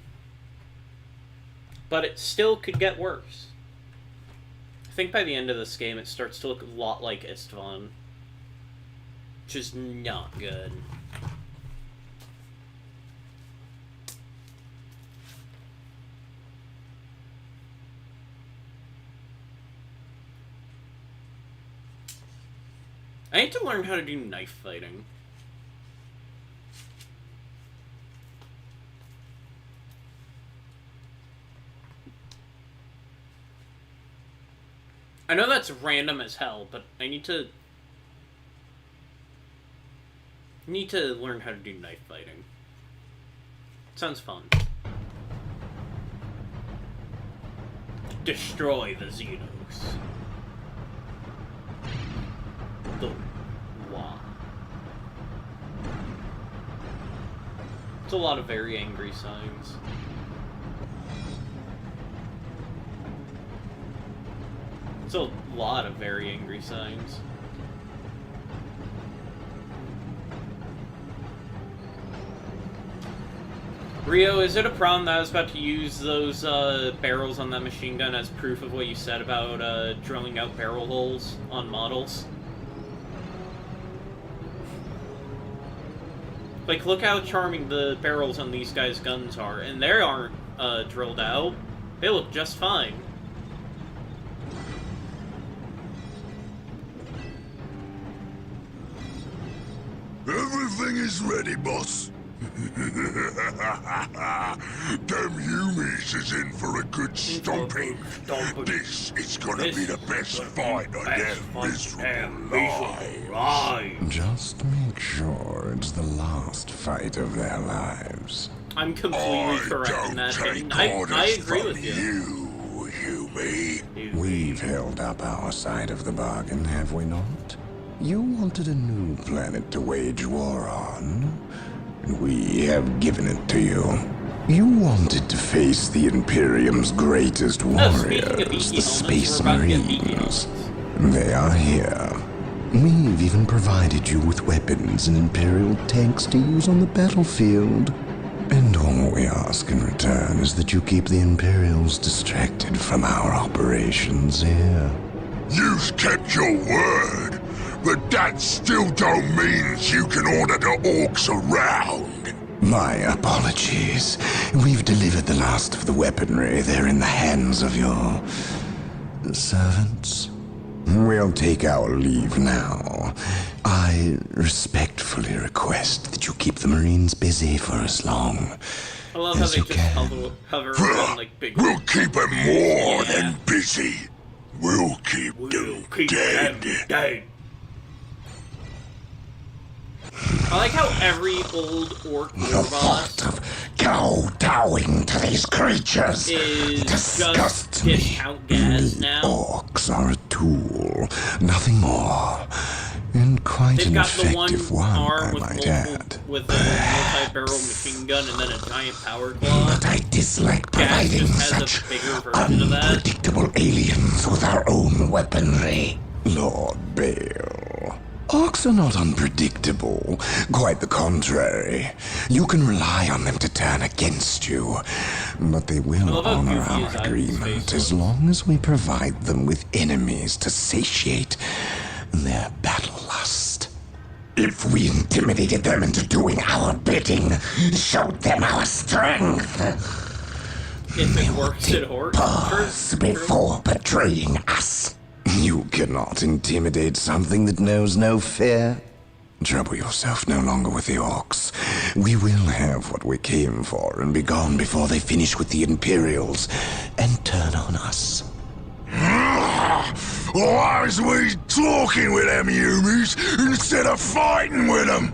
But it still could get worse. I think by the end of this game, it starts to look a lot like Istvan. Which is not good. I need to learn how to do knife fighting. I know that's random as hell, but I need to learn how to do knife fighting. Sounds fun. Destroy the Xenos. The Wa. It's a lot of very angry signs. It's a lot of very angry signs. Rio, is it a problem that I was about to use those barrels on that machine gun as proof of what you said about drilling out barrel holes on models? Like, look how charming the barrels on these guys' guns are, and they aren't drilled out. They look just fine. Everything is ready, boss. Damn Humies is in for a good stomping. This is gonna be the best fight of their miserable lives. Just make sure it's the last fight of their lives. I'm completely correct in that opinion. I agree with you. Humie. We've held up our side of the bargain, have we not? You wanted a new planet to wage war on, and we have given it to you. You wanted to face the Imperium's greatest warriors, the Space Marines. They are here. We've even provided you with weapons and Imperial tanks to use on the battlefield. And all we ask in return is that you keep the Imperials distracted from our operations here. You've kept your word, but that still don't mean you can order the orcs around. My apologies. We've delivered the last of the weaponry. They're in the hands of your servants. We'll take our leave now. I respectfully request that you keep the Marines busy for as long I love how as they you just can. hover around like big. We'll keep them more than busy. We'll keep them dead. I like how every old orc The war thought boss of kowtowing to these creatures is disgusts just me. discount gas The now. orcs are a tool, nothing more. And quite They've an got the one effective one, arm I with might multiple, add. with a multi-barrel machine gun and then a giant power claw. But I dislike Gas providing just has such a bigger version of that. unpredictable aliens with our own weaponry. Lord Bale. Orcs are not unpredictable. Quite the contrary. You can rely on them to turn against you. But they I will love how honor goofy his our eyes agreement face as long as we provide them with enemies to satiate their battle lust. If we intimidated them into doing our bidding, showed them our strength, If it works at Hort. pause before betraying us. You cannot intimidate something that knows no fear. Trouble yourself no longer with the orcs. We will have what we came for and be gone before they finish with the Imperials and turn on us. Why is we talking with them Humies instead of fighting with them?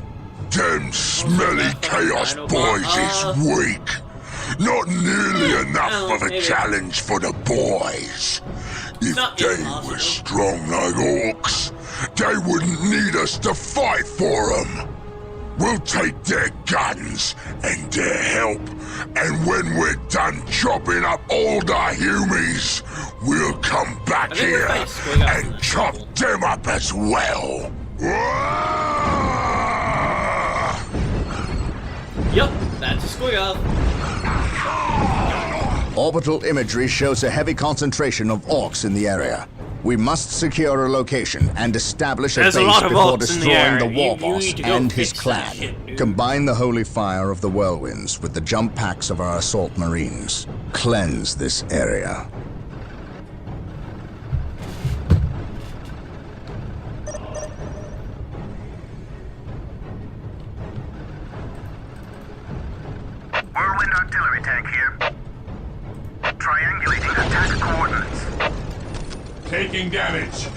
Them smelly chaos boys is weak. Not nearly enough of a challenge for the boys. If they were strong like orcs, they wouldn't need us to fight for them. We'll take their guns and their help, and when we're done chopping up all the Humies, we'll come back here and chop them up as well. Yep, that's a squig up. Orbital imagery shows a heavy concentration of orcs in the area. We must secure a location and establish a There's a base lot of before orcs in the destroying area. the war You boss need to go and his fix that clan. shit, dude. Combine the holy fire of the whirlwinds with the jump packs of our assault marines. Cleanse this area. Whirlwind artillery tank here. Triangulating attack coordinates. Taking damage.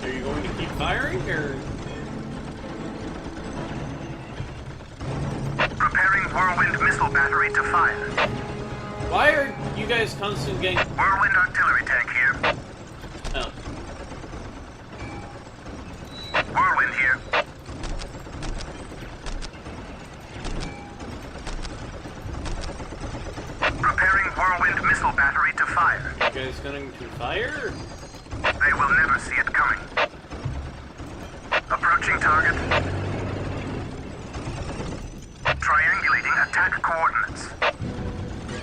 Are you going to keep firing, or...? Preparing whirlwind missile battery to fire. Why are you guys constantly getting... Whirlwind artillery tank here. Oh. Whirlwind here. Preparing whirlwind missile battery to fire. You guys going to fire? They will never see it coming. Approaching target. Triangulating attack coordinates.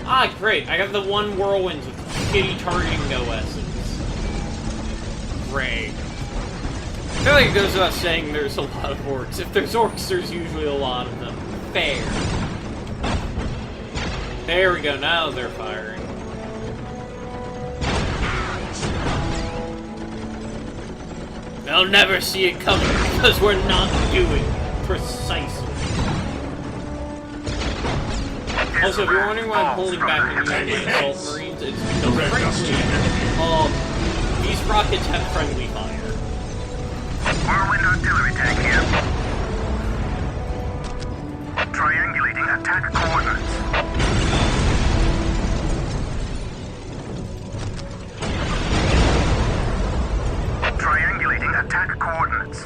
Ah, great. I got the one whirlwind with shitty targeting OSs. Great. I feel like it goes without saying there's a lot of orcs. If there's orcs, there's usually a lot of them. Fair. There we go, now they're firing. They'll never see it coming because we're not doing precisely. Also, if you're wondering why I'm holding back on using my assault marines, it's because frankly, these rockets have friendly fire. Whirlwind artillery tank here. Triangulating attack coordinates. Triangulating attack coordinates.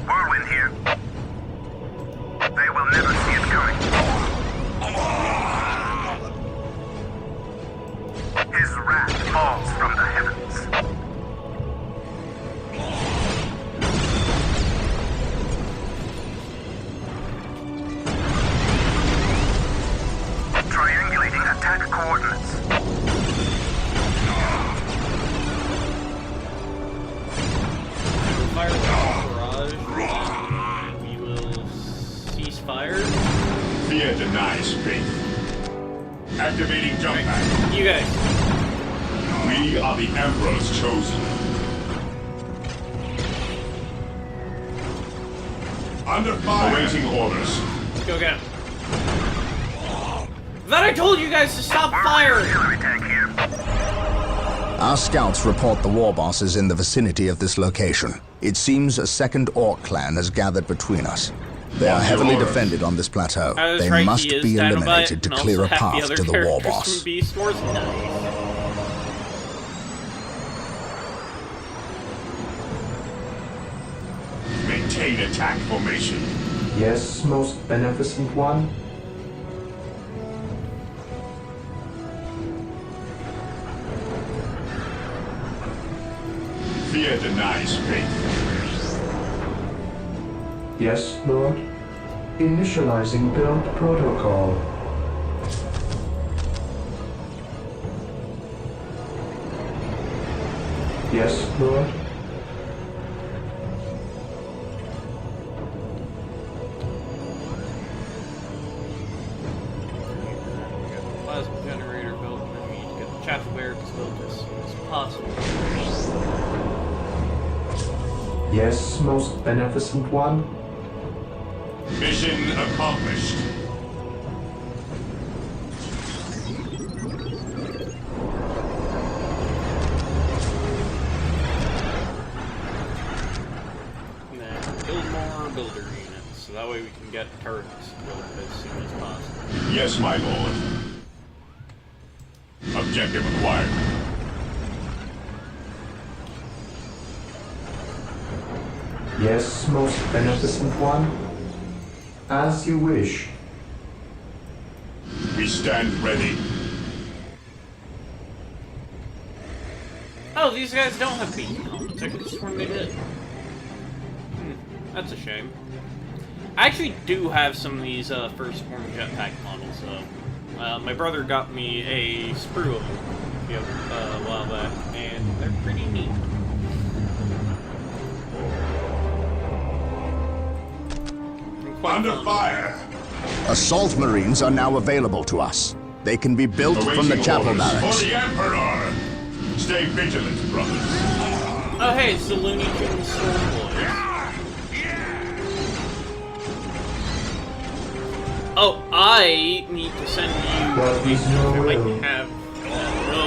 Whirlwind here. They will never see it coming. His wrath falls from the heavens. Triangulating attack coordinates. Fire the barrage. We will cease fire. Fear denies faith. Activating jump pack. You guys. We are the Emperor's chosen. Under fire. Awaiting orders. Go get him. Then I told you guys to stop firing! Artillery tank here. Our scouts report the war boss is in the vicinity of this location. It seems a second orc clan has gathered between us. They are heavily defended on this plateau. They must be eliminated to clear a path to the war boss. Beast Wars. Nice. Maintain attack formation. Yes, most beneficent one. Fear denies faith. Yes, Lord. Initializing build protocol. Yes, Lord. Plasma generator built, and then we need to get the chapel barracks built as soon as possible. Yes, most beneficent one. Mission accomplished. And then build more builder units, so that way we can get turrets built as soon as possible. Yes, my lord. Objective acquired. Yes, most beneficent one. As you wish. We stand ready. Oh, these guys don't have beacon helmets. I could have sworn they did. That's a shame. I actually do have some of these firstborn jetpack models, though. My brother got me a sprue of them a while back, and they're pretty neat. Under fire! Assault marines are now available to us. They can be built from the chapel orders barracks. For the Emperor! Stay vigilant, brothers. Oh hey, it's the Looney Tunes Storm Boys. Oh, I need to send you. What is your I will? might have. No,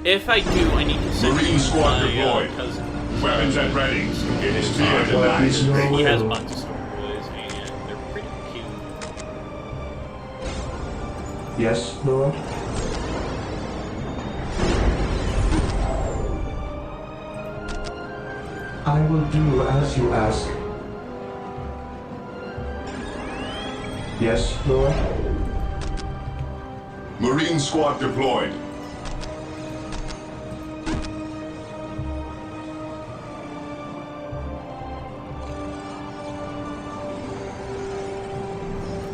if I do, I need to send Marine you squad my deployed. cousin. Weapons at ready. It is feared and What nice is your faith. He has a will? bunch of Storm Boys, and they're pretty cute. Yes, Lord? I will do as you ask. Yes, Lord? Marine squad deployed.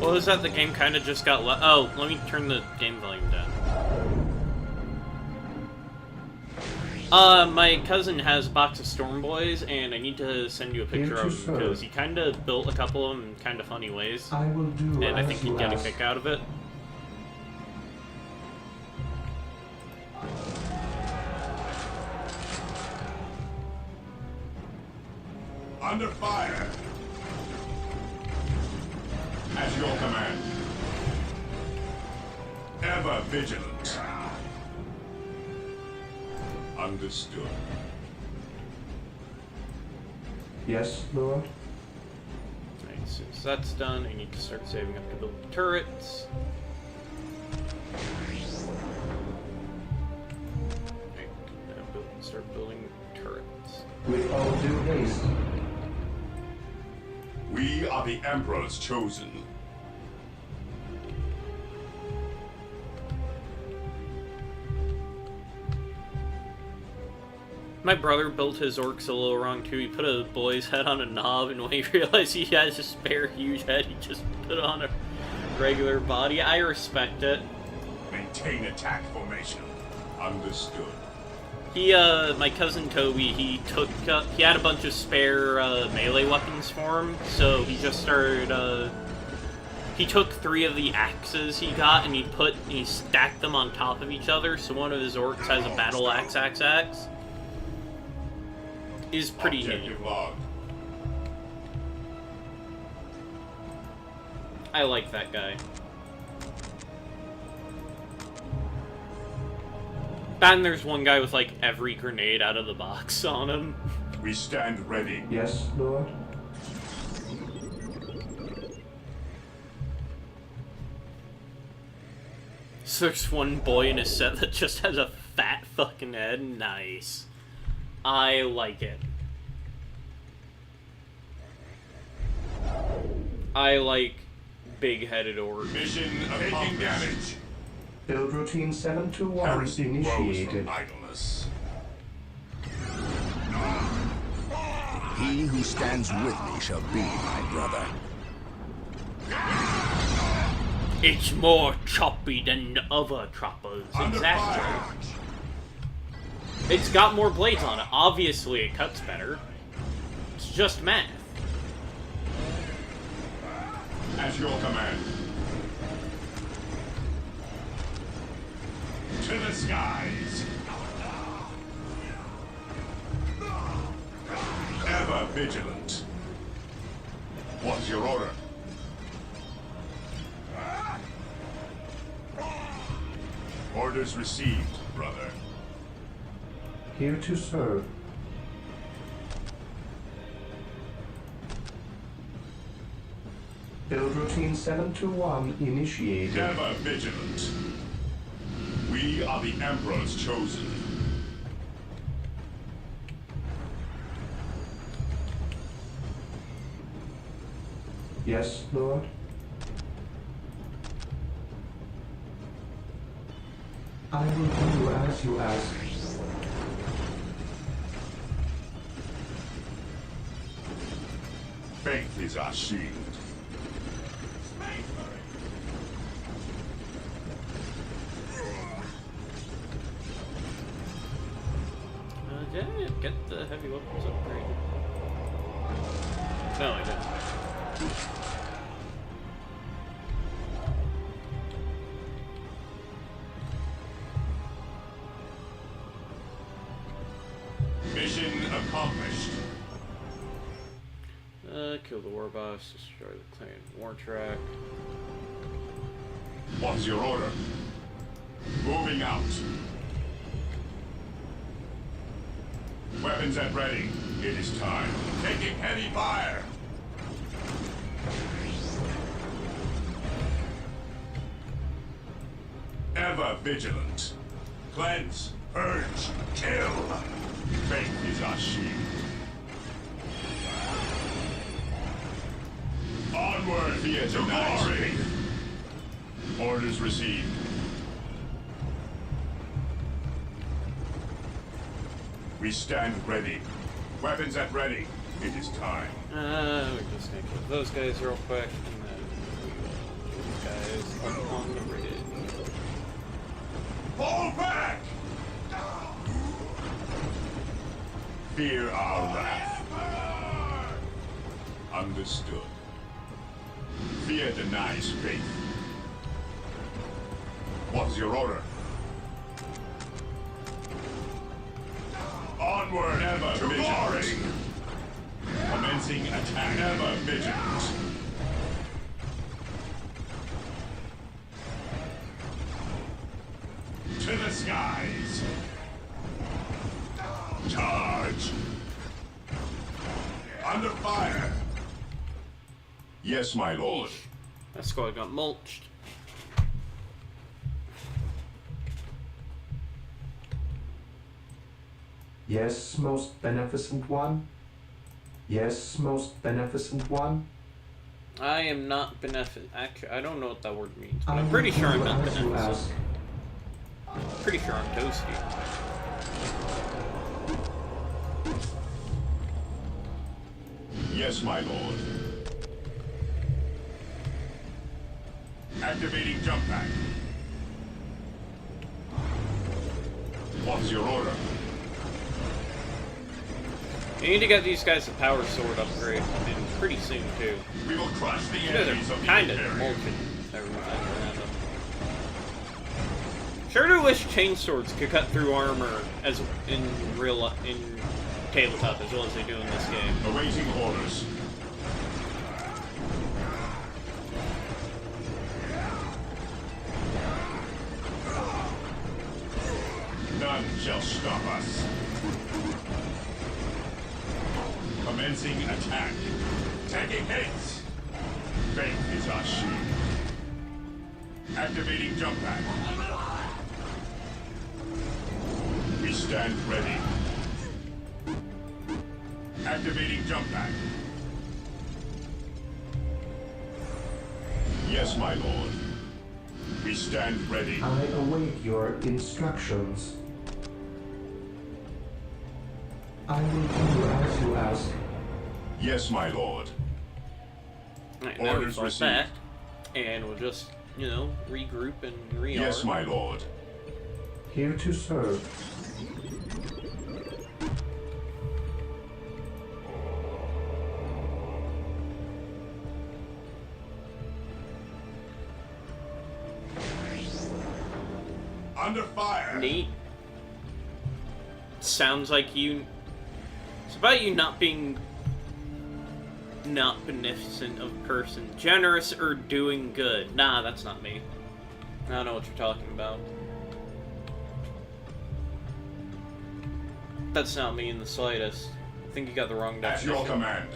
What was that? The game kind of just got oh, let me turn the game volume down. My cousin has a box of Storm Boys, and I need to send you a picture Here to of him, because serve. he kind of built a couple of them in kind of funny ways. I will do And I as think you you'd get a ask. kick out of it. Under fire. At your command. Ever vigilant. Understood. Yes, Lord? Alright, as soon as that's done, I need to start saving up to build turrets. Alright, start building turrets. With all due haste. We are the Emperor's chosen. My brother built his orcs a little wrong too. He put a boy's head on a knob, and when he realized he has a spare huge head, he just put it on a regular body. I respect it. Maintain attack formation. Understood. He, my cousin Toby, he took, he had a bunch of spare, melee weapons for him, so he just started, he took 3 of the axes he got, and he stacked them on top of each other, so one of his orcs has a battle axe. Is pretty handy. Objective logged. I like that guy. And there's one guy with, like, every grenade out of the box on him. We stand ready. Yes, Lord? So there's one boy in his set that just has a fat fucking head. Nice. I like it. I like big-headed orcs. Mission taking damage. Build routine 721 Heresy grows initiated. from idleness. He who stands with me shall be my brother. It's more choppy than the other choppers. Under Exactly. fire. It's got more blades on it. Obviously, it cuts better. It's just math. At your command. To the skies. Ever vigilant. What's your order? Orders received, brother. Here to serve. Build routine 721 initiated. Ever vigilant. We are the Emperor's chosen. Yes, Lord? I will do as you ask. Faith is our shield. Did I get the heavy weapons upgrade? No, I didn't. Mission accomplished. Kill the war boss, destroy the clan war track. What's your order? Moving out. Weapons at ready. It is time. Taking heavy fire. Ever vigilant. Cleanse, purge, kill. Faith is our shield. Onward, fear to glory. Orders received. We stand ready. Weapons at ready. It is time. We're just gonna kill those guys real quick, and then these guys up on the bridge. Fall back! Fear our wrath. Understood. Fear denies faith. What's your order? Onward, ever to vigilant. Glory. Commencing attack, ever vigilant. To the skies. Charge. Under fire. Yes, my lord. That squad got mulched. Yes, most beneficent one? Yes, most beneficent one? I am not beneficent. Actually, I don't know what that word means, but I'm pretty sure I'm not beneficent. Pretty sure I'm toasty. Yes, my lord. Activating jump pack. What's your order? You need to get these guys a power sword upgrade, and pretty soon too. We will crush the You guys enemies are of the kind of Imperium. mulching everything around them. Sure do wish chainswords could cut through armor as in tabletop as well as they do in this game. Awaiting orders. None shall stop us. Commencing attack. Taking hits. Faith is our shield. Activating jump pack. We stand ready. Activating jump pack. Yes, my lord. We stand ready. I await your instructions. I will do as you ask. Yes, my lord. Alright, now Orders we've got received. that, and we'll just, you know, regroup and rearm. Yes, my lord. Here to serve. Under fire. Neat. Sounds like you... It's about you not being... not beneficent of person. Generous or doing good. Nah, that's not me. I don't know what you're talking about. That's not me in the slightest. I think you got the wrong At definition. your command.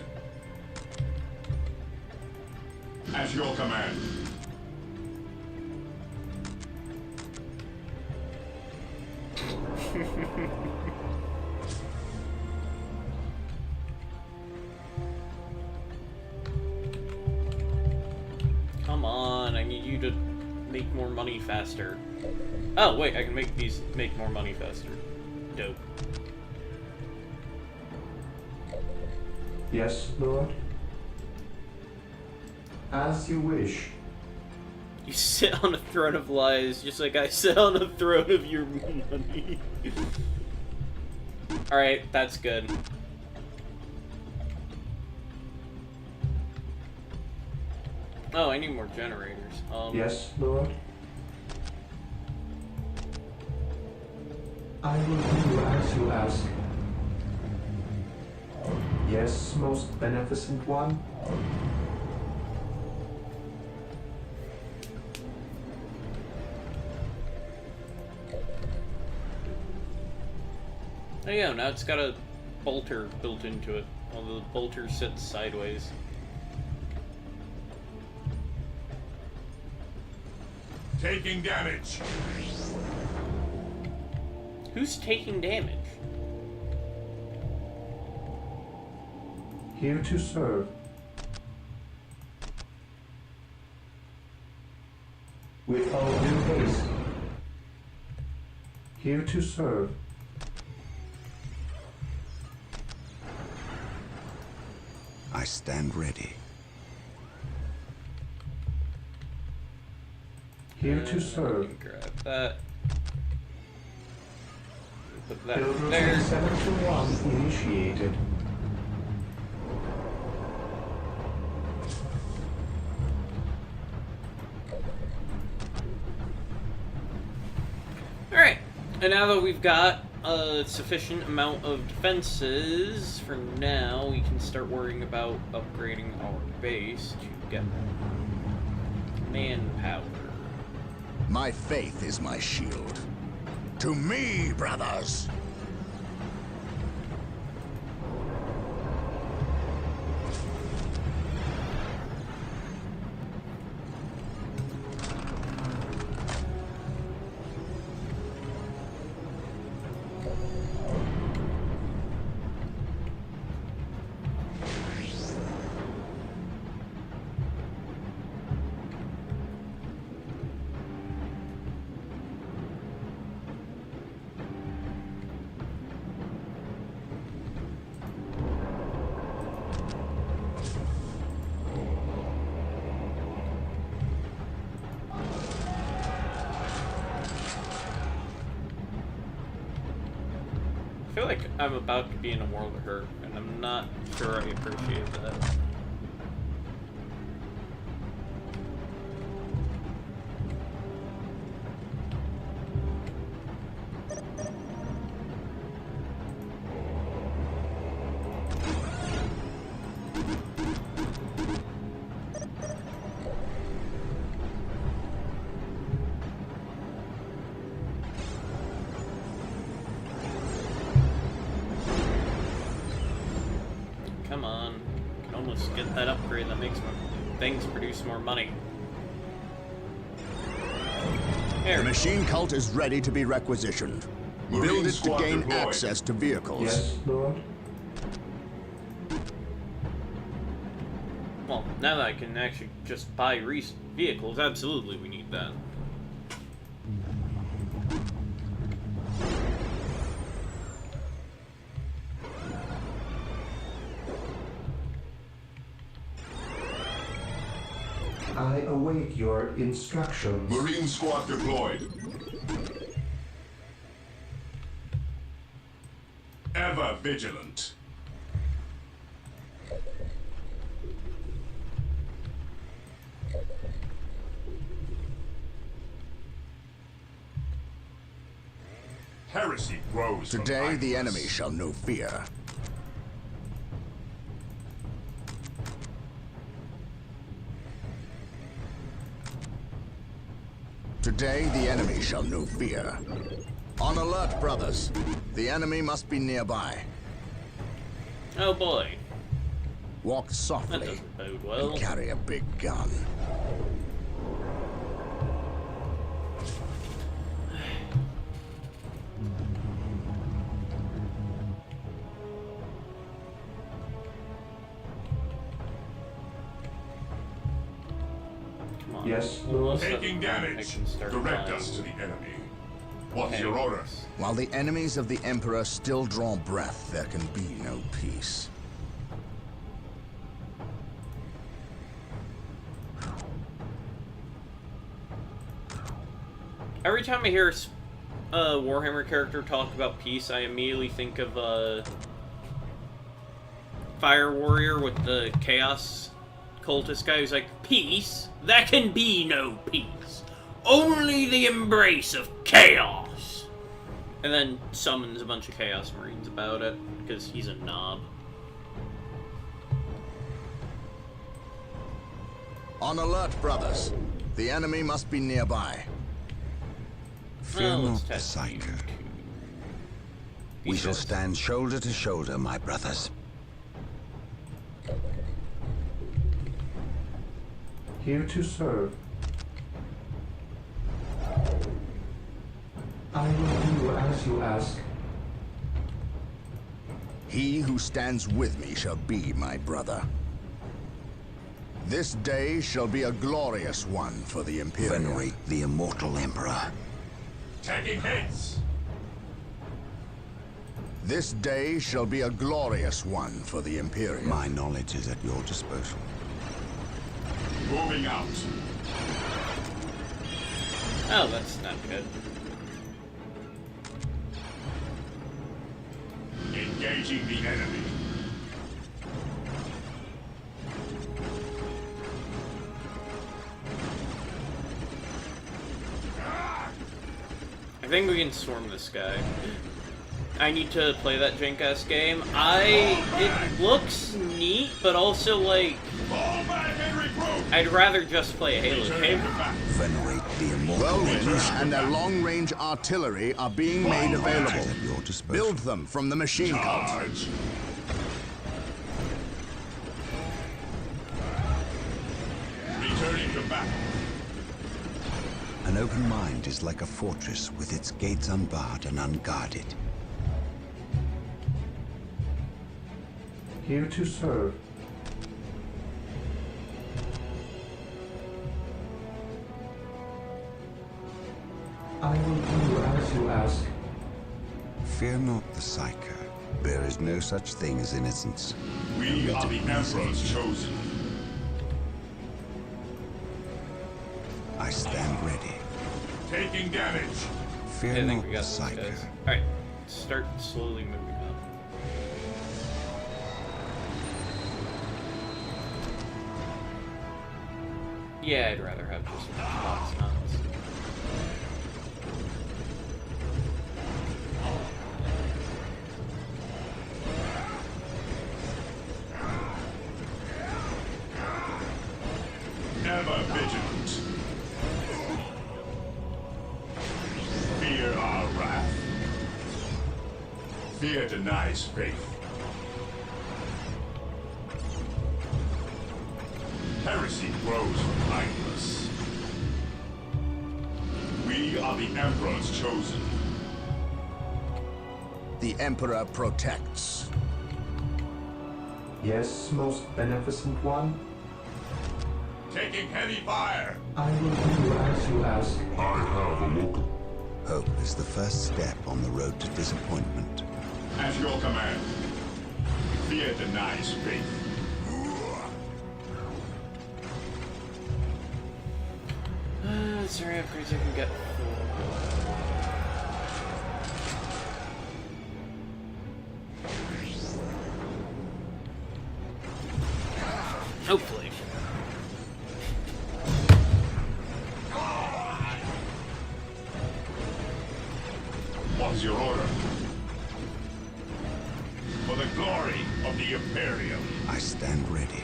At your command. Come on, I need you to make more money faster. Oh, wait, I can make more money faster. Dope. Yes, Lord? As you wish. You sit on a throne of lies, just like I sit on a throne of your money. Alright, that's good. Oh, I need more generators. Yes, Lord? I will do as you ask. Yes, most beneficent one? There you go, now it's got a bolter built into it, although the bolter sits sideways. Taking damage. Who's taking damage? Here to serve. With all due haste. Here to serve. I stand ready. Here to serve. Grab that. Put that Build there. routine 721 initiated. Alright, and now that we've got a sufficient amount of defenses, for now we can start worrying about upgrading our base to get manpower. My faith is my shield. To me, brothers! I feel like I'm about to be in a world of hurt, and I'm not sure I appreciate that. Come on. Can almost get that upgrade that makes things produce more money. There. The machine cult is ready to be requisitioned. Marine Build it to squad gain deployed. access to vehicles. Yes, Lord. Well, now that I can actually just buy vehicles, absolutely we need that. I await your instructions. Marine squad deployed. Ever vigilant. Heresy grows from Today, the idleness. enemy shall know fear. Today, the enemy shall know fear. On alert, brothers. The enemy must be nearby. Oh boy. Walk That softly doesn't bode well. and carry a big gun. Come on. Yes, Well, Lord. Taking I damage. can start Direct buying. us to the enemy. What's Okay. your order? While the enemies of the Emperor still draw breath, there can be no peace. Every time I hear a Warhammer character talk about peace, I immediately think of Fire Warrior with the Chaos cultist guy who's like, peace? There can be no peace. Only the embrace of chaos. And then summons a bunch of Chaos Marines about it, because he's a knob. On alert, brothers. The enemy must be nearby. Fear Well, let's not the test you psycho. two. We shall stand shoulder to shoulder, my brothers. Here to serve. I will do as you ask. He who stands with me shall be my brother. This day shall be a glorious one for the Imperium. Venerate the immortal Emperor. Taking hits. This day shall be a glorious one for the Imperium. My knowledge is at your disposal. Moving out. Oh, that's not good. Engaging the enemy. I think we can swarm this guy. I need to play that jank-ass game. It looks neat, but also, like, Fall back and regroup. I'd rather just play a Halo game. Venerate the immortal Well-written Emperor. and their long-range artillery are being made available. At your disposal. Build them from the machine cult. Charge. Returning to battle. An open mind is like a fortress with its gates unbarred and unguarded. Here to serve. I will do as you ask. Fear not the psycho. There is no such thing as innocence. We are the Emperor's chosen. I stand ready. Taking damage. Fear I think not we the got these psycho. guys. Alright, start slowly moving up. Yeah, I'd rather have just box nuts. Ever vigilant. Fear our wrath. Fear denies faith. Heresy grows mindless. We are the Emperor's chosen. The Emperor protects. Yes, most beneficent one. Taking heavy fire. I will do as you ask. I have awoken. Hope is the first step on the road to disappointment. At your command. Fear denies faith. Is there any upgrades I can get? Hopefully. What's your order? For the glory of the Imperium. I stand ready.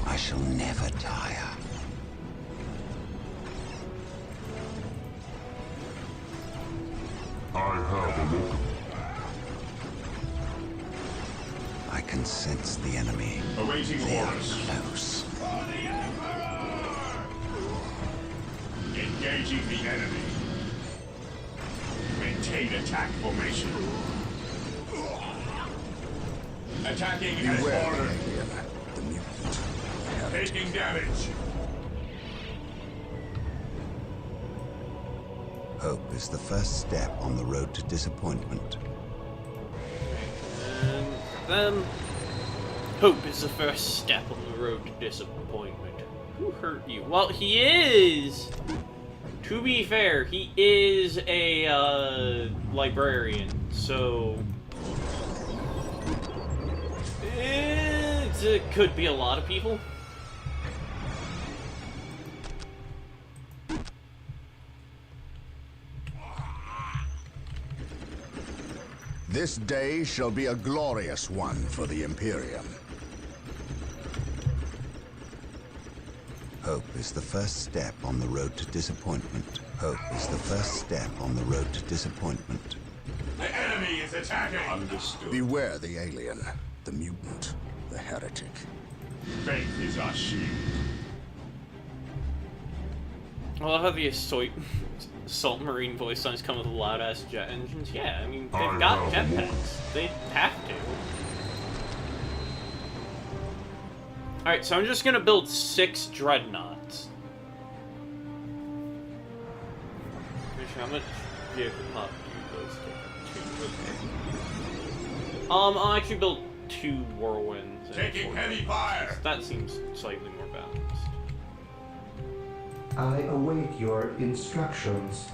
I shall never tire. I have awoken. I can sense the enemy. Awaiting They are orders. close. Engaging the enemy. Maintain attack formation. Attacking as Beware, ordered. the mutant. Taking damage. Hope is the first step on the road to disappointment. And then, hope is the first step on the road to disappointment. Who hurt you? Well, he is. To be fair, he is a librarian, so it could be a lot of people. This day shall be a glorious one for the Imperium. Hope is the first step on the road to disappointment. Hope is the first step on the road to disappointment. The enemy is attacking! Understood. Beware the alien, the mutant, the heretic. Faith is our shield. I love how the assault marine voice lines come with loud-ass jet engines. Yeah, I mean, they've got jetpacks. They have to. Alright, so I'm just gonna build 6 dreadnoughts. How much vehicle pop do those take? 2, okay. I'll actually build 2 whirlwinds. Taking heavy fire! That seems slightly more balanced. I await your instructions.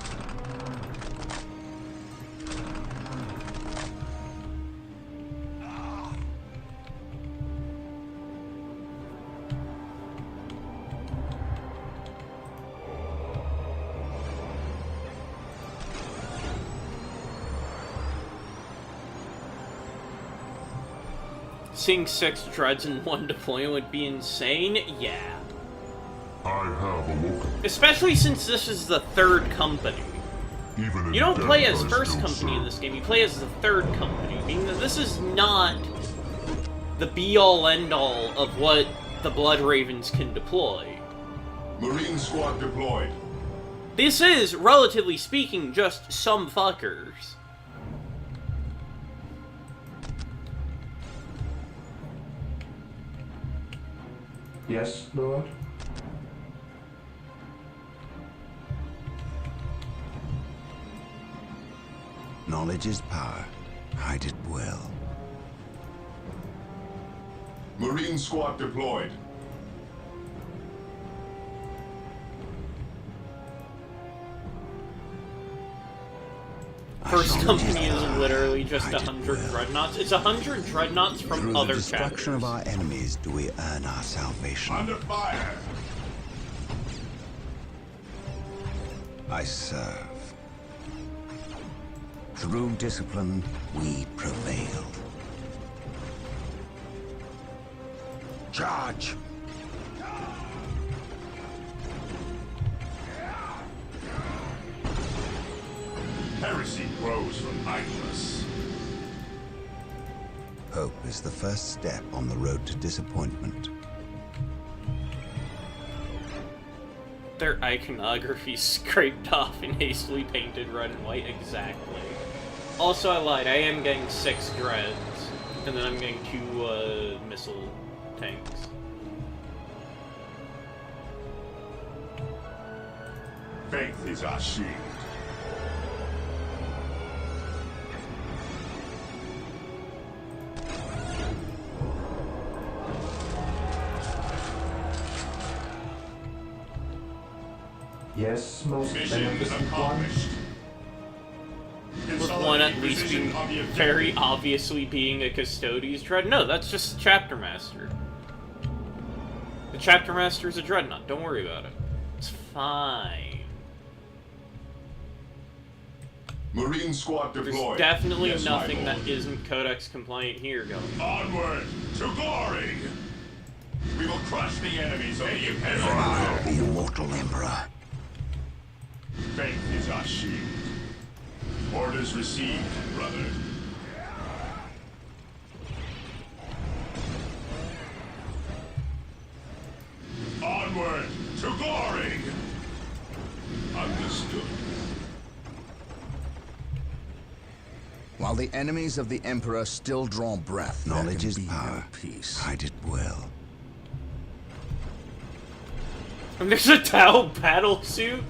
Seeing 6 dreads in one deployment would be insane? Yeah. I have awoken. Especially since this is the 3rd company. Even in You don't play death, as I first still company in serve. this game, you play as the 3rd company, meaning that this is not the be-all end-all of what the Blood Ravens can deploy. Marine squad deployed. This is, relatively speaking, just some fuckers. Yes, Lord? Knowledge is power. Hide it well. Marine squad deployed. First company is literally just 100 dreadnoughts. It's 100 dreadnoughts from Through other the destruction chapters. of our enemies do we earn our salvation. Under fire. I serve. Through discipline, we prevail. Charge! Heresy grows from idleness. Hope is the first step on the road to disappointment. Their iconography scraped off and hastily painted red and white, exactly. Also, I lied, I am getting 6 dreads, and then I'm getting 2 missile tanks. Faith is our shield. Yes, most Mission beneficent one. accomplished. With one at least being very obviously being a Custodes dread. No, that's just Chapter Master. The Chapter Master is a dreadnought, don't worry about it. It's fine. Marine squad There's deployed. definitely Yes, my nothing lord. that isn't Codex compliant here going. Onward to glory! We will crush the enemies of the Imperial. Fire the immortal Emperor. Faith is our shield. Orders received, brother. Onward to glory! Understood. While the enemies of the Emperor still draw breath, Knowledge there is can be power. no peace. Hide it well. And there's a Tau battle suit?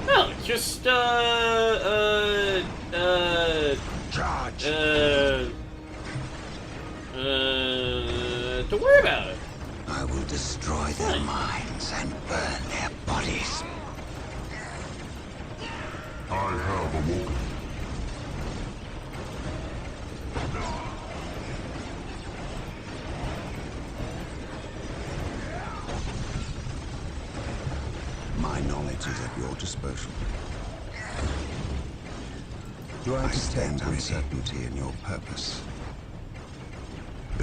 No, it's just, Charge! don't worry about it. I will destroy their minds and burn their bodies. I have awoken. My knowledge is at your disposal. Do I detect uncertainty in your purpose?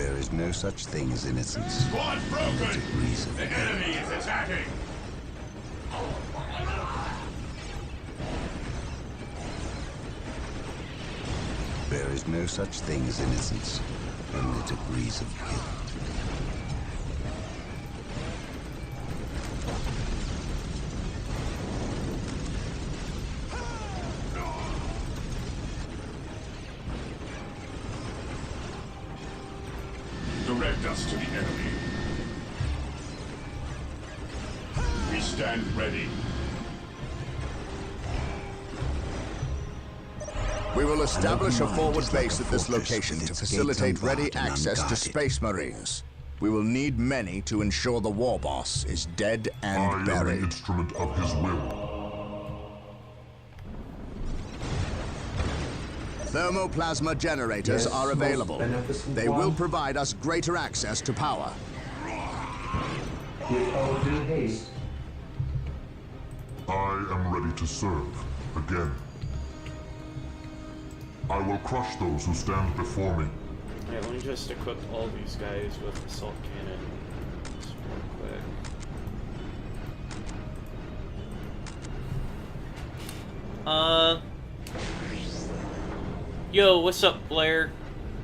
There is no such thing as innocence. Squad broken! Degrees of The enemy is attacking! There is no such thing as innocence, only degrees of guilt. Direct us to the enemy. We stand ready. We will establish a forward is like base a at this fortress location with to its gates facilitate ready unbarred and access to unguarded. Space Marines. We will need many to ensure the war boss is dead I and am the buried. instrument of his will. Thermoplasma generators Yes, are most available. beneficent They will one. provide us greater access to power. With all due haste. I am ready to serve, again. I will crush those who stand before me. Alright, let me just equip all these guys with assault cannon. Just real quick. Yo, what's up, Blair?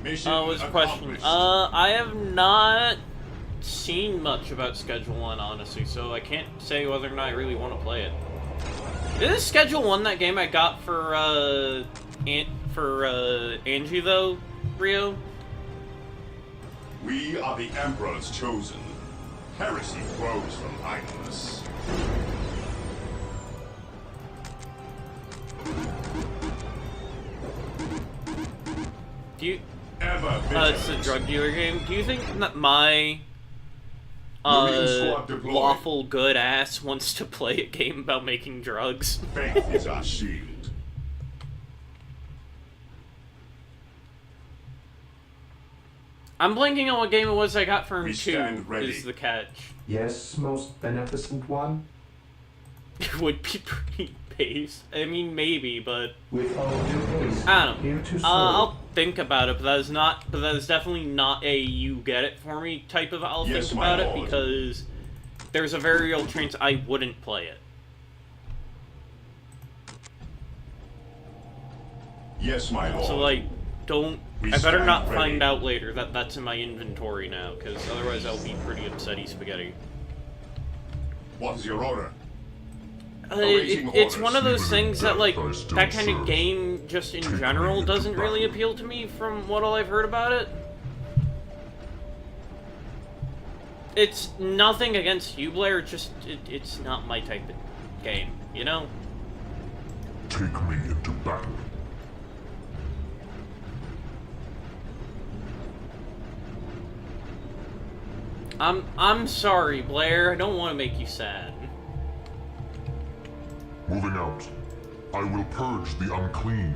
Mission What's the question? accomplished. I have not seen much about Schedule 1, honestly, so I can't say whether or not I really want to play it. Is Schedule 1 that game I got for, Angie, though, Rio? We are the Emperor's chosen. Heresy grows from idleness. Do you... Ever it's a drug dealer game. Do you think that my Marine squad deployed. lawful good ass wants to play a game about making drugs? Faith is our shield. I'm blanking on what game it was I got for him We 2, stand ready. is the catch. Yes, most beneficent one. It would be pretty base. I mean, maybe, but With all due haste. I don't know. Here to serve. I'll think about it, but that is definitely not a you get it for me type of I'll Yes, think my about it, lord. because there's a very real chance I wouldn't play it. Yes, my lord. So, like, don't... We I better stand not ready. find out later that that's in my inventory now, because otherwise I'll be pretty upsetty spaghetti. What is your order? Awaiting It's one of orders. those things that, like, I still that kind of serve. game, just in Take general, me into doesn't really battle. appeal to me from what all I've heard about it. It's nothing against you, Blair, it's not my type of game, you know? Take me into battle. I'm sorry, Blair, I don't want to make you sad. Moving out. I will purge the unclean.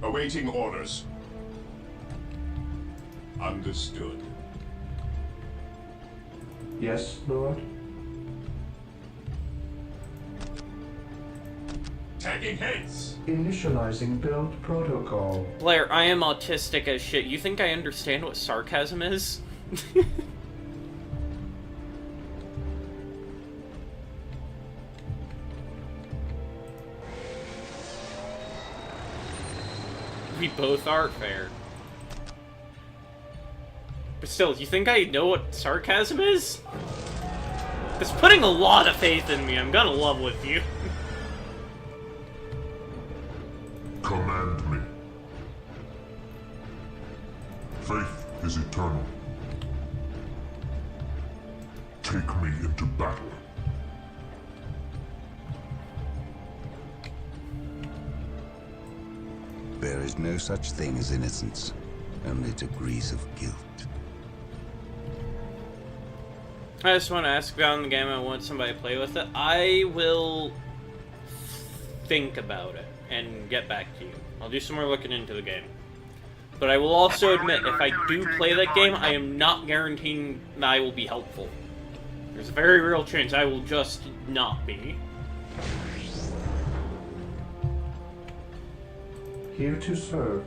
Awaiting orders. Understood. Yes, Lord. Tagging heads. Initializing build protocol. Blair, I am autistic as shit. You think I understand what sarcasm is? We both are fair. But still, you think I know what sarcasm is? It's putting a lot of faith in me. I'm gonna love with you. Command me. Faith is eternal. Take me into battle. There is no such thing as innocence, only degrees of guilt. I just want to ask about the game. I want somebody to play with it. I will think about it and get back to you. I'll do some more looking into the game. But I will also admit, if I do play that game, I am not guaranteeing that I will be helpful. There's a very real chance I will just not be. Here to serve.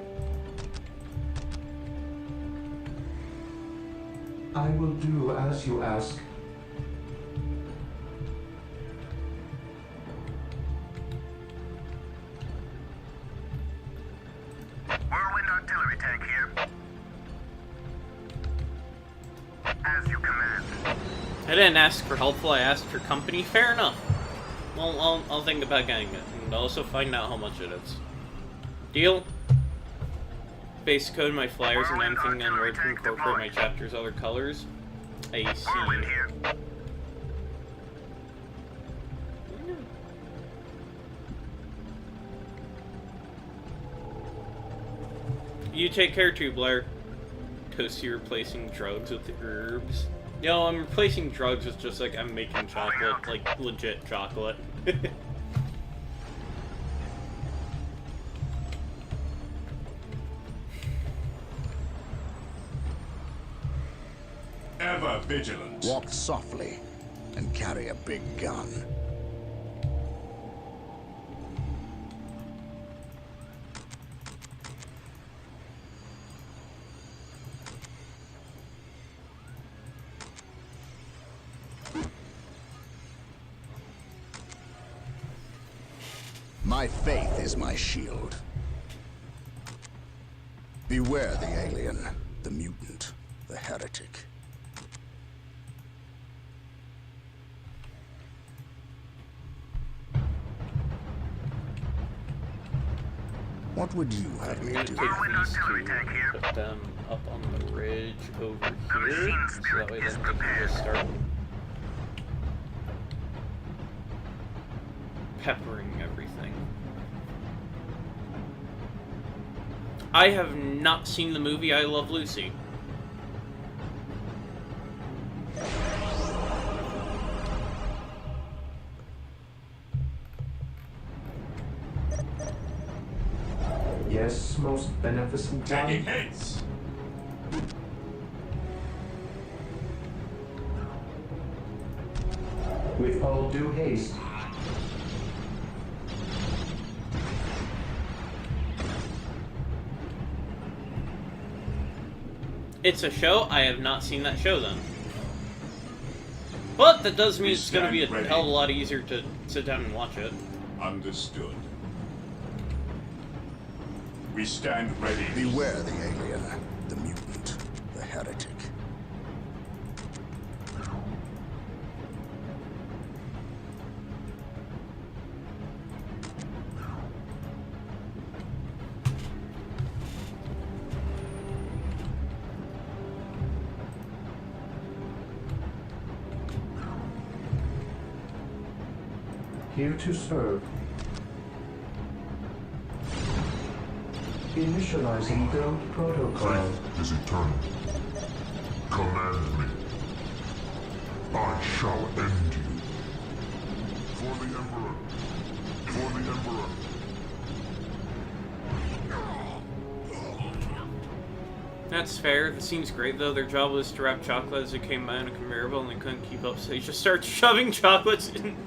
I will do as you ask. Whirlwind artillery tank here. As you command. I didn't ask for helpful, I asked for company. Fair enough. Well, I'll think about getting it, and also find out how much it is. Deal? Base code my flyers and anything on where to incorporate my chapter's other colors. I see. Whirlwind here. You take care too, Blair. Toasty replacing drugs with the herbs. Yo, I'm replacing drugs with just like I'm making chocolate, like legit chocolate. Ever vigilant. Walk softly and carry a big gun. My faith is my shield. Beware the alien, the mutant, the heretic. What would you have me I'm do? gonna take these two, put them up on the ridge over here, so that way then they can just start peppering everything. I have not seen the movie I Love Lucy. Yes, most beneficent Taking one. hits. With all due haste. It's a show. I have not seen that show then. But that does mean it's going to be a Stand ready. hell of a lot easier to sit down and watch it. Understood. We stand ready. Beware the alien, the mutant, the heretic. Here to serve. Initializing build protocol. Faith is eternal. Command me. I shall end you. For the Emperor. For the Emperor. That's fair. It seems great, though. Their job was to wrap chocolate as it came by on a conveyor belt, and they couldn't keep up, so they just started shoving chocolates in.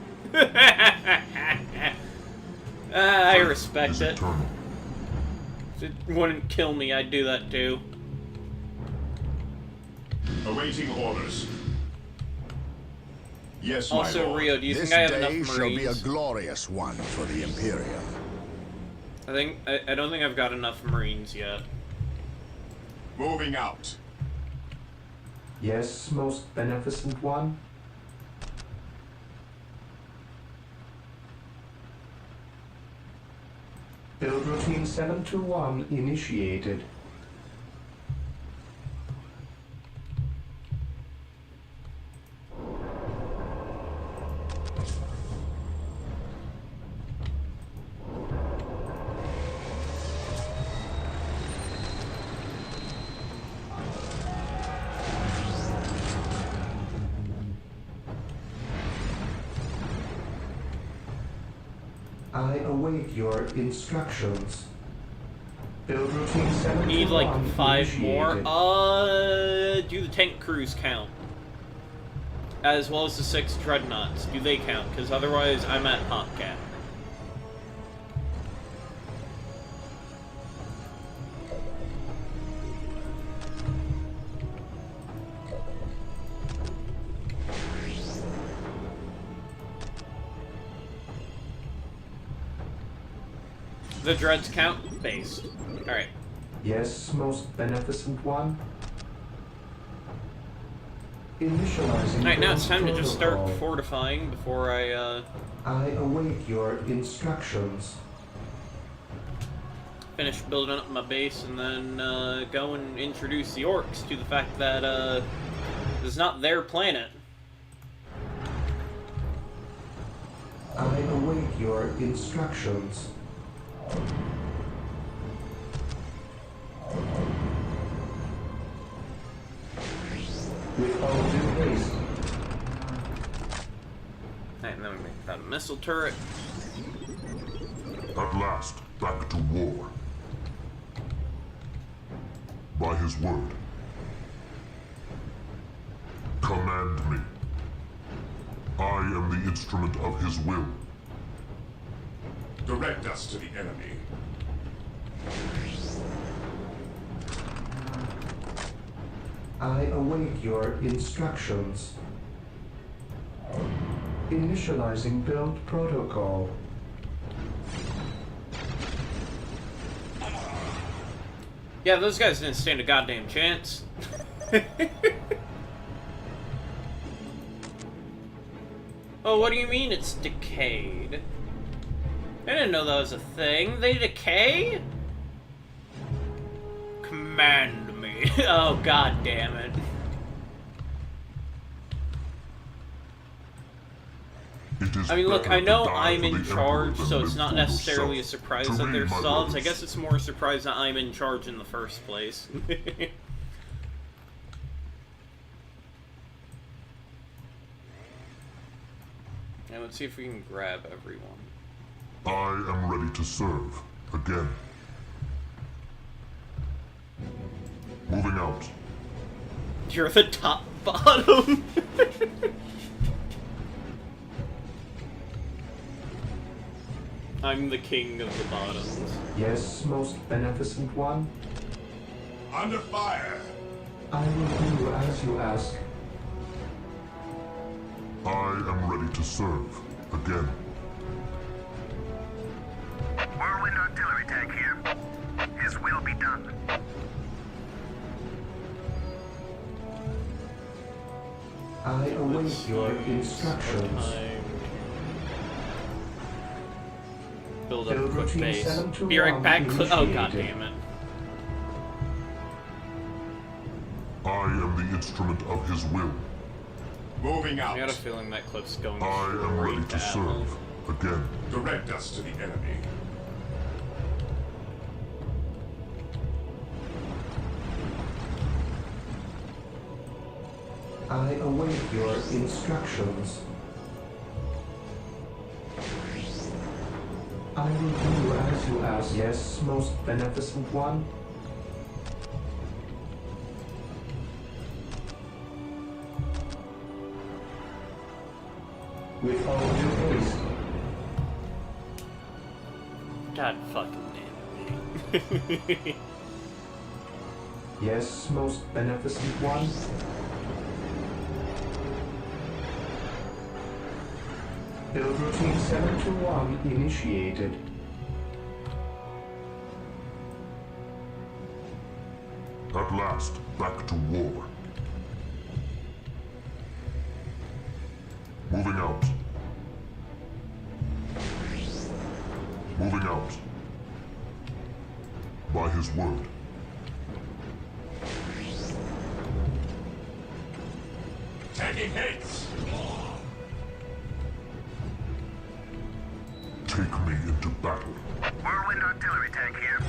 I respect it. Eternal. If it wouldn't kill me, I'd do that too. Awaiting orders. Yes, my Also, lord. Rio, do you This think I have day enough shall be a Marines? glorious one for the Imperium. I don't think I've got enough Marines yet. Moving out. Yes, most beneficent one. Build routine 721 initiated. I await your instructions. Build routine 721 Need like 5 more. initiated. Do the tank crews count? As well as the 6 dreadnoughts. Do they count? Because otherwise, I'm at hot cap. The dreads count? Based. Alright. Yes, most beneficent one. Initializing. Alright, now it's time to just start protocol. fortifying before I await your instructions. finish building up my base and then go and introduce the orcs to the fact that this is not their planet. I await your instructions. With all due haste. Alright, and then we make that a missile turret. At last, back to war. By his word. Command me. I am the instrument of his will. Direct us to the enemy. I await your instructions. Initializing build protocol. Yeah, those guys didn't stand a goddamn chance. Oh, what do you mean it's decayed? I didn't know that was a thing. They decay? Command me. Oh, god damn it. I mean, look, I know I'm in charge, so it's not necessarily a surprise that they're subs. I guess it's more a surprise that I'm in charge in the first place. Now let's see if we can grab everyone. I am ready to serve. Again. Moving out. You're the top bottom. I'm the king of the bottoms. Yes, most beneficent one. Under fire. I will do as you ask. I am ready to serve. Again. Whirlwind artillery tank here. His will be done. I await your instructions. Build up a Build quick routine base. 721 Be right back. Oh god initiated. damn it. I am the instrument of his will. Moving out. I got a feeling that clip's going I am ready straight to to Apple. serve. Again. Direct us to the enemy. I await your instructions. I will do as you ask. Yes, most beneficent one. With all due haste. God fucking damn it. Yes, most beneficent one. Build routine 721 initiated. At last, back to war. Moving out. Moving out. By his word. Taking hits. Take me into battle. Whirlwind artillery tank here.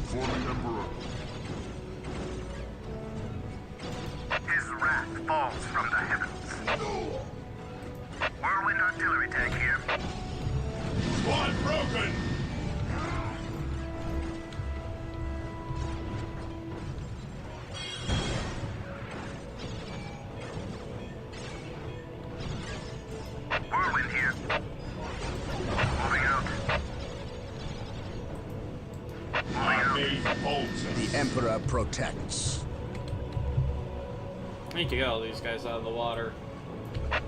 For the Emperor. His wrath falls from the heavens. Whirlwind artillery tank here. One broken. Whirlwind here. Moving out. Our main holds us. The Emperor protects. I need to get all these guys out of the water.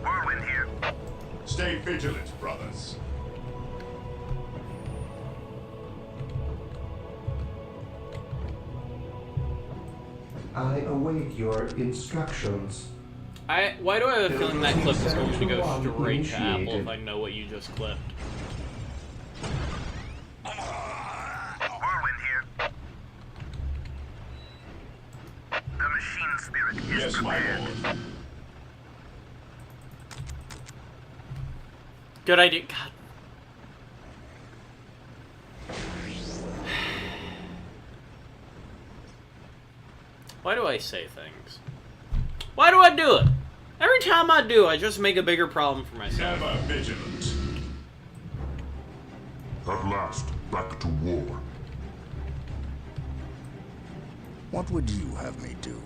Whirlwind here. Stay vigilant, brothers. I await your instructions. Why do I have a feeling that clip is going to go 721 straight to Apple if initiated. I know what you just clipped? Whirlwind here. The machine spirit is Yes, my prepared. lord. Good idea. God. Why do I say things? Why do I do it? Every time I do, I just make a bigger problem for myself. Never vigilant. At last, back to war. What would you have me do?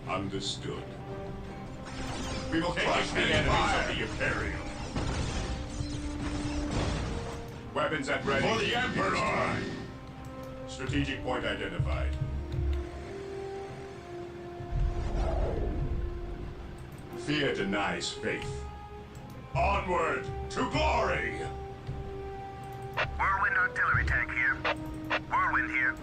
Understood. We will crush the enemies of the Imperium. Weapons at ready. For the Emperor! Strategic point identified. Fear denies faith. Onward to glory! Whirlwind artillery tank here. Whirlwind here.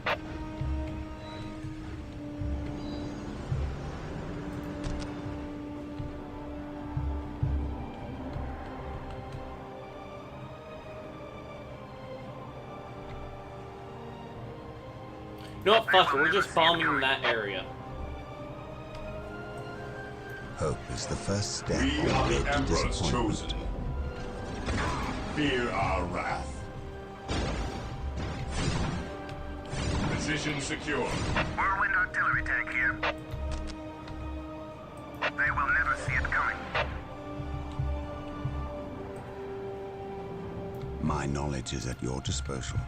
You know what? Fuck it. We're just bombing that area. Hope is the first step We on are the the road to Emperor's disappointment. chosen. Fear our wrath. Position secure. Whirlwind artillery tank here. They will never see it coming. My knowledge is at your disposal.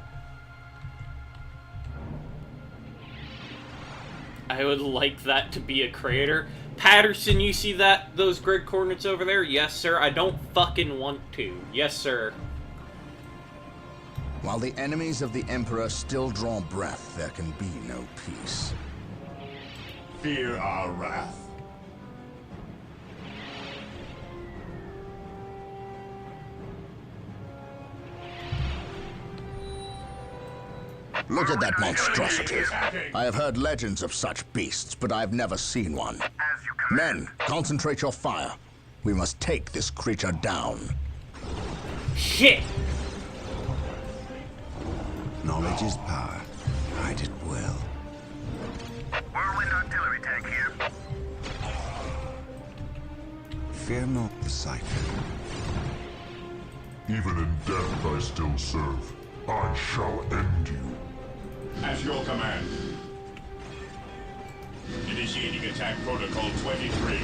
I would like that to be a crater. Patterson, you see those grid coordinates over there? Yes, sir. I don't fucking want to. Yes, sir. While the enemies of the Emperor still draw breath, there can be no peace. Fear our wrath. Look at that monstrosity. I have heard legends of such beasts, but I've never seen one. As you command. Men, concentrate your fire. We must take this creature down. Shit! Knowledge is power. Hide it well. Whirlwind artillery tank here. Fear not the sight. Even in death I still serve. I shall end you. At your command. Initiating attack protocol 23.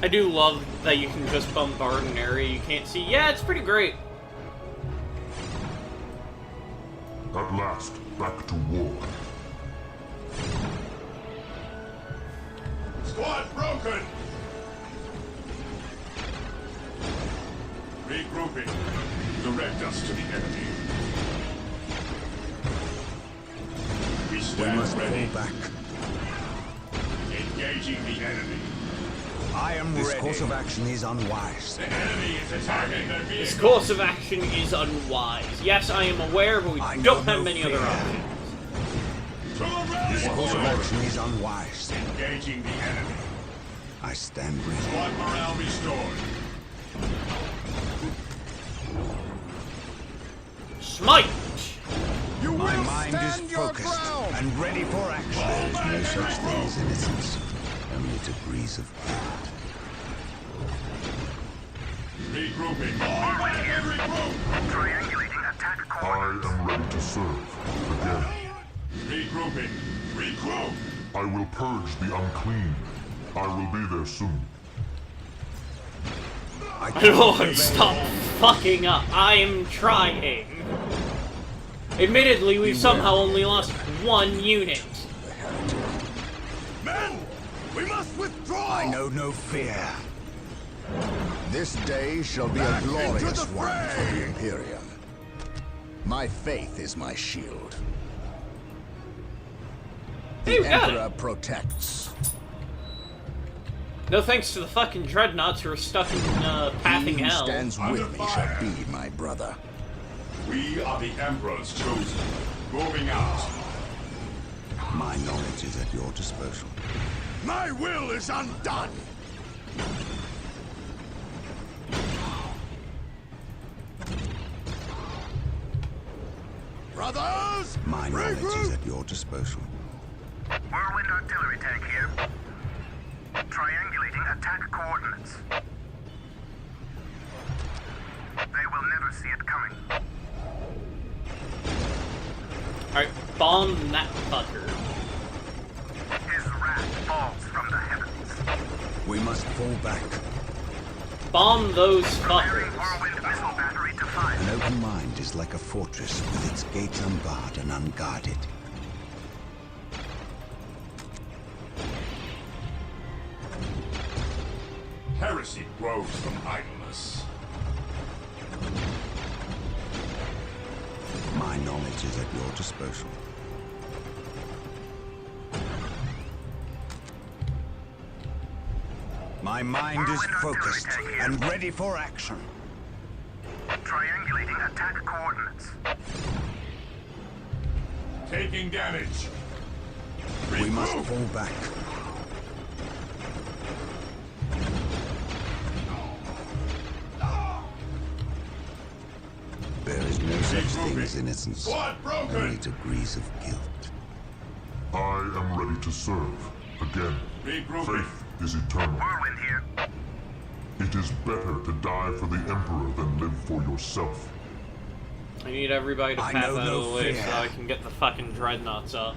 I do love that you can just bombard an area you can't see. Yeah, it's pretty great. At last, back to war. Squad broken! Regrouping. Direct us to the enemy. We We stand must ready. fall back. Engaging the enemy. I am this ready. This course of action is unwise. The enemy is attacking their This vehicle. course of action is unwise. Yes, I am aware, but we I know don't have no many fear. other options. To the ready. This course of action is unwise. Engaging the enemy. I stand ready. Squad morale restored. Smite! My mind is focused and ready for action. There is no such thing as innocence. Only degrees of guilt. Regrouping. Regroup. Triangulating attack I coordinates. am ready to serve. Again, Regrouping. Regroup. I will purge the unclean. I will be there soon. Lord, stop fucking up. I am trying. Admittedly, we've somehow only lost one unit. Men! We must withdraw! I know no fear. This day shall be a glorious one for the Imperium. My faith is my shield. Hey, The Emperor protects. No thanks to the fucking dreadnoughts who are stuck in pathing He who hell. stands with me shall be my brother. We are the Emperor's chosen. Moving out. My knowledge is at your disposal. My will is undone! Brothers! My knowledge is at your disposal. Whirlwind artillery tank here. Triangulating attack coordinates. They will never see it coming. Alright, bomb that fucker. His wrath falls from the heavens. We must fall back. Bomb those Preparing fuckers. whirlwind missile battery to fire. An open mind is like a fortress with its gates unbarred and unguarded. Heresy grows from idleness. My knowledge is at your disposal. My mind is focused and ready for action. Triangulating attack coordinates. Taking damage. We must fall back. There is no such thing as innocence, Squad broken. only degrees of guilt. I am ready to serve. Again, Regrouping. faith is eternal. Whirlwind here. It is better to die for the Emperor than live for yourself. I need everybody to I path know out no of the way fear. so I can get the fucking dreadnoughts up.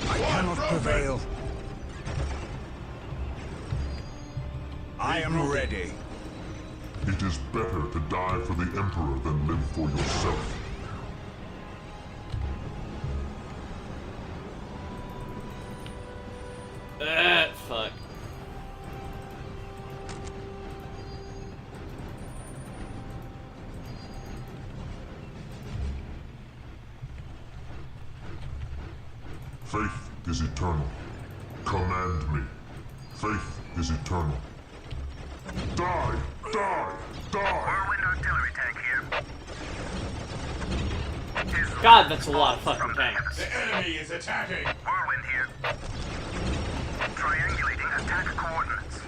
I cannot prevail. I am ready. It is better to die for the Emperor than live for yourself. Fuck. Faith is eternal. Command me. Faith is eternal. Die! Die! Die! Whirlwind artillery tank here. His God, that's a lot of falls fucking from the tanks. The enemy is attacking. Whirlwind here. Triangulating attack coordinates.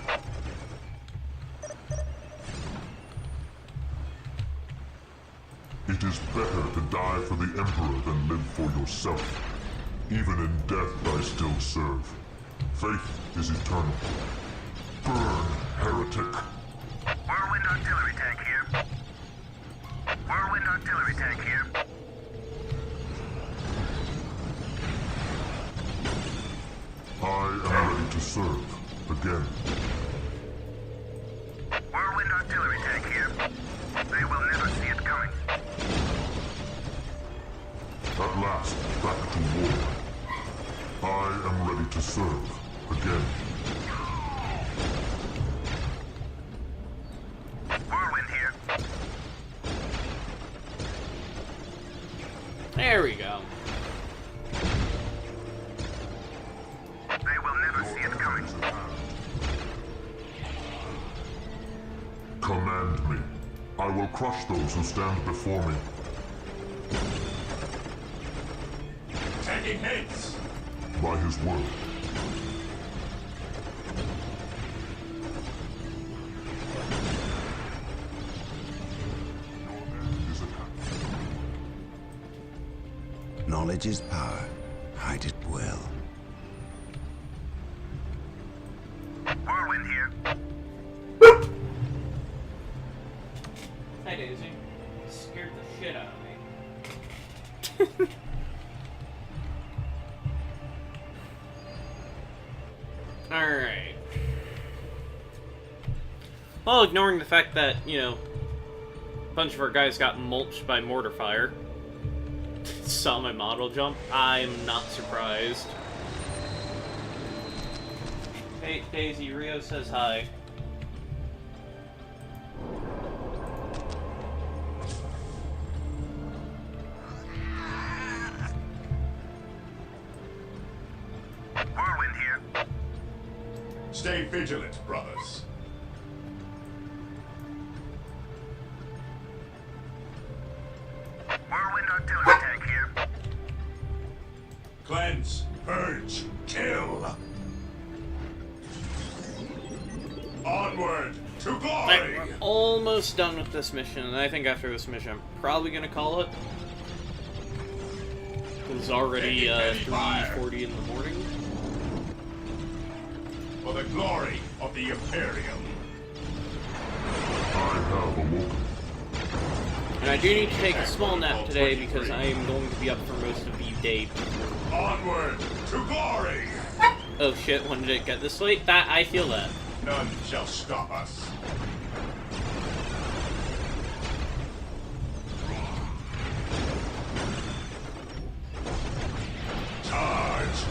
It is better to die for the Emperor than live for yourself. Even in death I still serve. Faith is eternal. Burn, heretic! Whirlwind artillery tank here. Whirlwind artillery tank here. I am ready to serve. Again. Whirlwind artillery tank here. They will never see it coming. At last, back to war. I am ready to serve. Again. Whirlwind here. There we go. They will never see it coming. Command me. I will crush those who stand before me. Taking hits. By his word. Your end is at hand. Knowledge is power. Hide it well. Whirlwind here. Hi, Daisy. Scared the shit out of me. Alright. Well, ignoring the fact that, you know, a bunch of our guys got mulched by mortar fire. Saw my model jump. I'm not surprised. Hey, Daisy, Rio says hi. Stay vigilant, brothers. Whirlwind artillery tank here. Cleanse, purge, kill. Onward to glory. We're almost done with this mission, and I think after this mission, I'm probably gonna call it. It's already 3:40 in the morning. For the glory of the Imperium. I have awoken. And I do need to take a small nap today because I am going to be up for most of the day. Onward to glory. Oh shit, when did it get this late? That, I feel that. None shall stop us. Charge.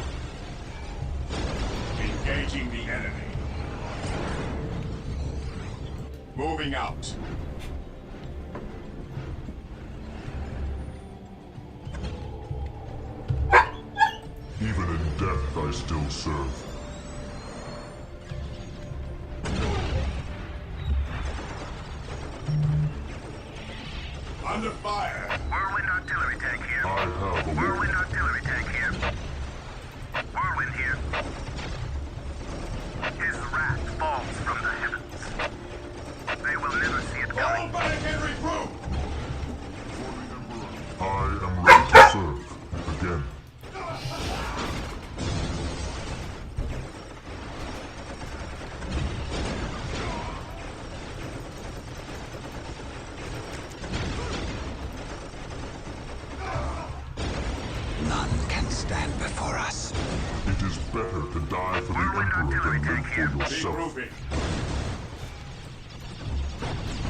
Engaging the enemy. Moving out. Even in death, I still serve. Under fire. Whirlwind artillery tank here. I have awoken. Whirlwind artillery tank here. Whirlwind here. His wrath falls from the heavens. They will never see it Fall coming. back and regroup. I am ready to serve. Again. None can stand before us. It is better to die for the Emperor than live for yourself. Regrouping.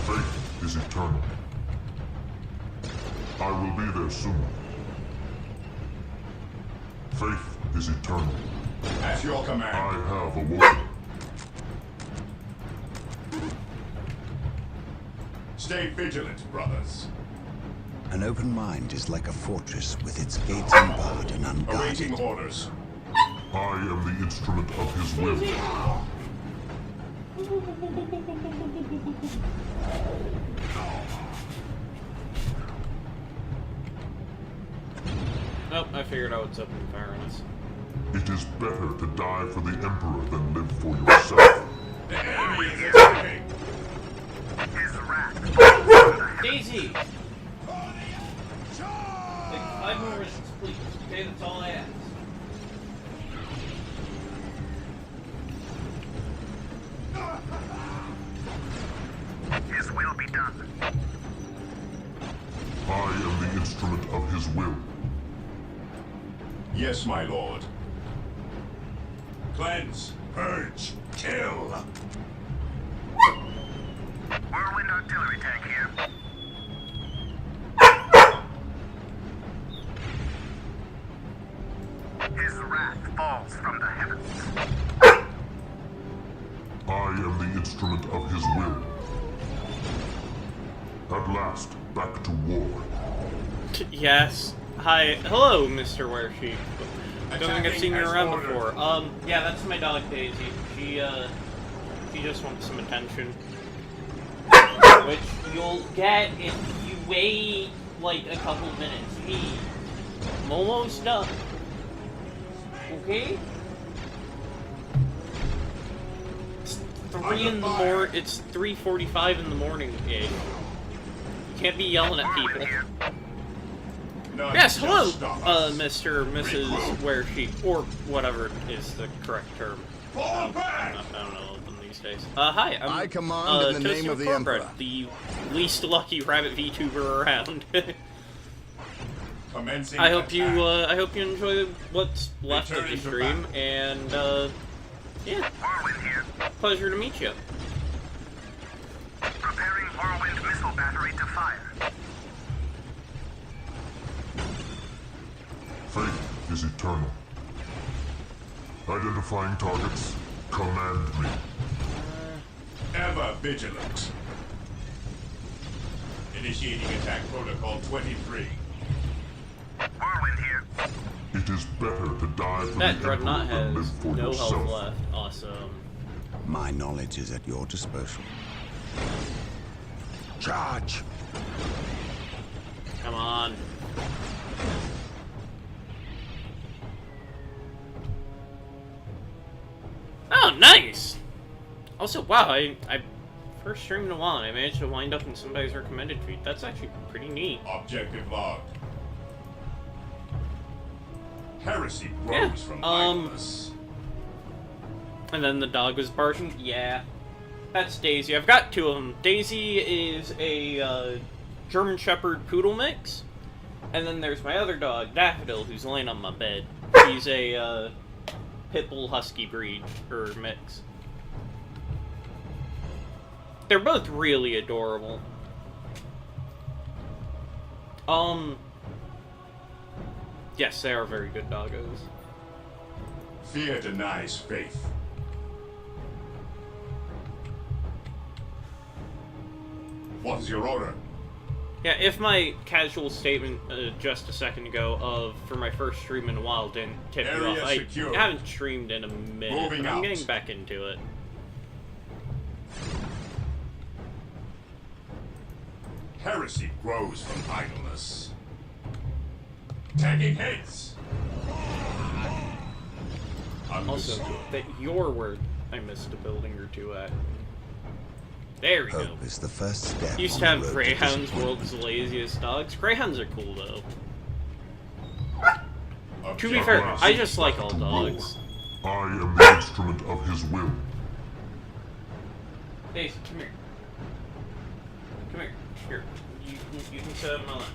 Faith is eternal. I will be there soon. Faith is eternal. At your I command. have awoken. Stay vigilant, brothers. An open mind is like a fortress with its gates unbarred and Awaiting unguarded. orders. I am the instrument of his will. Nope, I figured out what's up in fairness. It is better to die for the Emperor than live for yourself. The enemy is attacking. His wrath falls from the heavens. Daisy! Take 5 more risks, please. Okay, that's all I ask. His will be done. I am the instrument of his will. Yes, my lord. Cleanse, purge, kill. Whirlwind artillery tank here. His wrath falls from the heavens. I am the instrument of his will. At last, back to war. Yes. Hi. Hello, Mr. Weresheep. Don't think I've seen you Attacking as around ordered. before. Yeah, that's my dog Daisy. She just wants some attention. Which you'll get if you wait, like, a couple minutes. I'm almost done. Okay? It's 3 in the morning. It's 3:45 in the morning, you can't be yelling at people. None Yes, shall hello, stop us. Mr. Mrs. Weresheep, or whatever is the correct term. Fall back! I don't know them these days. Hi, I'm I command in the Toasty name of the Cornbread, Emperor. the least lucky rabbit VTuber around. Commencing I hope you attack. enjoy what's left of the Returning to stream, battle. and yeah, Whirlwind here. pleasure to meet you. Preparing whirlwind missile battery to fire. Faith is eternal. Identifying targets. Command me. Ever vigilant. Initiating attack protocol 23. Whirlwind here. It is better to die for That the Emperor Dreadnought than live has for no yourself. health left. Awesome. My knowledge is at your disposal. Charge! Come on. Oh, nice! Also, wow, I first stream in a while and I managed to wind up in somebody's recommended feed. That's actually pretty neat. Objective logged. Heresy grows from idleness. And then the dog was barking. Yeah. That's Daisy. I've got two of them. Daisy is a German Shepherd Poodle mix. And then there's my other dog, Daffodil, who's laying on my bed. He's a Pitbull Husky breed, or mix. They're both really adorable. Yes, they are very good doggos. Fear denies faith. What is your order? Yeah, if my casual statement just a second ago of for my first stream in a while didn't tip you Area off, secure. I haven't streamed in a minute, Moving but I'm out. getting back into it. Heresy grows from idleness. Tagging heads. Also, Understood. that your word, I missed a building or two at. There we go. Hope is the first step. Used on to the have road to greyhounds, disappointment. world's laziest dogs. Greyhounds are cool though. To be Objective fair, logged. I just like all dogs. I am the instrument of his will. Daisy, come here. Come here. Here. You can sit on my lap.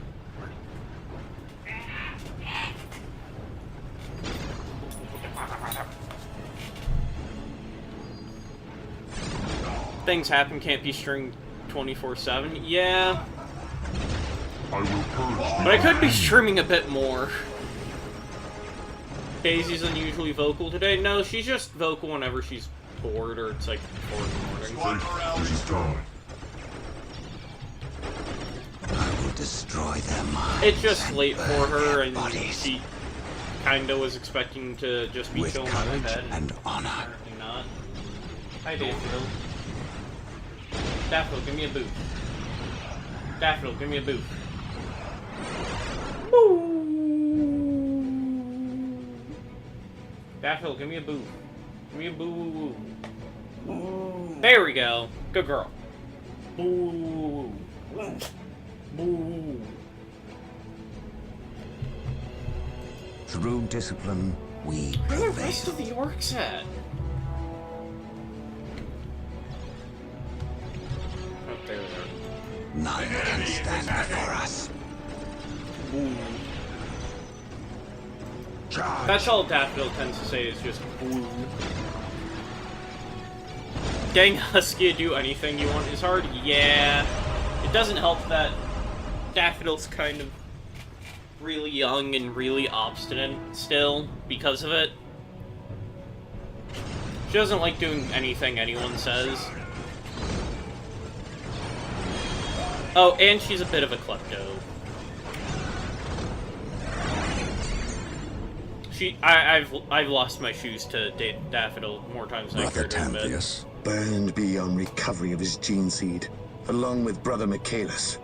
Things happen, can't be streamed 24/7. Yeah, I will purge but I could be streaming a bit more. Daisy's unusually vocal today. No, she's just vocal whenever she's bored or it's like 4 in the morning. Squad morale restored. I will destroy them. It's just and late for burn her, their and bodies she kinda was expecting to just be with chilling in my courage bed. and honor. Apparently not. Hi, Daffodil. Daffodil, give me a boot. Daffodil, give me a boot. Boo! Daffodil, give me a boot. Give me a boo. There we go. Good girl. Boo. Boo. Through discipline, we Where are the rest of prevail. the orcs at? Oh, there they are. None can stand before us. Charge! That's all Daffodil tends to say is just boo. Getting Husky to do anything you want is hard? Yeah. It doesn't help that Daffodil's kind of really young and really obstinate still because of it. She doesn't like doing anything anyone says. Oh, and she's a bit of a klepto. I've lost my shoes to Daffodil more times than I Brother care to admit. Tanthius, Burned beyond recovery of his gene seed, along with Brother Michaelis.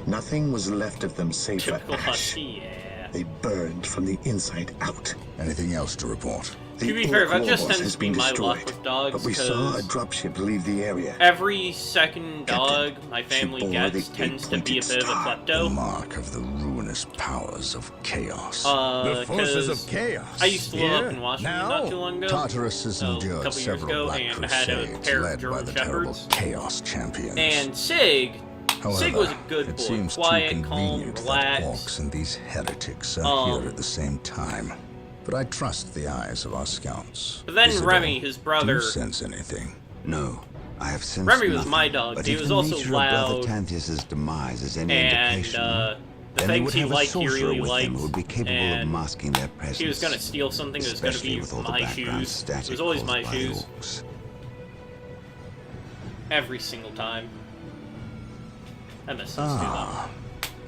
Nothing was left of them save for Typical ash. Husky, yeah. They burned from the inside out. anything else to report? The To be fair, Orc that just Lorboss tends has to be been my luck destroyed, with dogs, but we saw a because dropship leave the area. every second dog my she family bore gets the tends to be a bit of a star. The klepto. mark of the ruinous powers of chaos. The forces of 'cause chaos. I used to live up Here, in Washington now. not too long ago. Tartarus has a endured couple years several ago, black and had a crusades pair of led by German the terrible shepherds. chaos champions. And Sig However, was a good it boy, seems quiet, too calm, convenient that relaxed. orcs and these heretics are Um, here at the same time. But I trust the eyes of our scouts. But then Isidore, Remy, his do brother- you sense anything? No, I have sensed Remy was nothing. my dog. But He if was the also nature loud, of Brother Tanthius' demise is any and indication, the then they things would he have a liked, he sorcerer really with liked. them who would be capable of and masking their presence. he was gonna steal something that was gonna especially be with all the my background shoes. It static was always caused my by the shoes. orcs. Every single time. I miss those two though.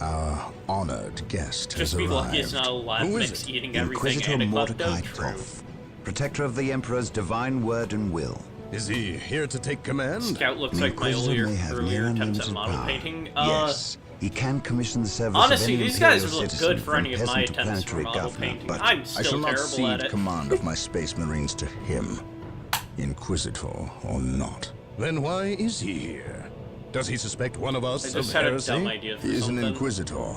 Our honored guest Just has be lucky arrived. it's not a lab Who is mix it? eating everything Inquisitor and a Mordecai klepto. True. Toth, protector of the Emperor's divine word and will. Is he here to take command? Scout looks The like my Inquisitor may have earlier attempts at near-unlimited model power. painting. Yes, he can commission the service Honestly, of any these guys Imperial look citizen good for from any of my peasant to attempts for planetary model governor, painting. but I'm I still shall not terrible at cede it. command of my space marines to him, Inquisitor or not. Then why is he here? Does he suspect one of us I of just had a heresy? dumb idea for He is an something. Inquisitor.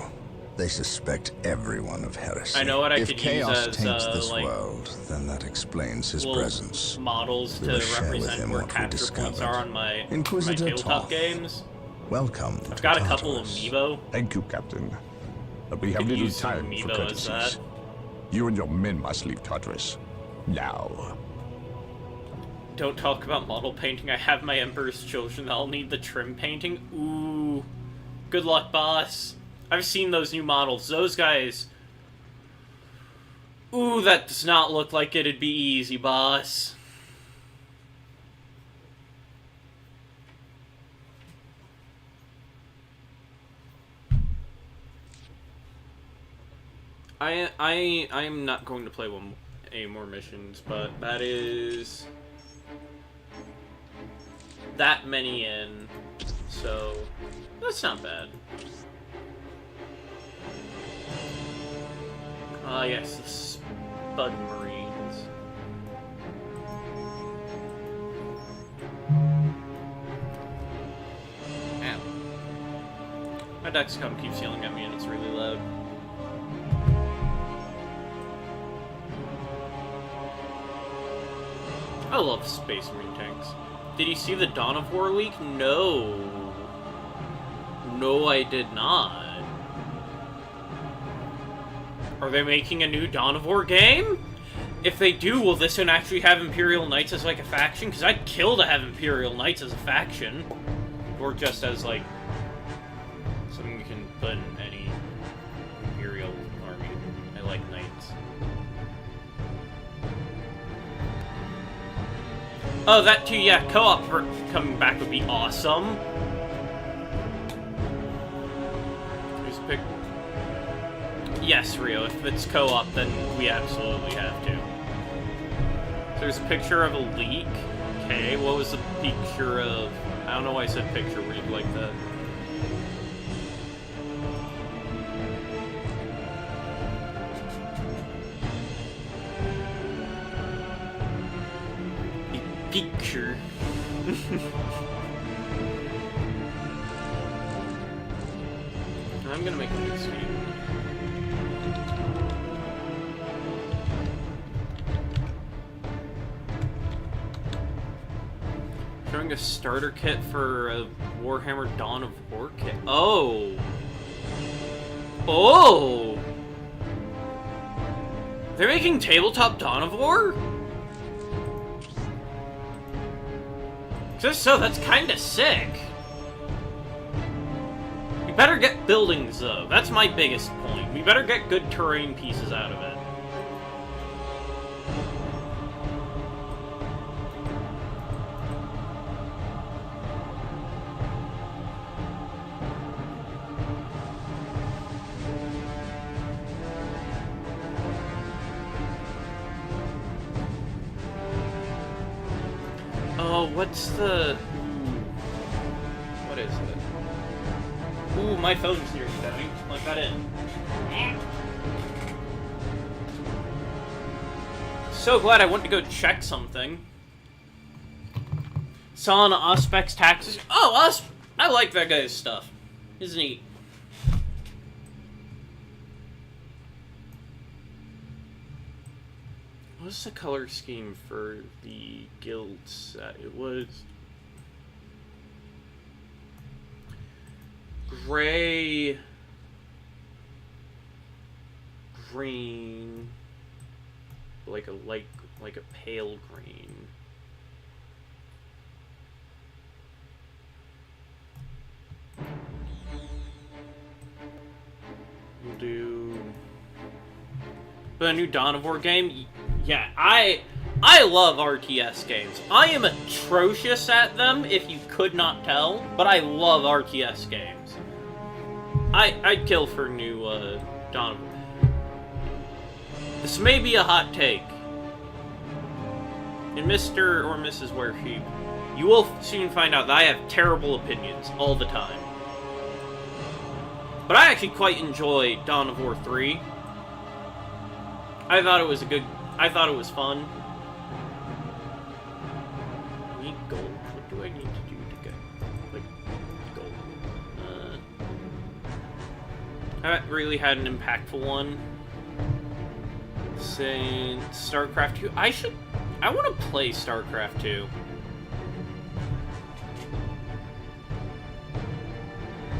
They suspect everyone of heresy. I know what I if could use chaos as, taints this like, world, then that explains his little presence. models We to will share with represent him where what we capture points discovered. are on my Inquisitor tabletop Toth. games. Welcome I've to got a couple of Tartarus. amiibo. Thank you, Captain. But we have Could little use some time for amiibo as courtesies. that. You and your men must leave Tartarus. Now. Don't talk about model painting. I have my Emperor's Children. I'll need the trim painting. Ooh. Good luck, boss. I've seen those new models. Those guys... Ooh, that does not look like it'd be easy, boss. I'm not going to play any more missions, but that is that many in, so that's not bad. Ah, yes, the Spud Marines. Ow. My Dexcom keeps yelling at me and it's really loud. I love Space Marine tanks. Did you see the Dawn of War leak? No. No, I did not. Are they making a new Dawn of War game? If they do, will this one actually have Imperial Knights as, like, a faction? Because I'd kill to have Imperial Knights as a faction. Or just as, like, something you can put in any Imperial army. I like Knights. Oh, that too, yeah, co-op coming back would be awesome. Here's a pic. Yes, Rio, if it's co-op, then we absolutely have to. So there's a picture of a leak. Okay, what was the picture of... I don't know why I said picture weird like that. Picture. I'm gonna make a new screen. Showing a starter kit for a Warhammer Dawn of War kit. Oh! Oh! They're making tabletop Dawn of War? Just so, that's kinda sick. We better get buildings, though. That's my biggest point. We better get good terrain pieces out of it. Oh, what's the... What is it? Ooh, my phone's near dying. Plug that in. So glad I went to go check something. Saw an Auspex taxes. Oh, I like that guy's stuff. He's neat. What's the color scheme for the guild set? It was gray, green, like a pale green. We'll do. But a new Dawn of War game. Yeah, I love RTS games. I am atrocious at them, if you could not tell, but I love RTS games. I'd kill for a new Dawn of War. This may be a hot take. and Mr. or Mrs. Wearsheep, you will soon find out that I have terrible opinions all the time. But I actually quite enjoy Dawn of War 3. I thought it was fun. I need gold. What do I need to do to get, like, gold? I haven't really had an impactful one since StarCraft 2. I want to play StarCraft 2.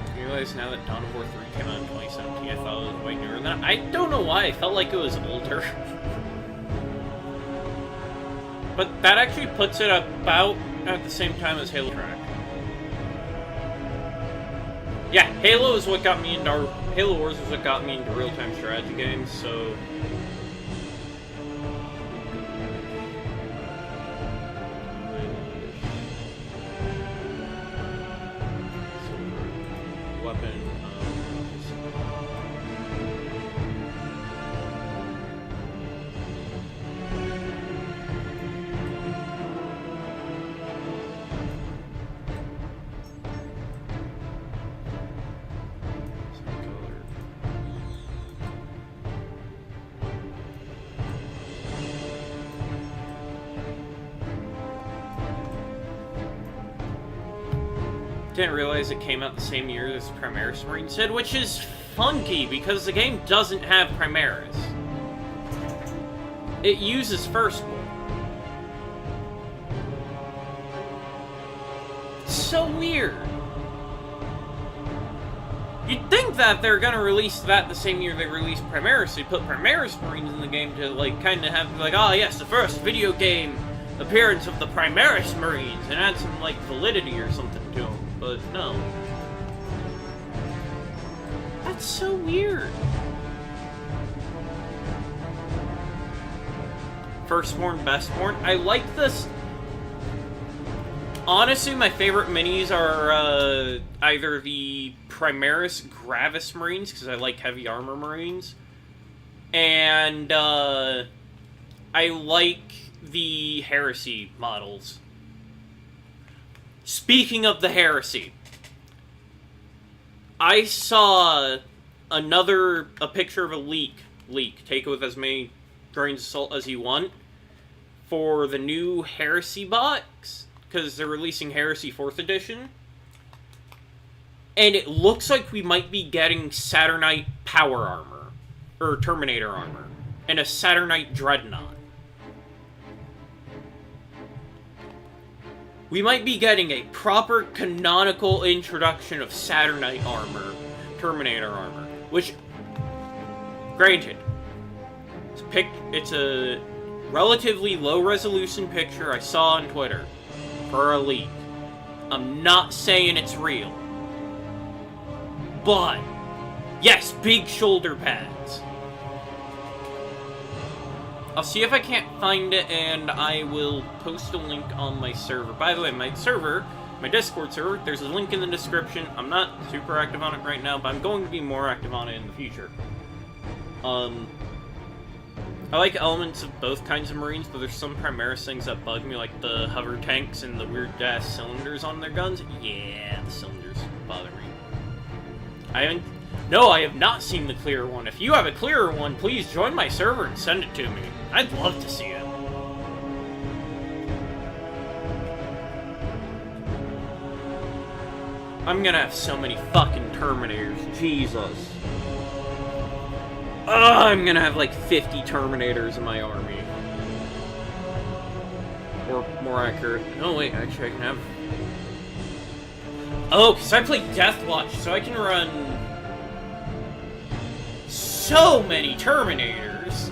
I realize now that Dawn of War 3 came out in 2017, I thought it was way newer than that. I don't know why, I felt like it was older. But that actually puts it about at the same time as Halo Track. Yeah, Halo is what got me into Halo Wars is what got me into real-time strategy games, so weapon. Didn't realize it came out the same year as Primaris Marines did, which is funky because the game doesn't have Primaris. It uses Firstborn. So weird. You'd think that they're gonna release that the same year they released Primaris. They put Primaris Marines in the game to, like, kind of have, like, oh yes, the first video game appearance of the Primaris Marines, and add some, like, validity or something to them. But no. That's so weird. Firstborn, Bestborn. I like this. Honestly, my favorite minis are either the Primaris Gravis Marines, because I like heavy armor Marines, and I like the Heresy models. Speaking of the Heresy, I saw a picture of a leak, take it with as many grains of salt as you want, for the new Heresy box, because they're releasing Heresy 4th edition, and it looks like we might be getting Saturnite power armor, or Terminator armor, and a Saturnite Dreadnought. We might be getting a proper canonical introduction of Saturnite armor, Terminator armor, which, granted, it's a relatively low-resolution picture I saw on Twitter for a leak. I'm not saying it's real. But, yes, big shoulder pads. I'll see if I can't find it, and I will post a link on my server. By the way, my Discord server, there's a link in the description. I'm not super active on it right now, but I'm going to be more active on it in the future. I like elements of both kinds of Marines, but there's some Primaris things that bug me, like the hover tanks and the weird-ass cylinders on their guns. Yeah, the cylinders bother me. No, I have not seen the clear one. If you have a clearer one, please join my server and send it to me. I'd love to see it. I'm gonna have so many fucking Terminators. Jesus. I'm gonna have like 50 Terminators in my army. Or more accurate. No, wait, actually I can have... Oh, because I play Deathwatch, so I can run... so many Terminators!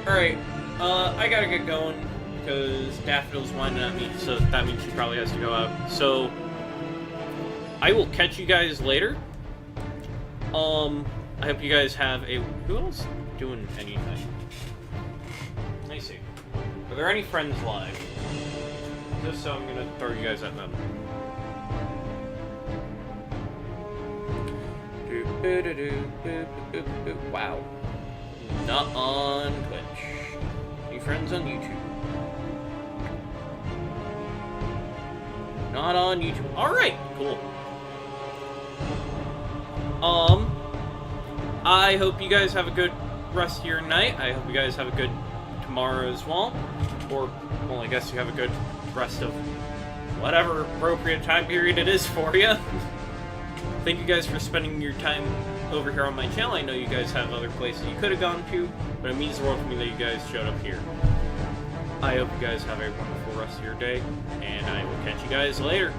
Alright, I gotta get going, because Daffodil's whining at me, so that means she probably has to go out. So, I will catch you guys later. I hope you guys have a... Who else doing anything? Let me see. Are there any friends live? Just so I'm gonna throw you guys at them. Wow. Not on Twitch. New friends on YouTube. Not on YouTube. Alright, cool. I hope you guys have a good rest of your night. I hope you guys have a good tomorrow as well. Or, well, I guess you have a good rest of whatever appropriate time period it is for you. Thank you guys for spending your time over here on my channel. I know you guys have other places you could have gone to, but it means the world to me that you guys showed up here. I hope you guys have a wonderful rest of your day, and I will catch you guys later.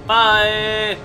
Bye!